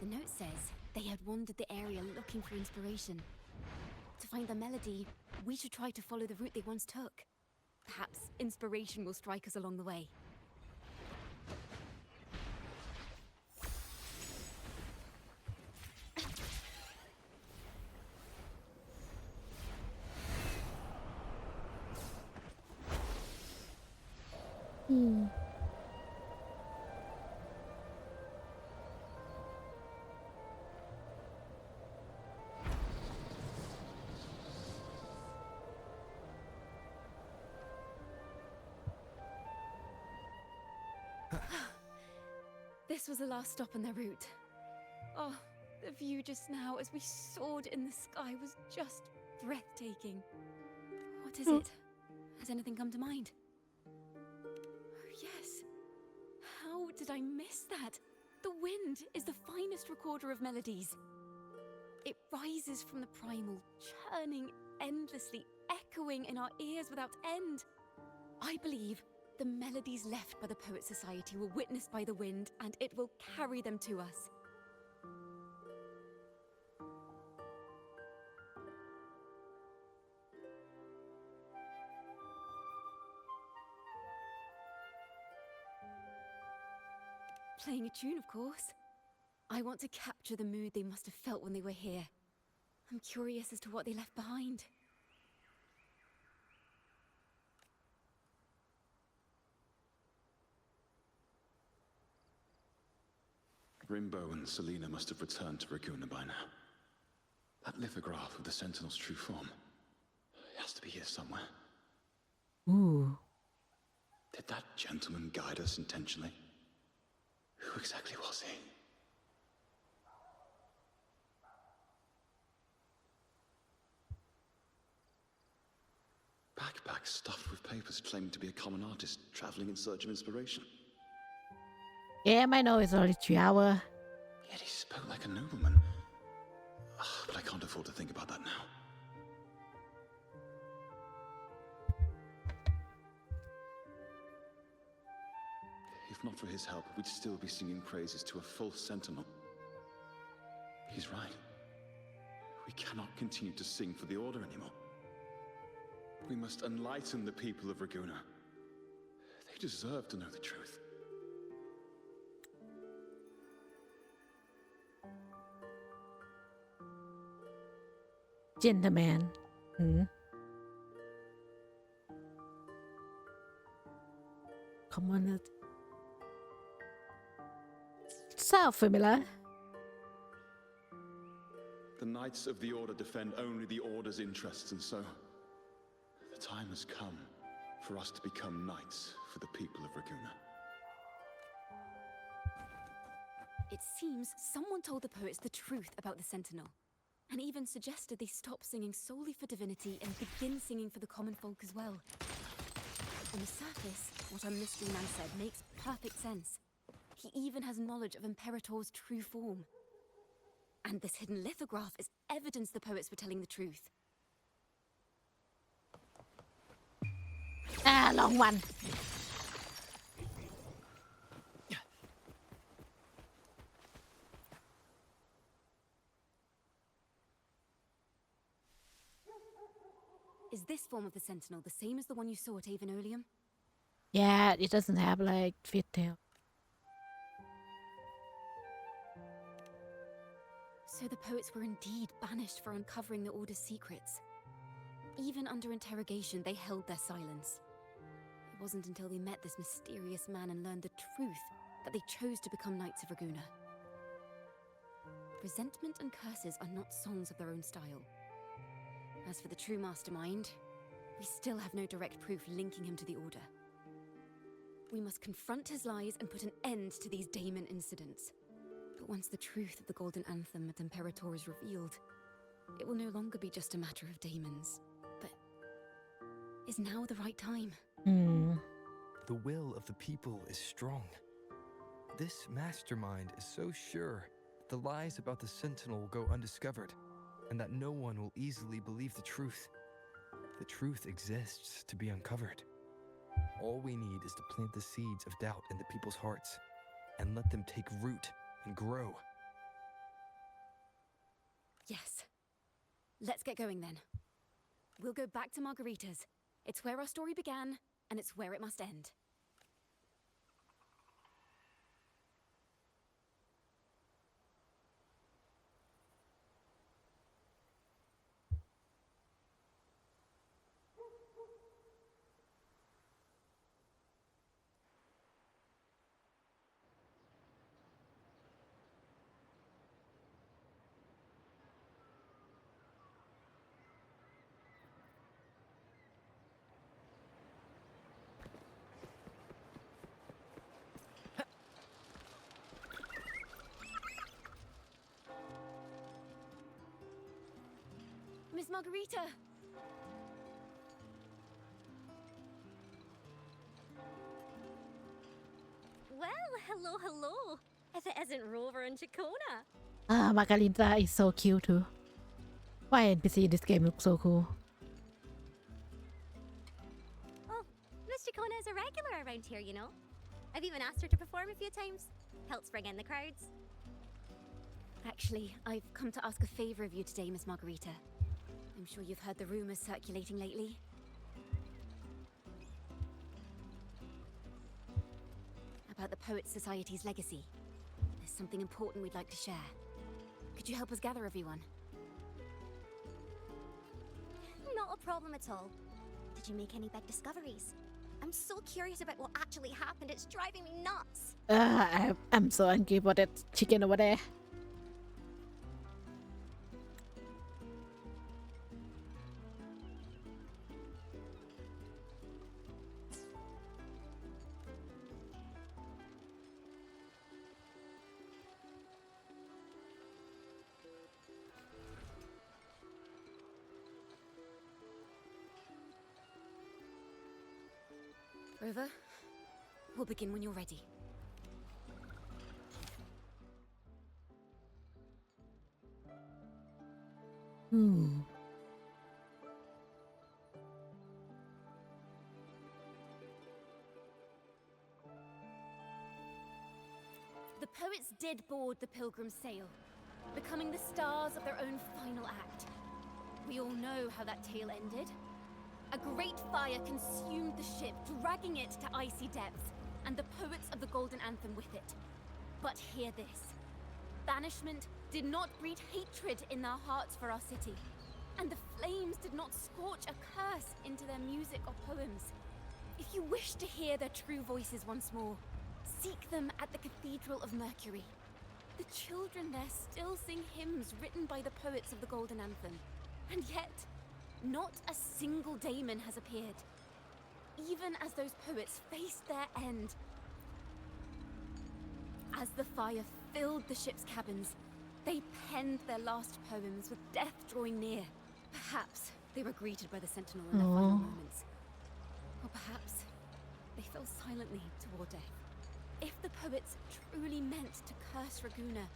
The note says they had wandered the area looking for inspiration. To find the melody, we should try to follow the route they once took. Perhaps inspiration will strike us along the way. This was the last stop on their route. Oh, the view just now as we soared in the sky was just breathtaking. What is it? Has anything come to mind? Oh, yes. How did I miss that? The wind is the finest recorder of melodies. It rises from the primal, churning endlessly, echoing in our ears without end. I believe the melodies left by the Poet Society were witnessed by the wind, and it will carry them to us. Playing a tune, of course. I want to capture the mood they must have felt when they were here. I'm curious as to what they left behind. Rimbo and Selena must have returned to Raguna by now. That lithograph of the Sentinel's true form. It has to be here somewhere. Ooh. Did that gentleman guide us intentionally? Who exactly was he? Backpack stuffed with papers claiming to be a common artist traveling in search of inspiration. Yeah, I know it's only 3 hours. Yet he spoke like a nobleman. But I can't afford to think about that now. If not for his help, we'd still be singing praises to a false sentinel. He's right. We cannot continue to sing for the Order anymore. We must enlighten the people of Raguna. They deserve to know the truth. Gentleman. Common. Sound familiar. The Knights of the Order defend only the Order's interests, and so the time has come for us to become knights for the people of Raguna. It seems someone told the poets the truth about the Sentinel, and even suggested they stop singing solely for divinity and begin singing for the common folk as well. On the surface, what our mystery man said makes perfect sense. He even has knowledge of Imperator's true form. And this hidden lithograph is evidence the poets were telling the truth. Ah, long one. Is this form of the Sentinel the same as the one you saw at Avon Oleum? Yeah, it doesn't have like fit tail. So the poets were indeed banished for uncovering the Order's secrets. Even under interrogation, they held their silence. It wasn't until they met this mysterious man and learned the truth that they chose to become Knights of Raguna. Resentment and curses are not songs of their own style. As for the true mastermind, we still have no direct proof linking him to the Order. We must confront his lies and put an end to these Daemon incidents. But once the truth of the Golden Anthem at Imperator is revealed, it will no longer be just a matter of daemons. But is now the right time? The will of the people is strong. This mastermind is so sure that the lies about the Sentinel will go undiscovered, and that no one will easily believe the truth. The truth exists to be uncovered. All we need is to plant the seeds of doubt in the people's hearts, and let them take root and grow. Yes. Let's get going then. We'll go back to Margarita's. It's where our story began, and it's where it must end. Miss Margarita! Well, hello, hello. If it isn't Rover and Chacona. Ah, Margarita is so cute too. Why NPC in this game looks so cool? Oh, Miss Chacona is a regular around here, you know. I've even asked her to perform a few times. Helps bring in the crowds. Actually, I've come to ask a favor of you today, Miss Margarita. I'm sure you've heard the rumors circulating lately. About the Poets Society's legacy. There's something important we'd like to share. Could you help us gather everyone? Not a problem at all. Did you make any big discoveries? I'm so curious about what actually happened. It's driving me nuts. I'm so angry about that chicken over there. Rover, we'll begin when you're ready. The poets did board the Pilgrim's sail, becoming the stars of their own final act. We all know how that tale ended. A great fire consumed the ship, dragging it to icy depths, and the poets of the Golden Anthem with it. But hear this. Banishment did not breed hatred in their hearts for our city, and the flames did not scorch a curse into their music or poems. If you wish to hear their true voices once more, seek them at the Cathedral of Mercury. The children there still sing hymns written by the poets of the Golden Anthem, and yet not a single daemon has appeared, even as those poets faced their end. As the fire filled the ship's cabins, they penned their last poems with death drawing near. Perhaps they were greeted by the Sentinel in their final moments. Or perhaps they fell silently toward death. If the poets truly meant to curse Raguna,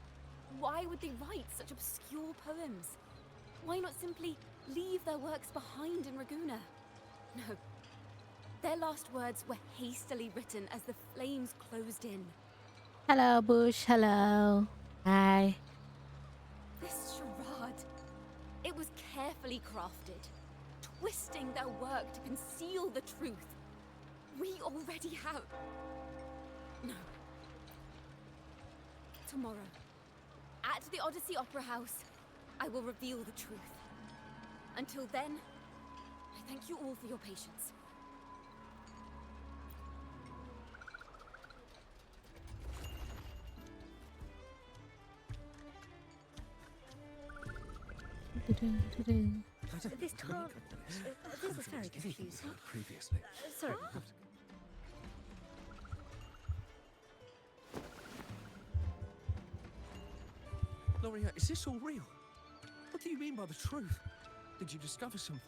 why would they write such obscure poems? Why not simply leave their works behind in Raguna? No. Their last words were hastily written as the flames closed in. Hello, Bush. Hello. Hi. This charade, it was carefully crafted, twisting their work to conceal the truth. We already have... No. Tomorrow, at the Odyssey Opera House, I will reveal the truth. Until then, I thank you all for your patience. This can't... this is very confusing. Previously. Sorry. Loria, is this all real? What do you mean by the truth? Did you discover something?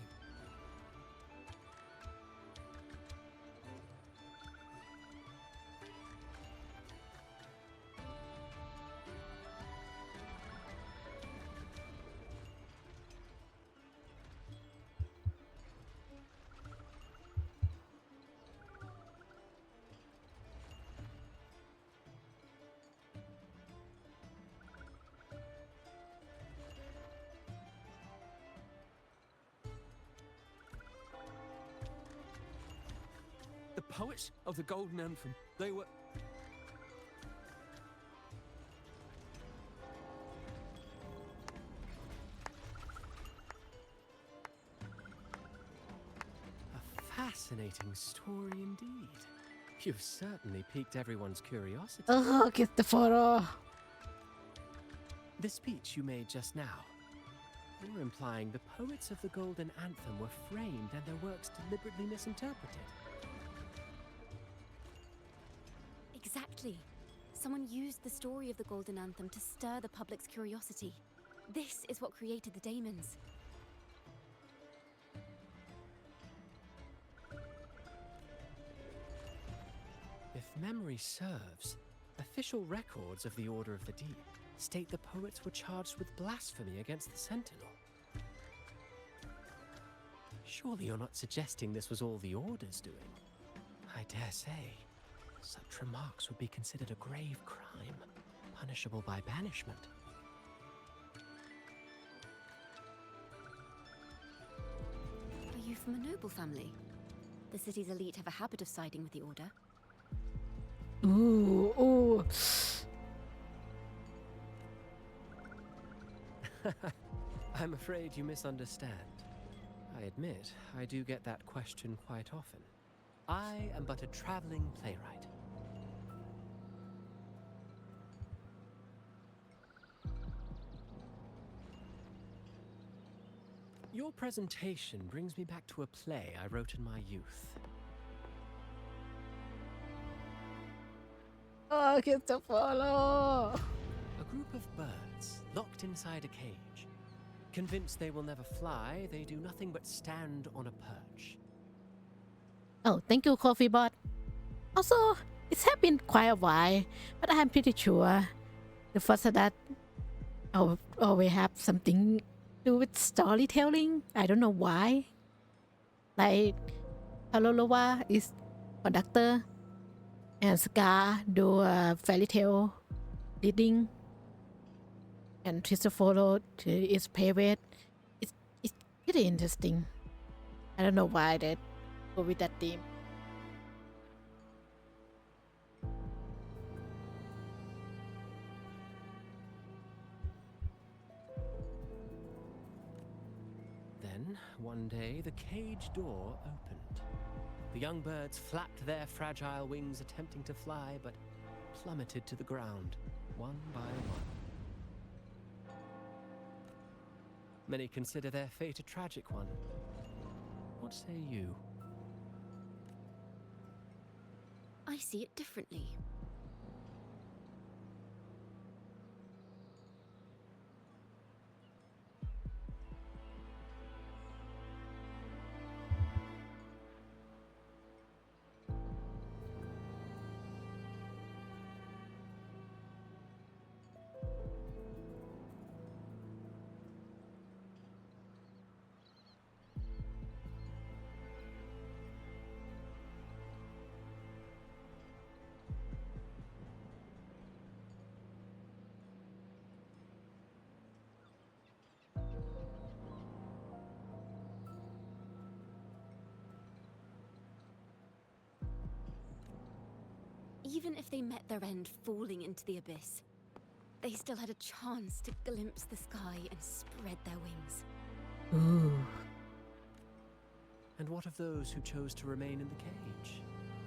poets of the Golden Anthem. They were... A fascinating story indeed. You've certainly piqued everyone's curiosity. Oh, get the photo. The speech you made just now, you're implying the poets of the Golden Anthem were framed and their works deliberately misinterpreted. Exactly. Someone used the story of the Golden Anthem to stir the public's curiosity. This is what created the daemons. If memory serves, official records of the Order of the Deep state the poets were charged with blasphemy against the Sentinel. Surely you're not suggesting this was all the Order's doing? I dare say, such remarks would be considered a grave crime, punishable by banishment. Are you from a noble family? The city's elite have a habit of siding with the Order. Ooh, ooh. I'm afraid you misunderstand. I admit, I do get that question quite often. I am but a traveling playwright. Your presentation brings me back to a play I wrote in my youth. Oh, get the photo. A group of birds locked inside a cage. Convinced they will never fly, they do nothing but stand on a perch. Oh, thank you, Coffee Bot. Also, it's have been quite a while, but I'm pretty sure the first that I'll always have something to do with storytelling. I don't know why. Like, Palolowa is conductor, and Scar do a fairy tale reading, and Tristoforo is private. It's pretty interesting. I don't know why they go with that theme. Then, one day, the cage door opened. The young birds flapped their fragile wings, attempting to fly, but plummeted to the ground, one by one. Many consider their fate a tragic one. What say you? I see it differently. Even if they met their end falling into the abyss, they still had a chance to glimpse the sky and spread their wings. Ooh. And what of those who chose to remain in the cage,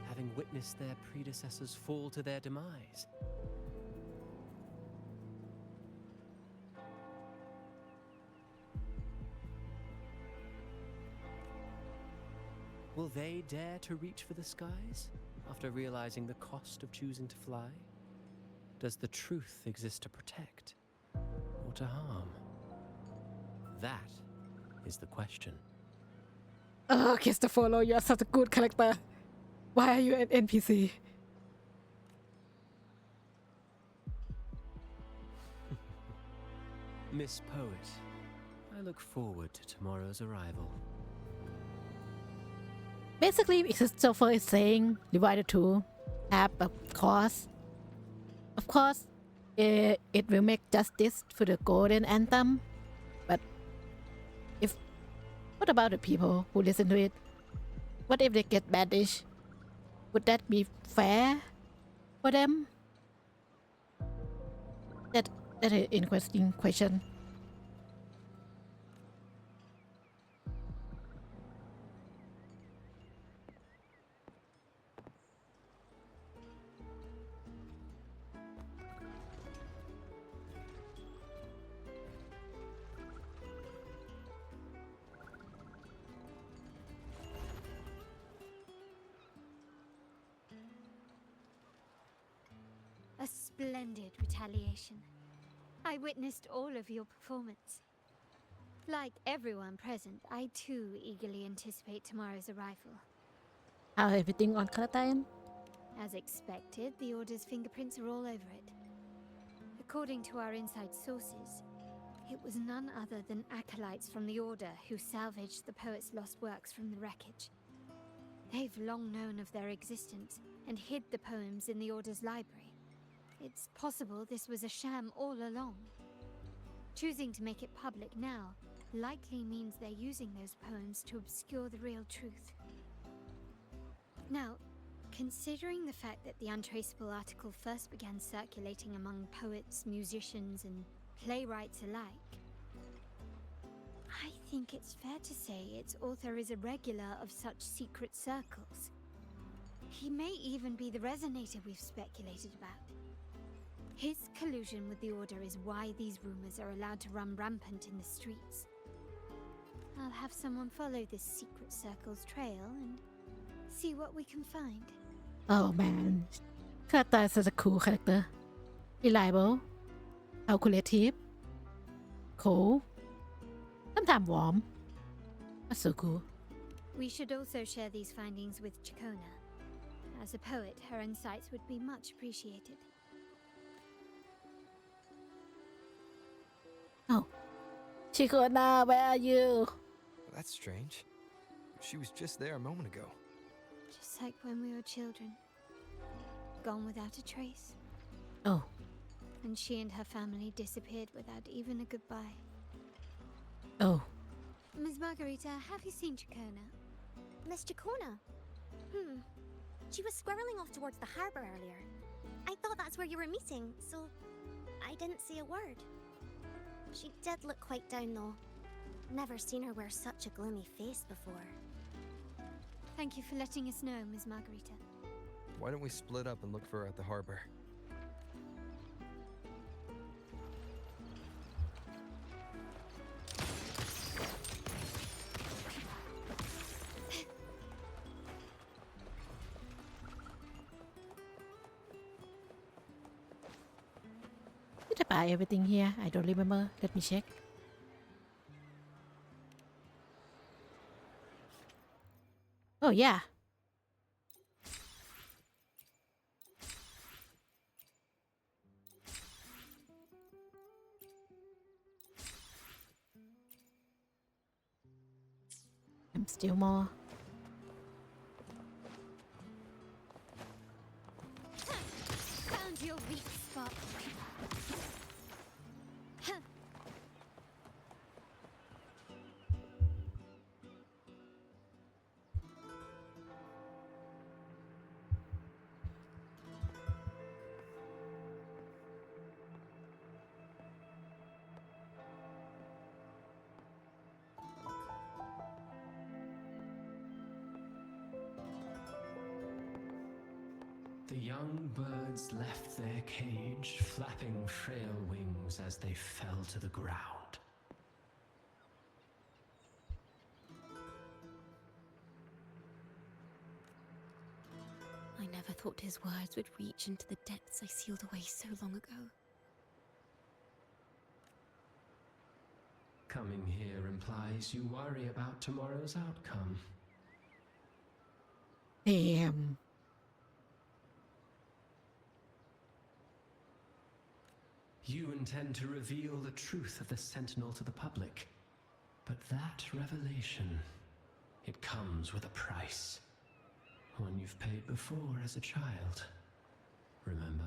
having witnessed their predecessors fall to their demise? Will they dare to reach for the skies after realizing the cost of choosing to fly? Does the truth exist to protect or to harm? That is the question. Oh, Cristoforo, you are such a good character. Why are you an NPC? Miss Poet, I look forward to tomorrow's arrival. Basically, Christopher is saying Divided 2 have a cost. Of course, it will make justice for the Golden Anthem, but what about the people who listen to it? What if they get banished? Would that be fair for them? That is an interesting question. A splendid retaliation. I witnessed all of your performance. Like everyone present, I too eagerly anticipate tomorrow's arrival. How everything on Kalatan? As expected, the Order's fingerprints are all over it. According to our inside sources, it was none other than acolytes from the Order who salvaged the poet's lost works from the wreckage. They've long known of their existence and hid the poems in the Order's library. It's possible this was a sham all along. Choosing to make it public now likely means they're using those poems to obscure the real truth. Now, considering the fact that the untraceable article first began circulating among poets, musicians, and playwrights alike, I think it's fair to say its author is a regular of such secret circles. He may even be the resonator we've speculated about. His collusion with the Order is why these rumors are allowed to run rampant in the streets. I'll have someone follow this secret circle's trail and see what we can find. Oh man, Kalatan is such a cool character. Reliable, calculative, cool, sometimes warm. That's so cool. We should also share these findings with Chikona. As a poet, her insights would be much appreciated. Oh, Chikona, where are you? That's strange. She was just there a moment ago. Just like when we were children. Gone without a trace. Oh. And she and her family disappeared without even a goodbye. Oh. Ms. Margarita, have you seen Chikona? Miss Chikona? She was squirreling off towards the harbor earlier. I thought that's where you were meeting, so I didn't say a word. She did look quite down, though. Never seen her wear such a gloomy face before. Thank you for letting us know, Ms. Margarita. Why don't we split up and look for her at the harbor? Did I buy everything here? I don't remember. Let me check. Oh yeah. I'm still more. Found your weak spot. The young birds left their cage, flapping frail wings as they fell to the ground. I never thought his words would reach into the depths I sealed away so long ago. Coming here implies you worry about tomorrow's outcome. Damn. You intend to reveal the truth of the Sentinel to the public. But that revelation, it comes with a price. One you've paid before as a child. Remember?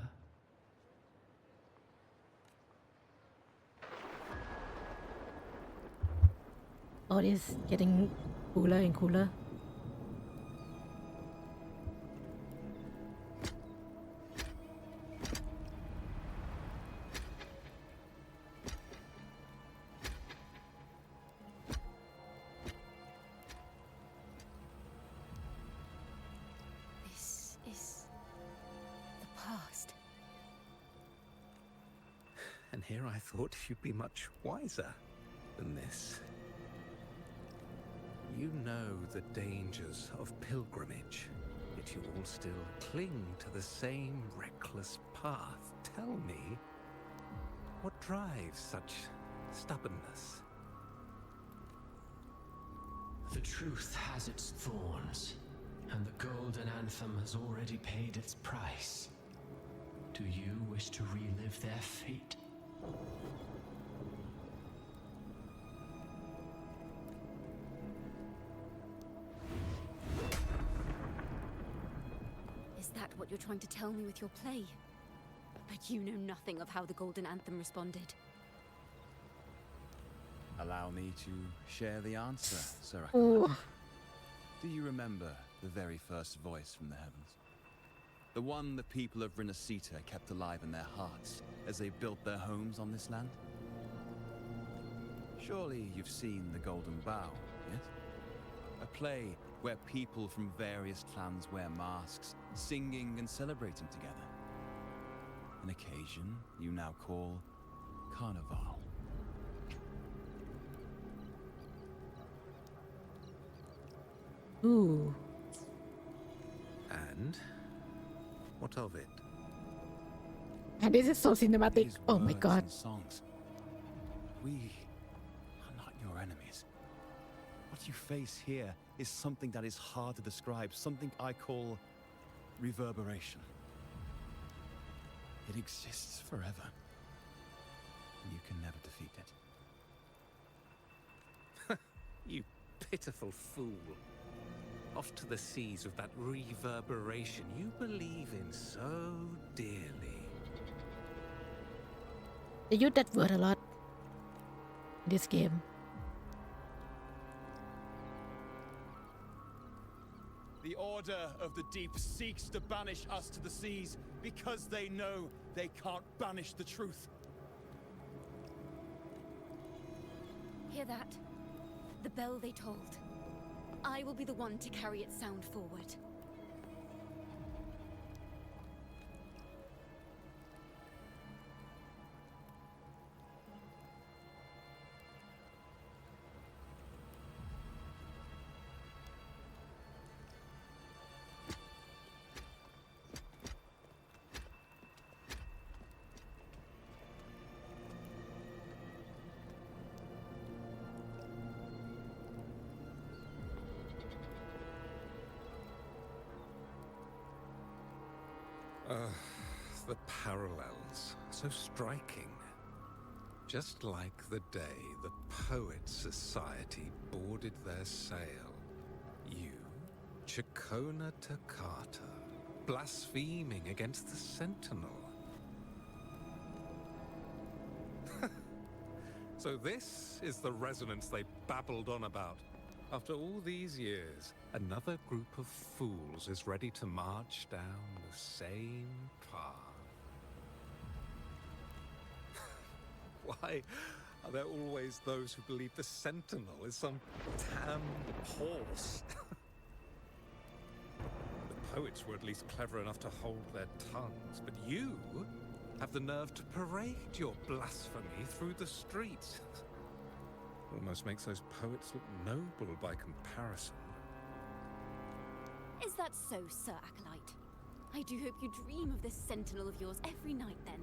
Oh, it's getting cooler and cooler. here, I thought you'd be much wiser than this. You know the dangers of pilgrimage, yet you all still cling to the same reckless path. Tell me, what drives such stubbornness? The truth has its thorns, and the Golden Anthem has already paid its price. Do you wish to relive their fate? Is that what you're trying to tell me with your play? But you know nothing of how the Golden Anthem responded. Allow me to share the answer, Sir Ooh. Acolyte. Do you remember the very first voice from the heavens? The one the people of Renacita kept alive in their hearts as they built their homes on this land? Surely you've seen The Golden Bough, yes? A play where people from various clans wear masks, singing and celebrating together. An occasion you now call Carnival. Ooh. And what of it? And this is so cinematic. These Oh my words god. and songs. We are not your enemies. What you face here is something that is hard to describe, something I call reverberation. It exists forever, and you can never defeat it. You pitiful fool. Off to the seas with that reverberation you believe in so dearly. They use that word a lot in this game. The Order of the Deep seeks to banish us to the seas because they know they can't banish the truth. Hear that? The bell they tolled. I will be the one to carry its sound forward. The parallels, so striking. Just like the day the Poets Society boarded their sail. You, Chacona Takata, blaspheming against the Sentinel. So this is the resonance they babbled on about. After all these years, another group of fools is ready to march down the same path. Why are there always those who believe the Sentinel is some damn horse? The poets were at least clever enough to hold their tongues, but you have the nerve to parade your blasphemy through the streets. Almost makes those poets look noble by comparison. Is that so, Sir Acolyte? I do hope you dream of this Sentinel of yours every night, then.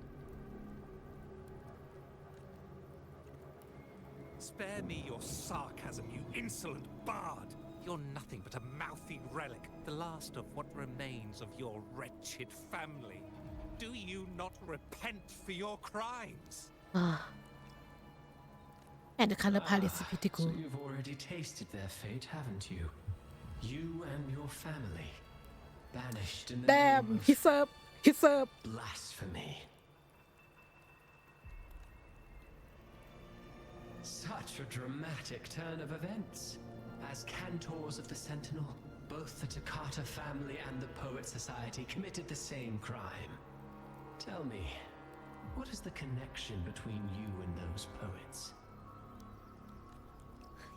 Spare me your sarcasm, you insolent bard! You're nothing but a mouthy relic, the last of what remains of your wretched family. Do you not repent for your crimes? Ah. And the color palette is pretty So cool. you've already tasted their fate, haven't you? You and your family, banished in the Damn, name of he's up. He's up. blasphemy. Such a dramatic turn of events. As cantors of the Sentinel, both the Takata family and the Poet Society committed the same crime. Tell me, what is the connection between you and those poets?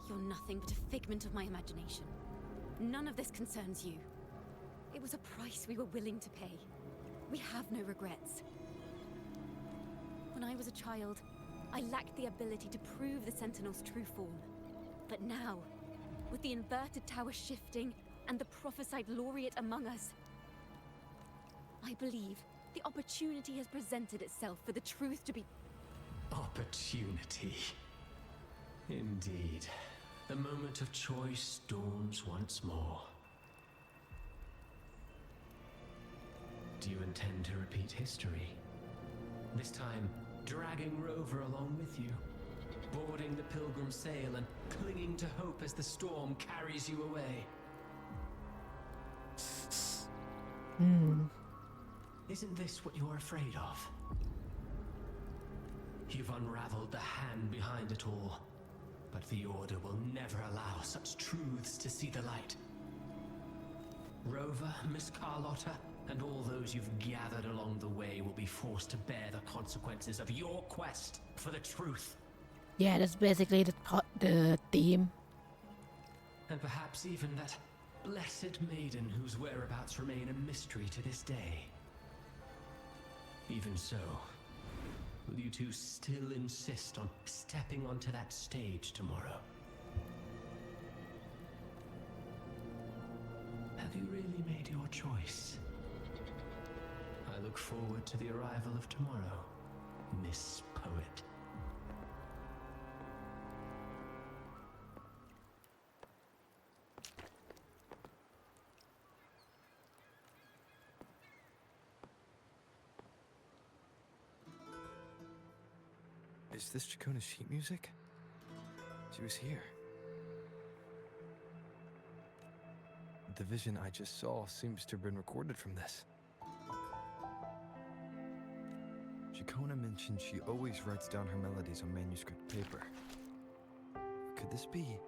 You're nothing but a figment of my imagination. None of this concerns you. It was a price we were willing to pay. We have no regrets. When I was a child, I lacked the ability to prove the Sentinel's true form. But now, with the inverted tower shifting and the prophesied laureate among us, I believe the opportunity has presented itself for the truth to be... Opportunity. Indeed. The moment of choice dawns once more. Do you intend to repeat history? This time, dragging Rover along with you, boarding the Pilgrim sail and clinging to hope as the storm carries you away. Isn't this what you're afraid of? You've unraveled the hand behind it all, but the Order will never allow such truths to see the light. Rover, Miss Carlotta, and all those you've gathered along the way will be forced to bear the consequences of your quest for the truth. Yeah, that's basically the theme. And perhaps even that blessed maiden whose whereabouts remain a mystery to this day. Even so, will you two still insist on stepping onto that stage tomorrow? Have you really made your choice? I look forward to the arrival of tomorrow, Miss Poet. Is this Chacona's sheet music? She was here. The vision I just saw seems to have been recorded from this. Chacona mentioned she always writes down her melodies on manuscript paper. Could this be?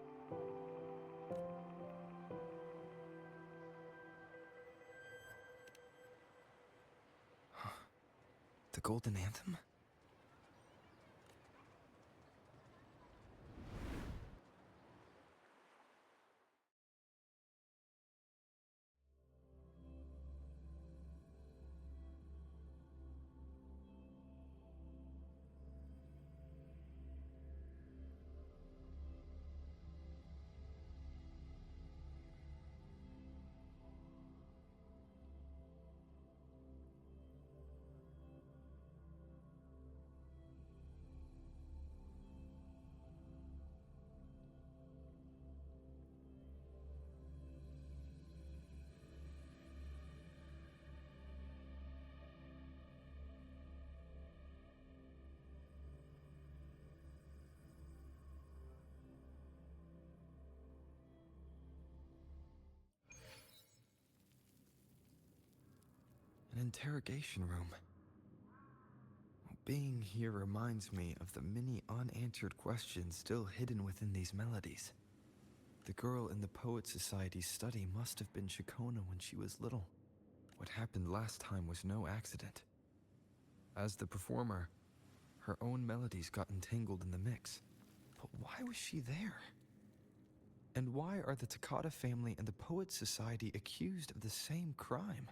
The Golden Anthem? An interrogation room. Being here reminds me of the many unanswered questions still hidden within these melodies. The girl in the Poet Society's study must have been Chacona when she was little. What happened last time was no accident. As the performer, her own melodies got entangled in the mix. But why was she there? And why are the Takata family and the Poet Society accused of the same crime?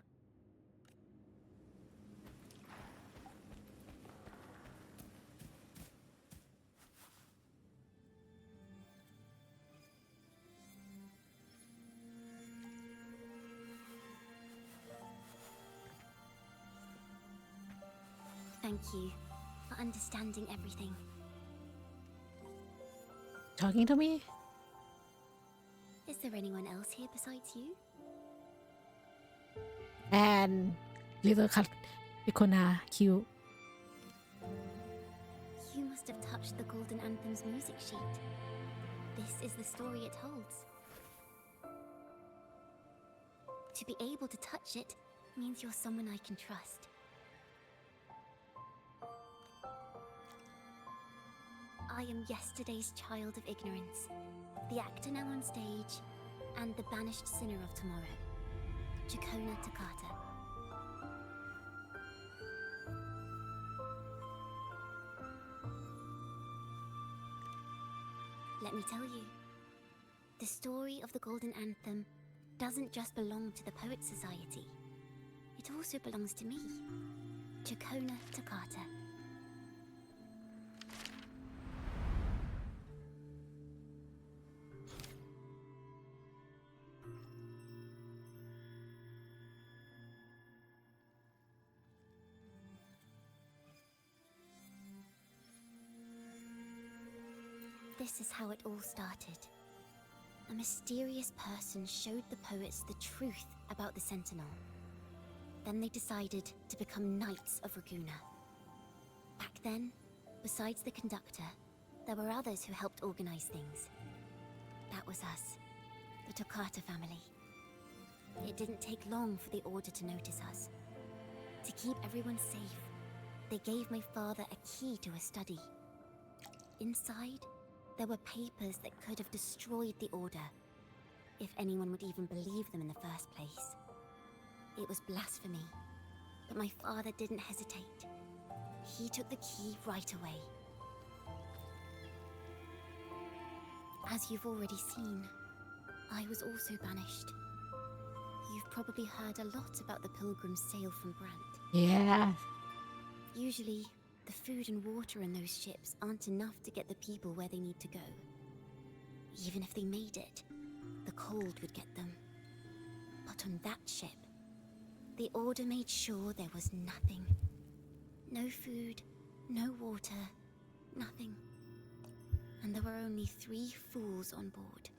Thank you for understanding everything. Talking to me? Is there anyone else here besides you? And little Chacona, cute. You must have touched the Golden Anthem's music sheet. This is the story it holds. To be able to touch it means you're someone I can trust. I am yesterday's child of ignorance, the actor now on stage, and the banished sinner of tomorrow, Chacona Takata. Let me tell you, the story of the Golden Anthem doesn't just belong to the Poet Society. It also belongs to me, Chacona Takata. this is how it all started. A mysterious person showed the poets the truth about the Sentinel. Then they decided to become Knights of Raguna. Back then, besides the conductor, there were others who helped organize things. That was us, the Toccata family. It didn't take long for the Order to notice us. To keep everyone safe, they gave my father a key to a study. Inside, there were papers that could have destroyed the Order, if anyone would even believe them in the first place. It was blasphemy, but my father didn't hesitate. He took the key right away. As you've already seen, I was also banished. You've probably heard a lot about the pilgrims' sail from Brant. Yeah. Usually, the food and water in those ships aren't enough to get the people where they need to go. Even if they made it, the cold would get them. But on that ship, the Order made sure there was nothing. No food, no water, nothing. And there were only 3 fools on board.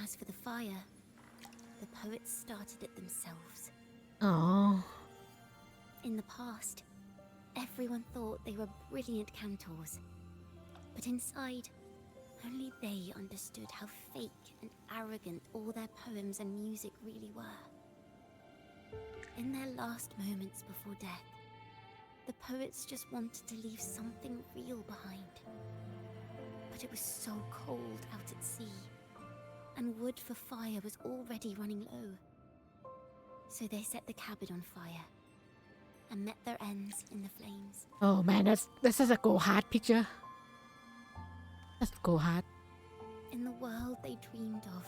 As for the fire, the poets started it themselves. Oh. In the past, everyone thought they were brilliant cantors. But inside, only they understood how fake and arrogant all their poems and music really were. In their last moments before death, the poets just wanted to leave something real behind. But it was so cold out at sea, and wood for fire was already running low. So they set the cabin on fire, and met their ends in the flames. Oh man, this is a go hard picture. Let's go hard. In the world they dreamed of,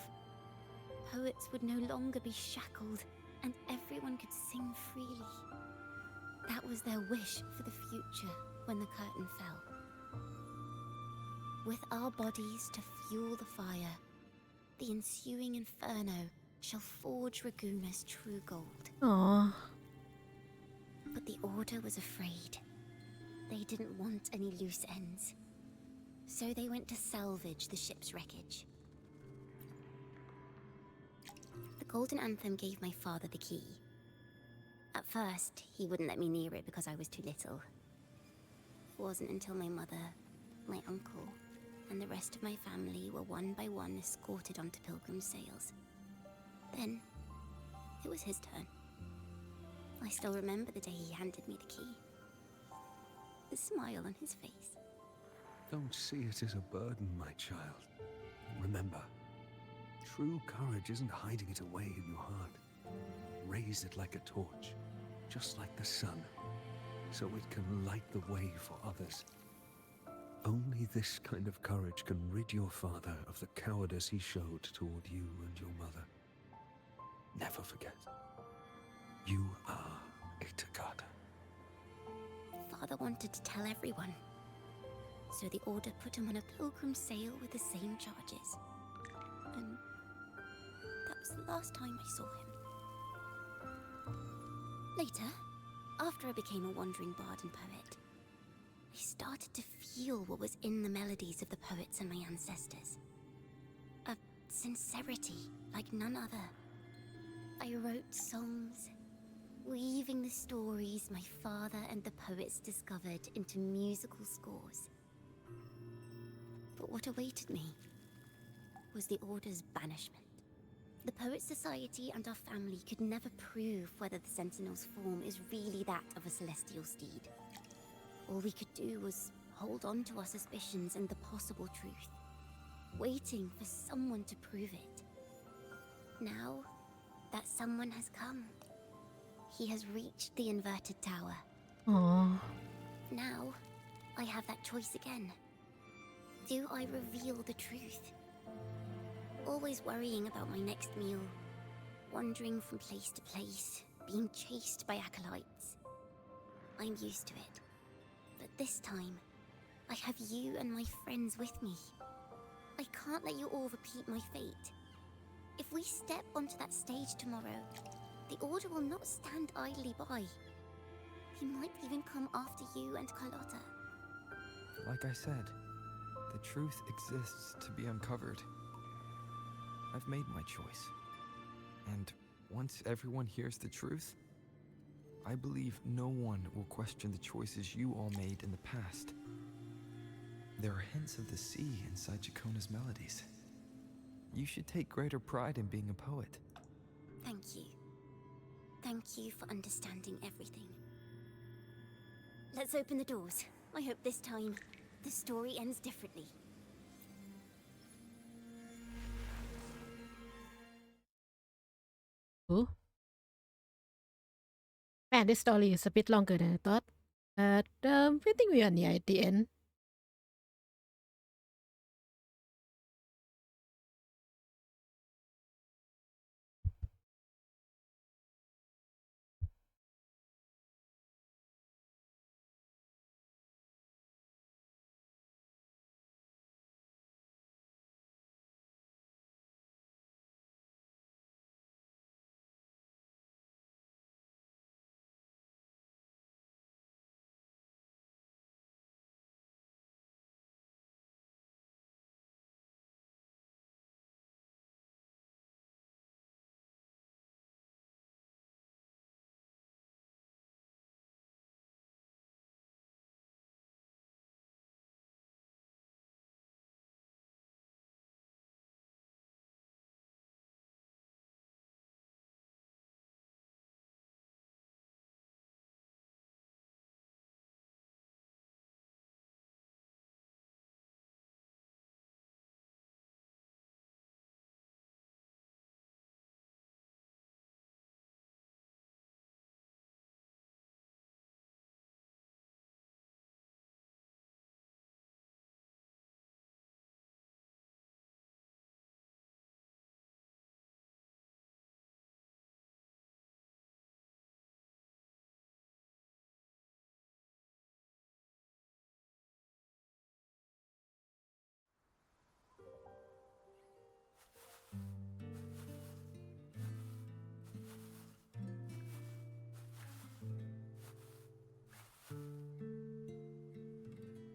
poets would no longer be shackled, and everyone could sing freely. That was their wish for the future when the curtain fell. With our bodies to fuel the fire, the ensuing inferno shall forge Raguna's true gold. Aww. But the Order was afraid. They didn't want any loose ends. So they went to salvage the ship's wreckage. The Golden Anthem gave my father the key. At first, he wouldn't let me near it because I was too little. It wasn't until my mother, my uncle, and the rest of my family were one by one escorted onto pilgrim sails. Then, it was his turn. I still remember the day he handed me the key. The smile on his face. Don't see it as a burden, my child. Remember, true courage isn't hiding it away in your heart. Raise it like a torch, just like the sun, so it can light the way for others. Only this kind of courage can rid your father of the cowardice he showed toward you and your mother. Never forget, you are a Toccata. Father wanted to tell everyone. So the Order put him on a pilgrim sail with the same charges. And that was the last time I saw him. Later, after I became a wandering bard and poet, I started to feel what was in the melodies of the poets and my ancestors. A sincerity like none other. I wrote songs, weaving the stories my father and the poets discovered into musical scores. But what awaited me was the Order's banishment. The Poet Society and our family could never prove whether the Sentinel's form is really that of a celestial steed. All we could do was hold on to our suspicions and the possible truth, waiting for someone to prove it. Now, that someone has come. He has reached the inverted tower. Aww. Now, I have that choice again. Do I reveal the truth? Always worrying about my next meal, wandering from place to place, being chased by acolytes. I'm used to it. But this time, I have you and my friends with me. I can't let you all repeat my fate. If we step onto that stage tomorrow, the Order will not stand idly by. He might even come after you and Carlotta. Like I said, the truth exists to be uncovered. I've made my choice. And once everyone hears the truth, I believe no one will question the choices you all made in the past. There are hints of the sea inside Jacona's melodies. You should take greater pride in being a poet. Thank you. Thank you for understanding everything. Let's open the doors. I hope this time, the story ends differently. Ooh. Man, this story is a bit longer than I thought. But I think we are near at the end.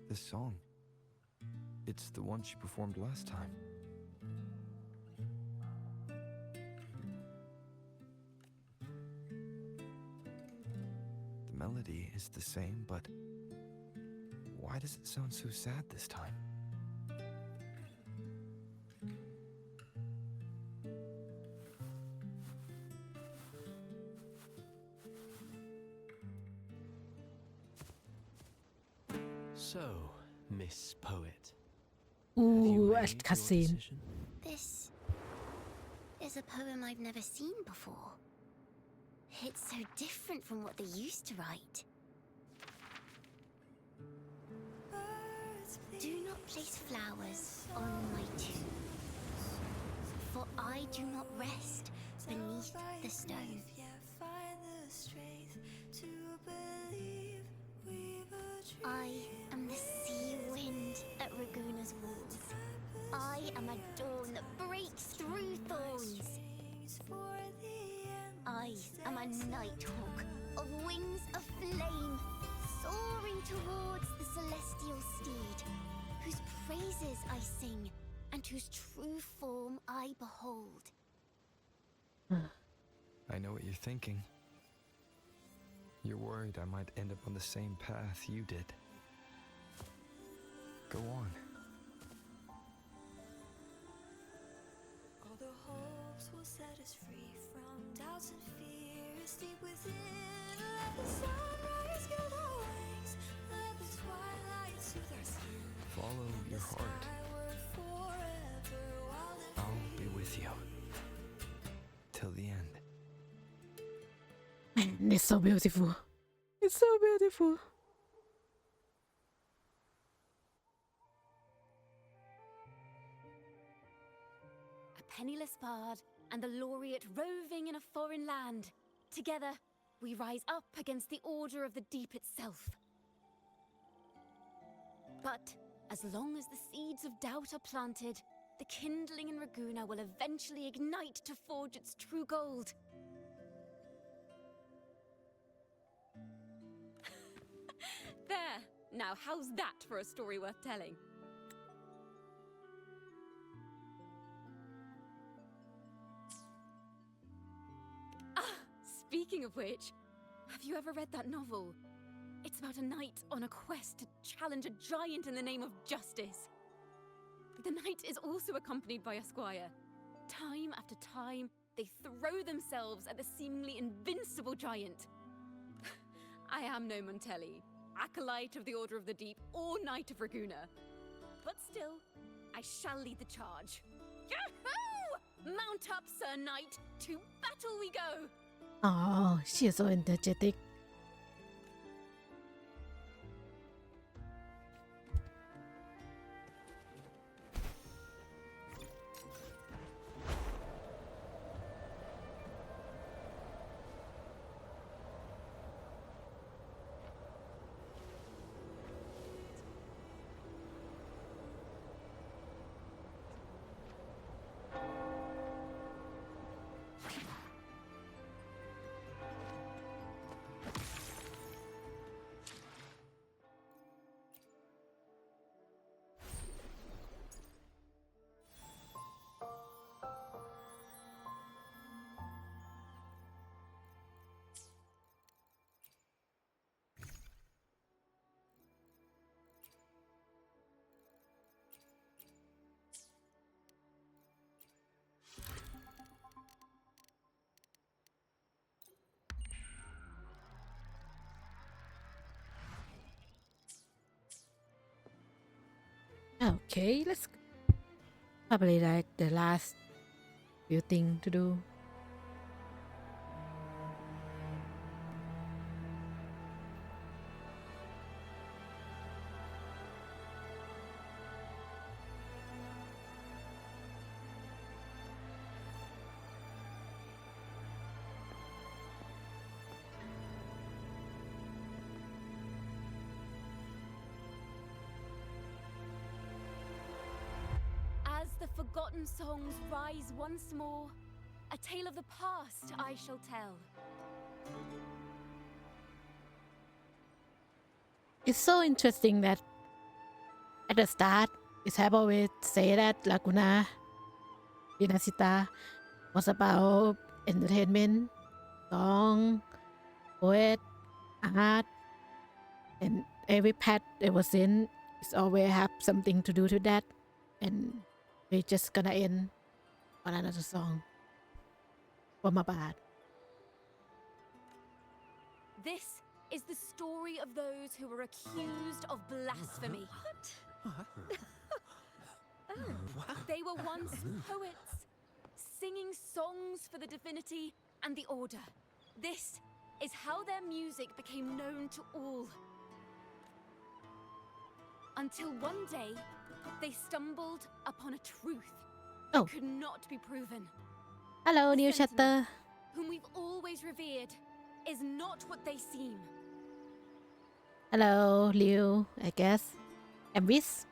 This song, it's the one she performed last time. The melody is the same, but why does it sound so sad this time? So, Miss Poet. Ooh, a cutscene. This is a poem I've never seen before. It's so different from what they used to write. Do not place flowers on my tomb, for I do not rest beneath the stone. I am the sea wind at Raguna's walls. I am a dawn that breaks through thorns. I am a nighthawk of wings of flame, soaring towards the celestial steed, whose praises I sing and whose true form I behold. I know what you're thinking. You're worried I might end up on the same path you did. Go on. All the hopes will set us free from doubts and fears deep within. Let the sunrise gild our wings. Let the twilight soothe our skin. Follow your heart. I'll be with you. Till the end. Man, it's so beautiful. It's so beautiful. A penniless bard and the laureate roving in a foreign land. Together, we rise up against the order of the deep itself. But as long as the seeds of doubt are planted, the kindling in Raguna will eventually ignite to forge its true gold. There! Now Now, how's that for a story worth telling? Ah, speaking of which, have you ever read that novel? It's about a knight on a quest to challenge a giant in the name of justice. The knight is also accompanied by a squire. Time after time, they throw themselves at the seemingly invincible giant. I am no Montelli, acolyte of the Order of the Deep, or Knight of Raguna. But still, I shall lead the charge. Yahoo! Mount up, Sir Knight! To battle we go! Oh, she is so energetic. Okay, let's probably like the last few things to do. As the forgotten songs rise once more, a tale of the past I shall tell. It's so interesting that at the start, it have always say that Laguna Dinasita was about entertainment, song, poet, art, and every part it was in is always have something to do to that, and we're just gonna end on another song from a bad. This is the story of those who were accused of blasphemy. They were once poets, singing songs for the divinity and the order. This is how their music became known to all. Until one day, they stumbled upon a truth that could not be proven. Hello, The new Sentinel, chapter. whom we've always revered, is not what they seem. Hello, Liu, I guess. I'm VIS,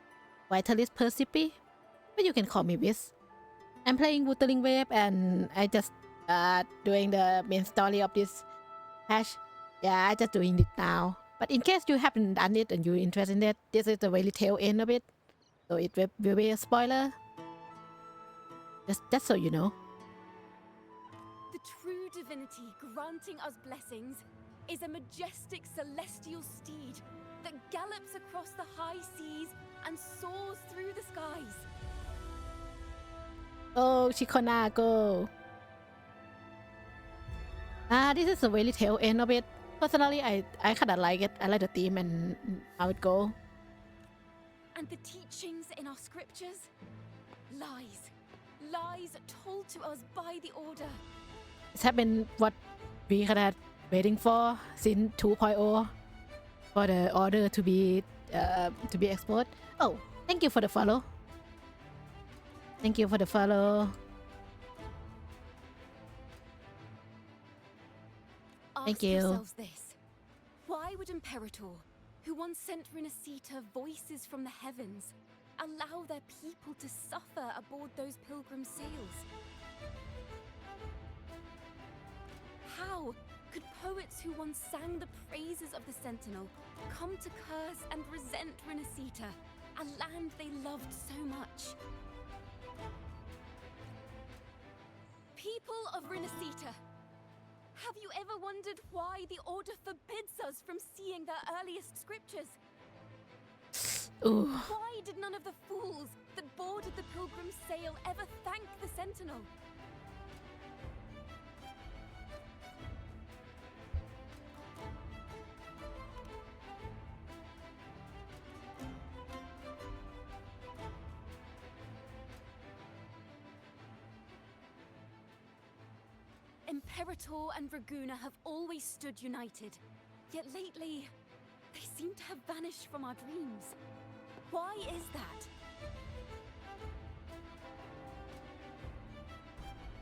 VITALIS PERCIPI, but you can call me VIS. I'm playing Wuthering Waves and I just doing the main story of this patch. Yeah, I just doing it now. But in case you haven't done it and you're interested in it, this is the very tail end of it. So it will be a spoiler. Just so you know. The true divinity granting us blessings is a majestic celestial steed that gallops across the high seas and soars through the skies. Oh, Chikona, go. This is a very tail end of it. Personally, I kind of like it. I like the theme and how it go. And the teachings in our scriptures? Lies. Lies told to us by the Order. It's have been what we kind of waiting for since 2.0 for the order to be exposed. Oh, thank you for the follow. Thank you for the follow. Thank Ask you. yourselves this. Why would Imperator, who once sent Renacita voices from the heavens, allow their people to suffer aboard those pilgrim sails? How Could poets who once sang the praises of the Sentinel come to curse and resent Rinascita, a land they loved so much? People of Rinascita, have you ever wondered why the Order forbids us from seeing their earliest scriptures? Ooh. Why did none of the fools that boarded the Pilgrim's sail ever thank the Sentinel? Imperator and Raguna have always stood united, yet lately, they seem to have vanished from our dreams. Why is that?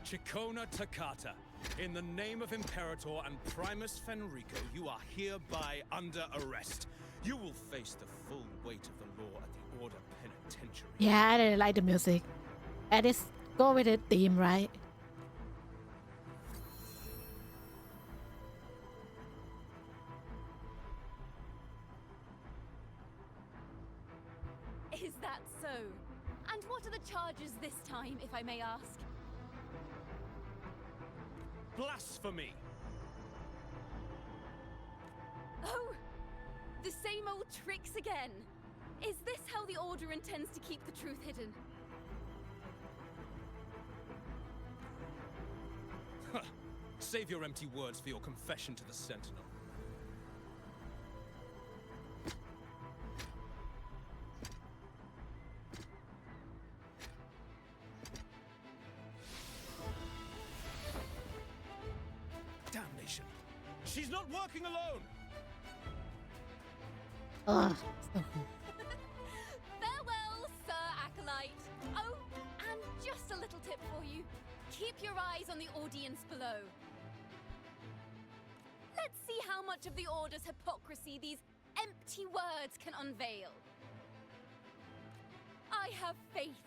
Chikona Takata, in the name of Imperator and Primus Fenrico, you are hereby under arrest. You will face the full weight of the law at the Order Penitentiary. Yeah, I really like the music. And it's go with the theme, right? Is that so? And what are the charges this time, if I may ask? Blasphemy! Oh! The same old tricks again! Is this how the Order intends to keep the truth hidden? Save your empty words for your confession to the Sentinel. Damnation! She's not working alone! Ugh. Farewell, Sir Acolyte. Oh, and just a little tip for you. Keep your eyes on the audience below. Let's see how much of the Order's hypocrisy these empty words can unveil. I have faith.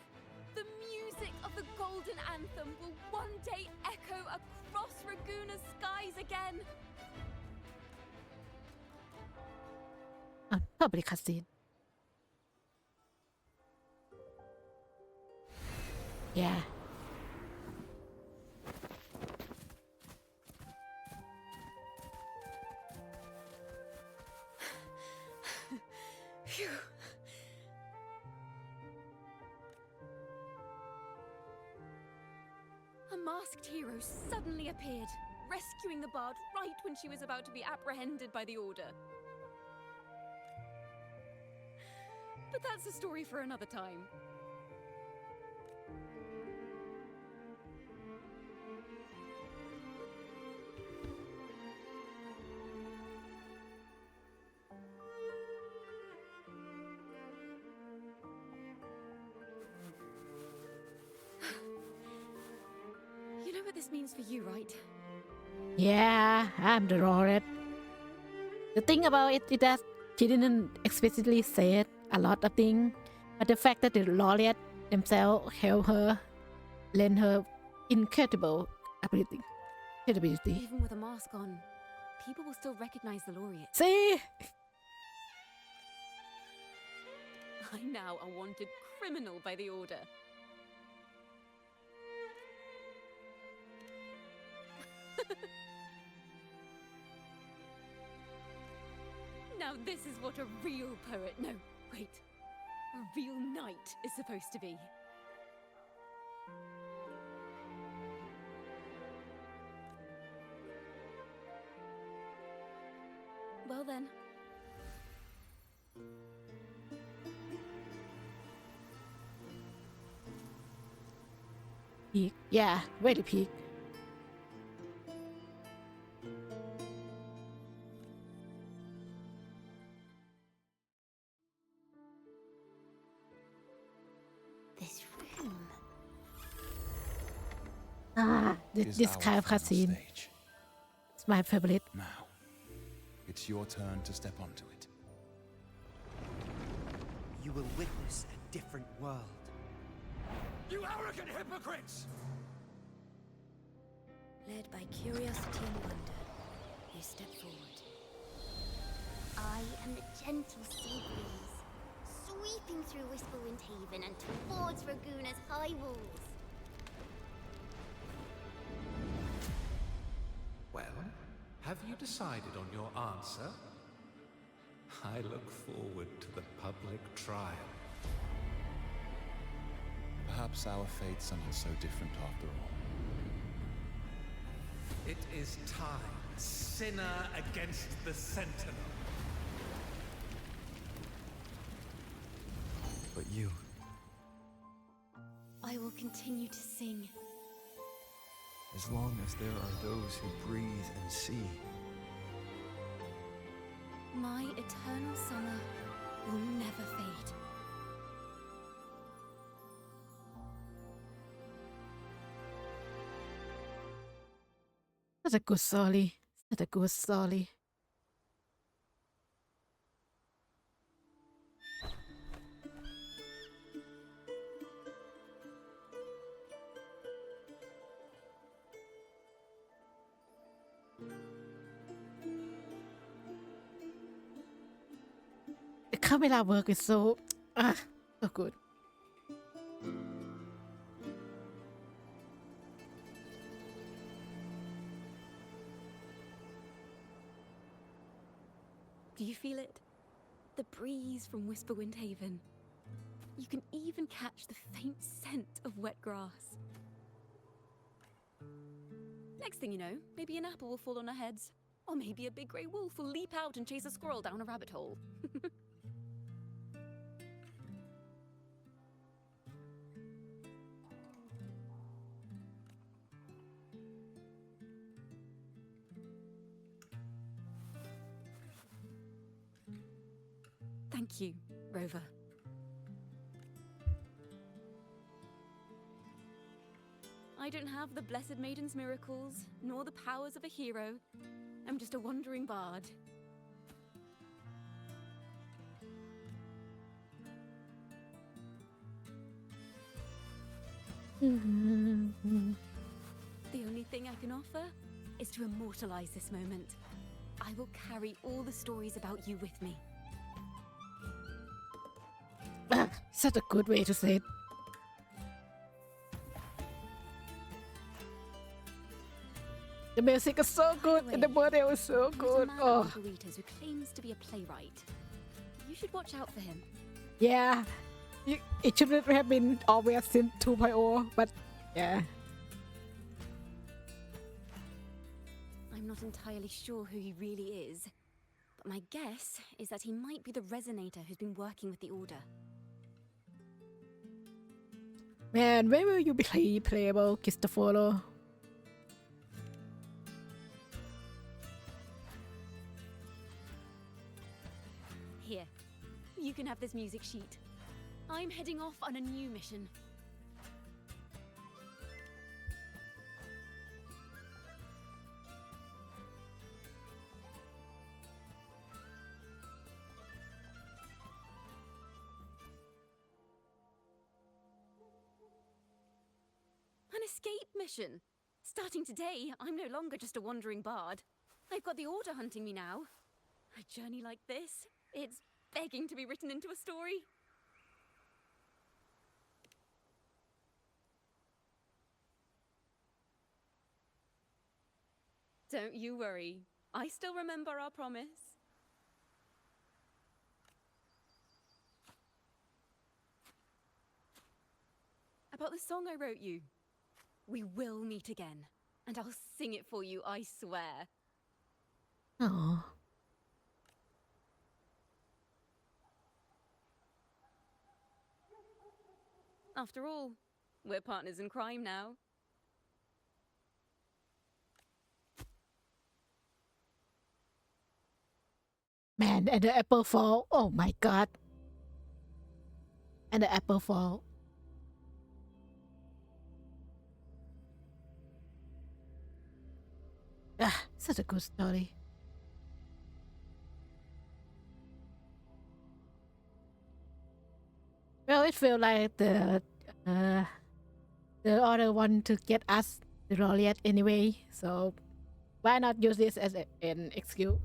The music of the Golden Anthem will one day echo across Raguna's skies again. Probably cutscene. Yeah. Phew. A masked hero suddenly appeared, rescuing the bard right when she was about to be apprehended by the Order. But that's a story for another time. You know what this means for you, right? Yeah, I'm the Roret. The thing about it is that she didn't explicitly say it, a lot of things, but the fact that the laureate themselves help her, lend her incredible ability. Even with a mask on, people will still recognize the laureate. See? I'm now a wanted criminal by the Order. Now this is what a real poet, no, wait, a real knight is supposed to be. Well then. Peak. Yeah, really peak. This room. This kind of cutscene. It's my favorite. Now, it's your turn to step onto it. You will witness a different world. You arrogant hypocrites! Led by curiosity and wonder, gentle sea breeze, sweeping through Whisperwind Haven and towards Raguna's high walls. Well, have you decided on your answer? I look forward to the public trial. Perhaps our fates are not so different after all. It is time. Sinner against the Sentinel. But you... I will continue to sing. As long as there are those who breathe and see. My eternal summer will never fade. That's a good story. That's a good story. The camera work is so so good. Do you feel it? The breeze from Whisperwind Haven. You can even catch the faint scent of wet grass. Next thing you know, maybe an apple will fall on our heads. Or maybe a big grey wolf will leap out and chase a squirrel down a rabbit hole. Thank you, Rover. I don't have the Blessed Maiden's miracles, nor the powers of a hero. I'm just a wandering bard. The only thing I can offer is to immortalize this moment. I will carry all the stories about you with me. Such a good way to say it. The music is so good and the model is so good. Oh, Margaritas, who claims to be a playwright. You should watch out for him. yeah. It shouldn't have been always since 2.0, but yeah. I'm not entirely sure who he really is, but my guess is that he might be the resonator who's been working with the Order. Man, when will you be playable, Cristoforo? Here, you can have this music sheet. I'm heading off on a new mission. An escape mission. Starting today, I'm no longer just a wandering bard. I've got the Order hunting me now. A journey like this, it's begging to be written into a story. Don't you worry. I still remember our promise. About the song I wrote you. We will meet again, and I'll sing it for you, I swear. Oh. After all, we're partners in crime now. Man, and the apple fall. Oh my god. And the apple fall. Ah, such a good story. Well, it feels like the other one to get us the Laureate anyway, so why not use this as an excuse?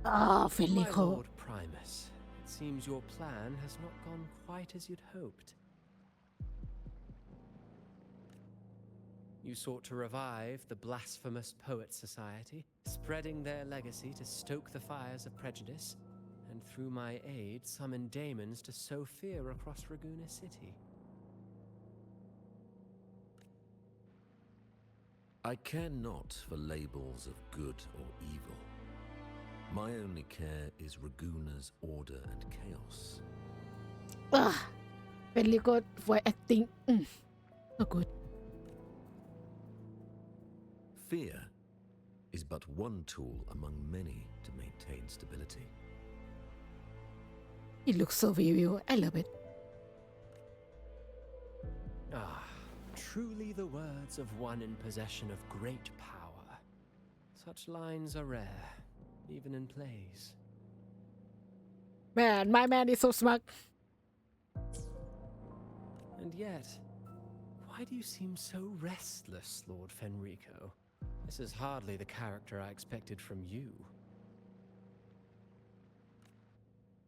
Oh, friendly My cold. Lord Primus, it seems your plan has not gone quite as you'd hoped. You sought to revive the Blasphemous Poets Society, spreading their legacy to stoke the fires of prejudice, and through my aid summon daemons to sow fear across Raguna City. I care not for labels of good or evil. My only care is Raguna's order and chaos. Friendly cold voice acting. So good. Fear is but one tool among many to maintain stability. It looks so virile. I love it. Ah, truly the words of one in possession of great power. Such lines are rare, even in plays. Man, my man is so smart. And yet, why do you seem so restless, Lord Fenrico? This is hardly the character I expected from you.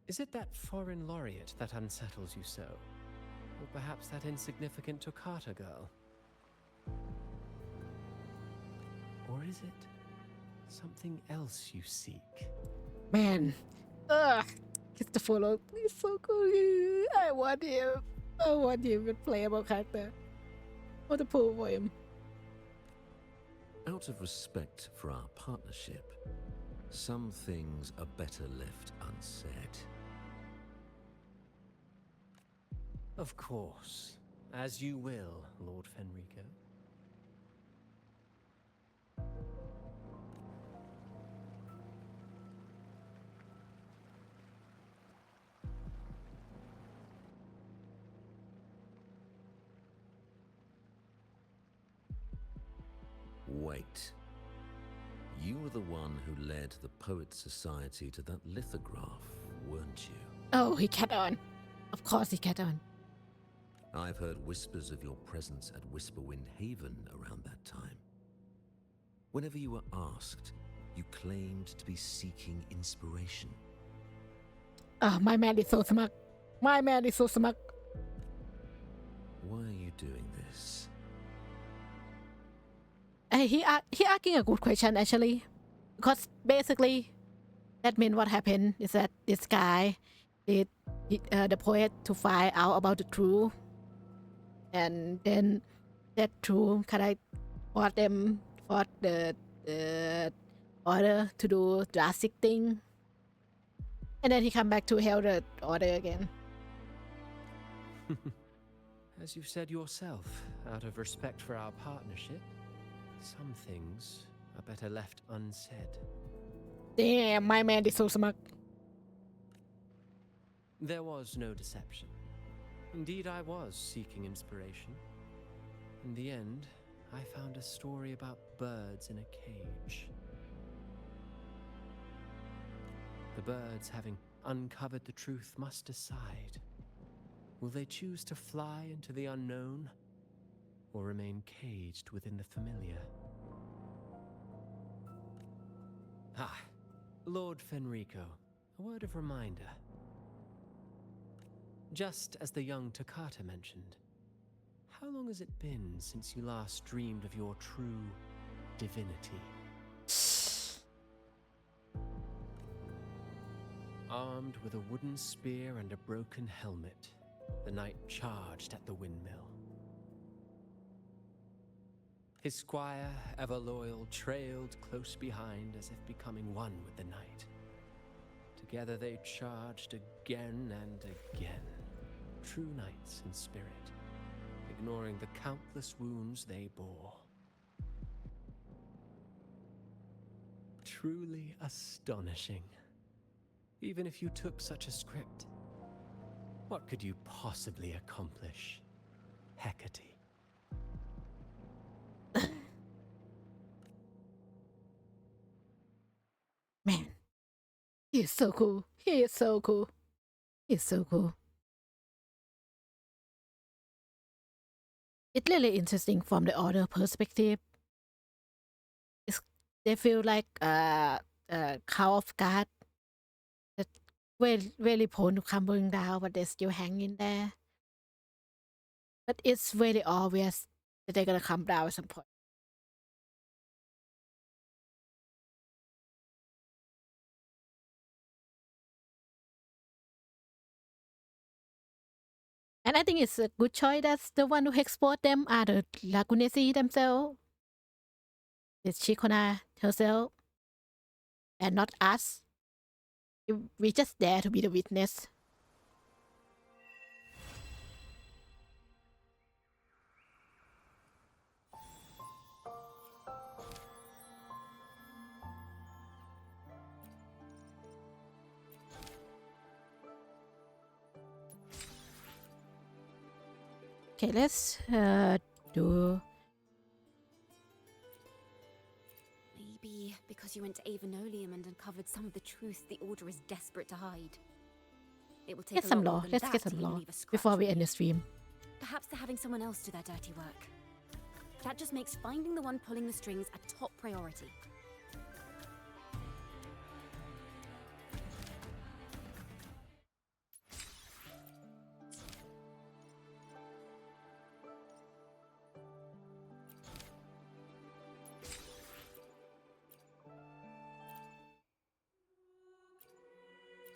Is it that foreign laureate that unsettles you so? Or perhaps that insignificant Toccata girl? Or is it something else you seek? Man. Gets to follow. He's so cool. I want him. I want him with playable character. What a pull for him. Out of respect for our partnership, some things are better left unsaid. Of course. As you will, Lord Fenrico. Wait. You were the one who led the Poets Society to that lithograph, weren't you? Oh, he cat on. Of course he cat on. I've heard whispers of your presence at Whisperwind Haven around that time. Whenever you were asked, you claimed to be seeking inspiration. My man is so smart. My man is so smart. Why are you doing this? He asking a good question actually, because basically that means what happened is that this guy did the poet to find out about the truth, and then that truth kind of forced them for the order to do drastic thing, and then he come back to help the order again. As you've said yourself, out of respect for our partnership, some things are better left unsaid. Damn, my man is so smart. There was no deception. Indeed, I was seeking inspiration. In the end, I found a story about birds in a cage. The birds, having uncovered the truth, must decide. Will they choose to fly into the unknown, or remain caged within the familiar? Ah, Lord Fenrico, a word of reminder. Just as the young Toccata mentioned, how long has it been since you last dreamed of your true divinity? Armed with a wooden spear and a broken helmet, the knight charged at the windmill. His squire, ever loyal, trailed close behind as if becoming one with the knight. Together they charged again and again, true knights in spirit, ignoring the countless wounds they bore. Truly astonishing. Even if you took such a script, what could you possibly accomplish, Hecate? Man, he is so cool. He is so cool. He is so cool. It's really interesting from the order perspective. They feel like caught off guard very prone to crumbling down, but they still hang in there. But it's very obvious that they're gonna come down at some point. And I think it's a good choice that the one who export them are the Lagunesi themselves. It's Shikona herself, and not us. We just there to be the witness. Okay, let's do. Maybe because you went to Avenolium and uncovered some of the truth the Order is desperate to hide. It will take Get a some lot more law. than Let's that get to some even law leave a scratch before we on end you. the stream. Perhaps they're having someone else do their dirty work. That just makes finding the one pulling the strings a top priority.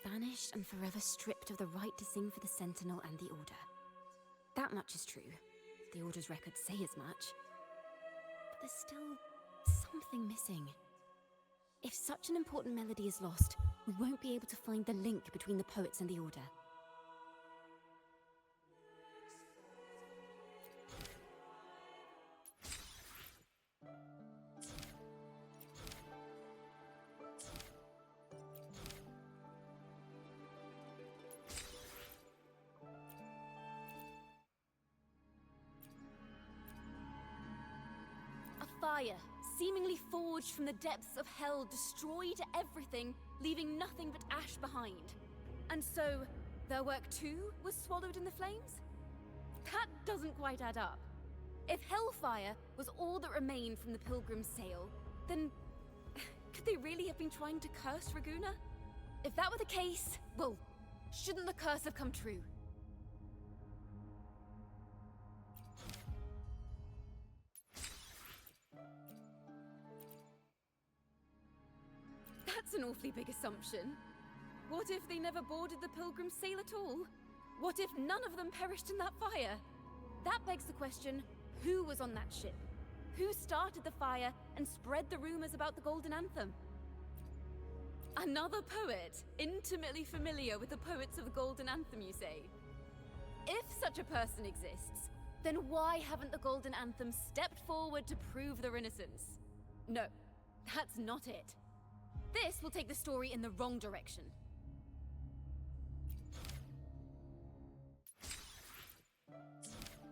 Banished and forever stripped of the right to sing for the Sentinel and the Order. That much is true. The Order's records say as much. But there's still something missing. If such an important melody is lost, we won't be able to find the link between the poets and the Order. Fire, seemingly forged from the depths of hell, destroyed everything, leaving nothing but ash behind. And so, their work too was swallowed in the flames? That doesn't quite add up. If hellfire was all that remained from the Pilgrim's sail, then could they really have been trying to curse Raguna? If that were the case, well, shouldn't the curse have come true? That's an awfully big assumption. What if they never boarded the Pilgrim's sail at all? What if none of them perished in that fire? That begs the question, who was on that ship? Who started the fire and spread the rumors about the Golden Anthem? Another poet, intimately familiar with the poets of the Golden Anthem, you say? If such a person exists, then why haven't the Golden Anthem stepped forward to prove their innocence? No, that's not it. This will take the story in the wrong direction.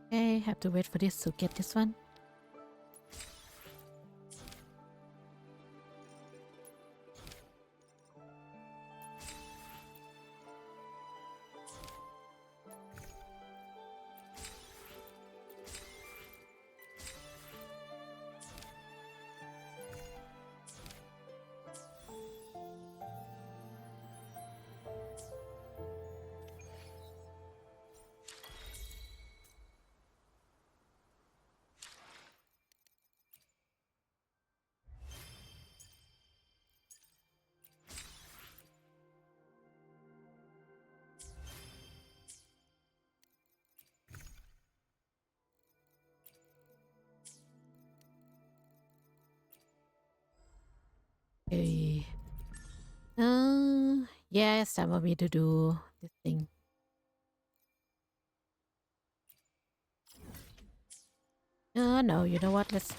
Okay, have to wait for this to get this one. Okay. Yes, time for me to do this thing. No, you know what? Let's.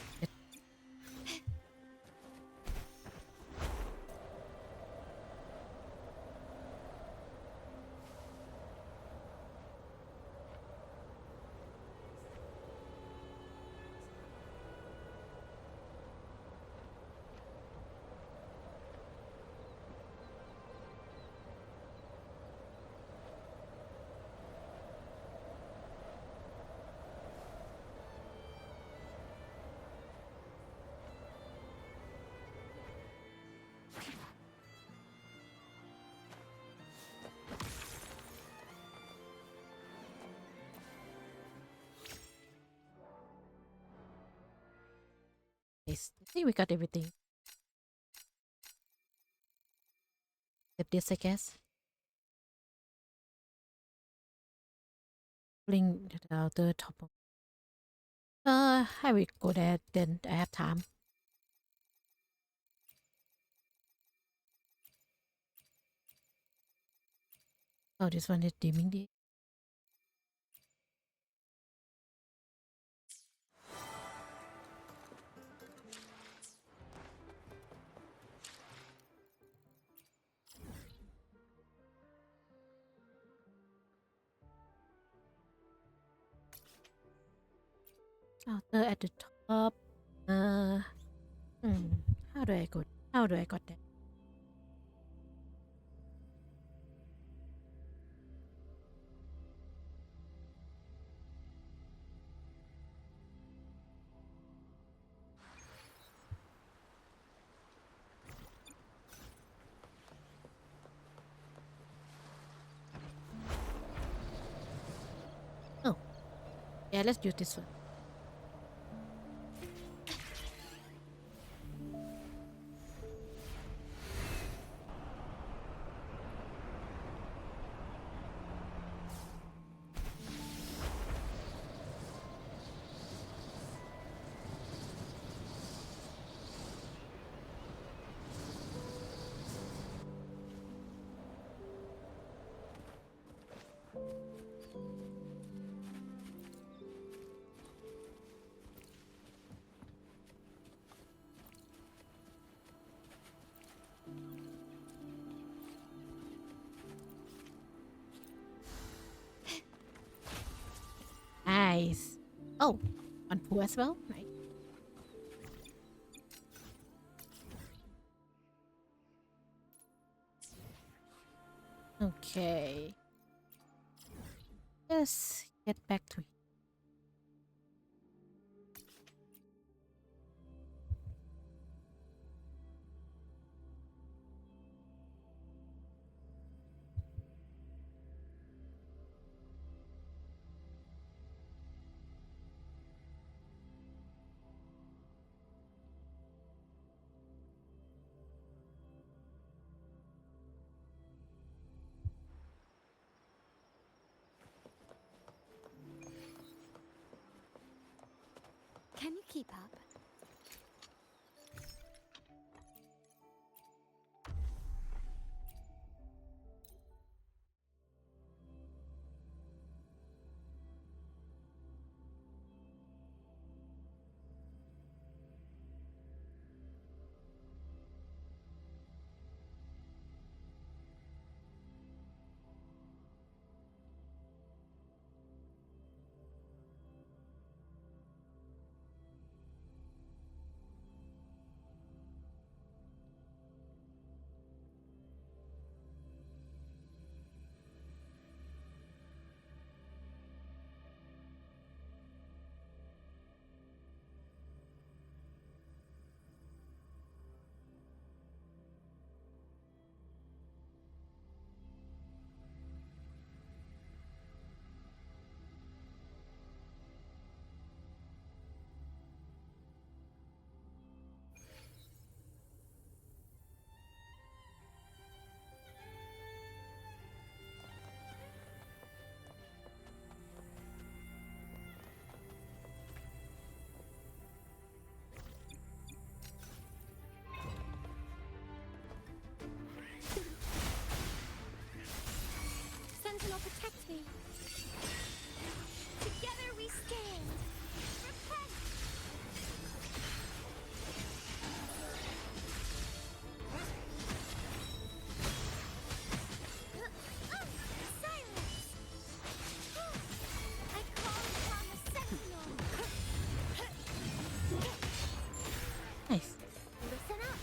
Nice. I think we got everything. Except this, I guess. Bring the outer top of. I will go there then. I have time. Oh, this one is dimming the. Outer at the top. How do I go? How do I got there? Oh, yeah. Let's use this one. Nice. Oh, on pool as well. Right. Okay. Let's get back to it. Can you keep up? Sentinel, protect me. Together we stand. Repent. Silence. I call upon the Sentinel. Nice. Listen up.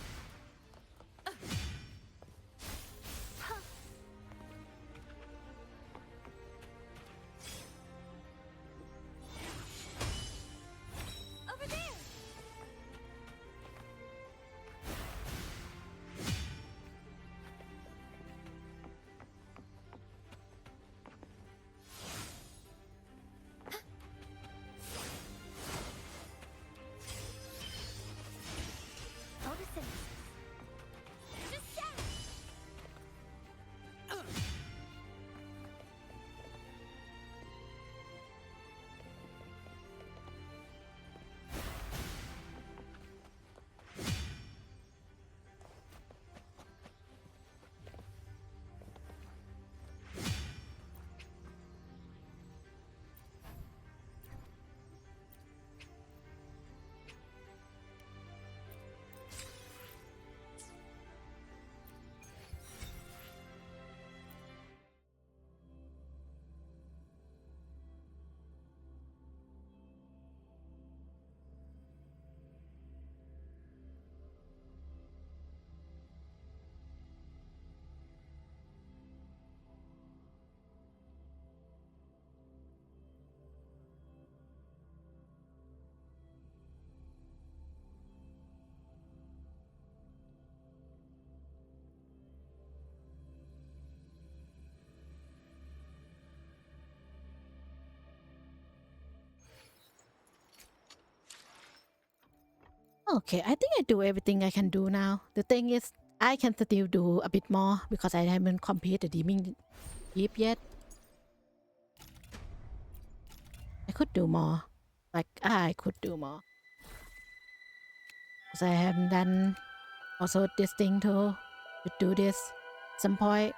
Okay, I think I do everything I can do now. The thing is, I can still do a bit more because I haven't completed the Demon Deep yet. I could do more. Like, I could do more. Because I haven't done also this thing too. To do this some point.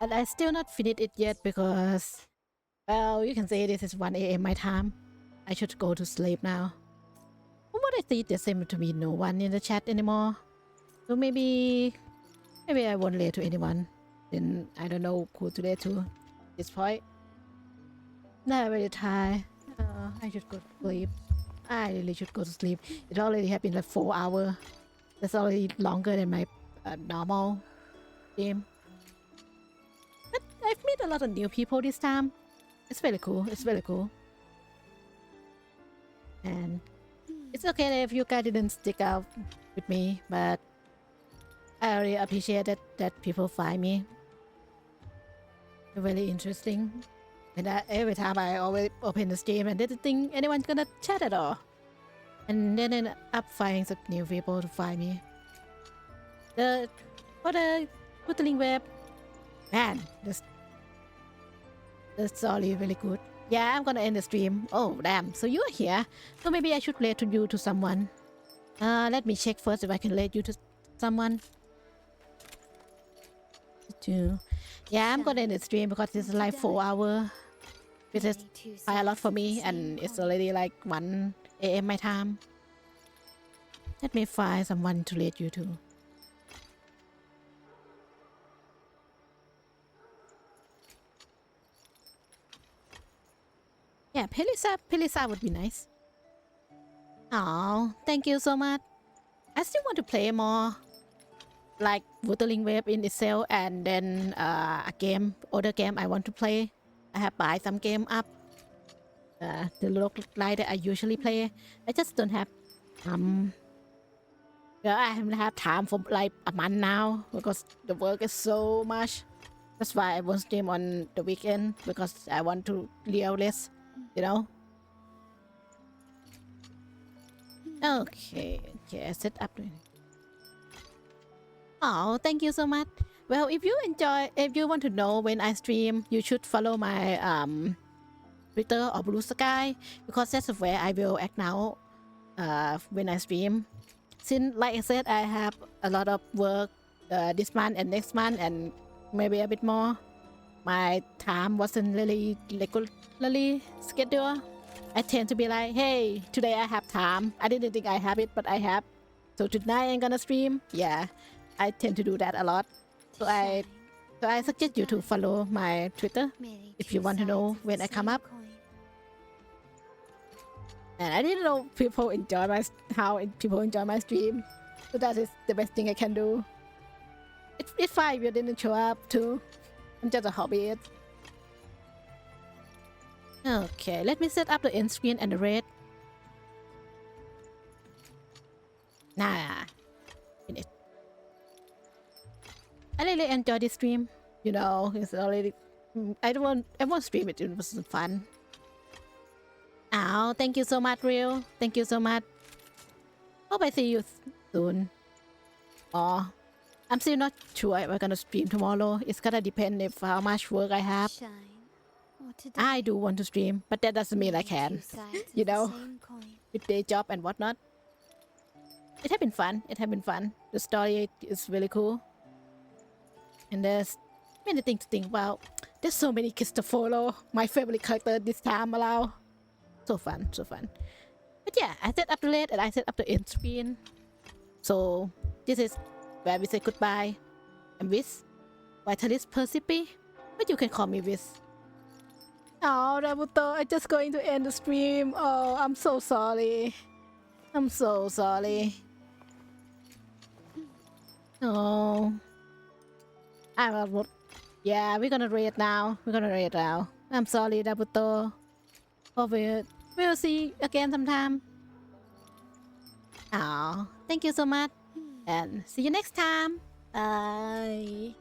But I still not finished it yet because, well, you can say this is 1 a.m. my time. I should go to sleep now. From what I see, there seems to be no one in the chat anymore. So maybe I won't relate to anyone. Then I don't know who to relate to at this point. Now I'm very tired. I should go to sleep. I really should go to sleep. It already has been like 4 hours. That's already longer than my normal game. But I've met a lot of new people this time. It's very cool. It's very cool. And it's okay if you guys didn't stick out with me, but I really appreciate that people find me really interesting. And every time I always open the stream and didn't think anyone's gonna chat at all. And then end up finding some new people to find me. For the Wuthering Web, man, the story really good. Yeah, I'm gonna end the stream. Oh damn, so you're here. So maybe I should relate to you to someone. Let me check first if I can relate you to someone. Yeah, I'm gonna end the stream because it's like 4 hours. Which is quite a lot for me, and it's already like 1 a.m. my time. Let me find someone to relate you to. Yeah, Pelisa would be nice. Oh, thank you so much. I still want to play more like Wuthering Wave in itself, and then other game I want to play. I have buy some game up. The look like that I usually play. I just don't have I haven't had time for like a month now because the work is so much. That's why I won't stream on the weekend because I want to real less, you know. Okay, I set up. Oh, thank you so much. Well, if you want to know when I stream, you should follow my Twitter or Blue Sky because that's where I will act now when I stream. Since, like I said, I have a lot of work this month and next month and maybe a bit more. My time wasn't really regularly scheduled. I tend to be like, hey, today I have time. I didn't think I have it, but I have. So tonight I'm gonna stream. Yeah, I tend to do that a lot. So I suggest you to follow my Twitter if you want to know when I come up. And I didn't know people enjoy how people enjoy my stream. So that is the best thing I can do. It's fine if you didn't show up too. I'm just a hobbyist. Okay, let me set up the end screen and the red. Nah. Finish. I really enjoy this stream. You know, it's already. I won't stream it. It was fun. Oh, thank you so much, Real. Thank you so much. Hope I see you soon. Oh, I'm still not sure if I'm gonna stream tomorrow. It's gonna depend if how much work I have. I do want to stream, but that doesn't mean I can. You know, with day job and whatnot. It has been fun. It has been fun. The story is really cool. And there's many things to think about. There's so many kids to follow. My favorite character this time around. So fun, so fun. But yeah, I set up the red and I set up the end screen. So this is where we say goodbye. I'm VIS, VITALIS PERCIPI, but you can call me VIS. Oh, Naruto, I'm just going to end the stream. Oh, I'm so sorry. I'm so sorry. Oh. Yeah, we're gonna raid now. I'm sorry, Naruto. Hope we'll see again sometime. Oh, thank you so much. And see you next time. Bye.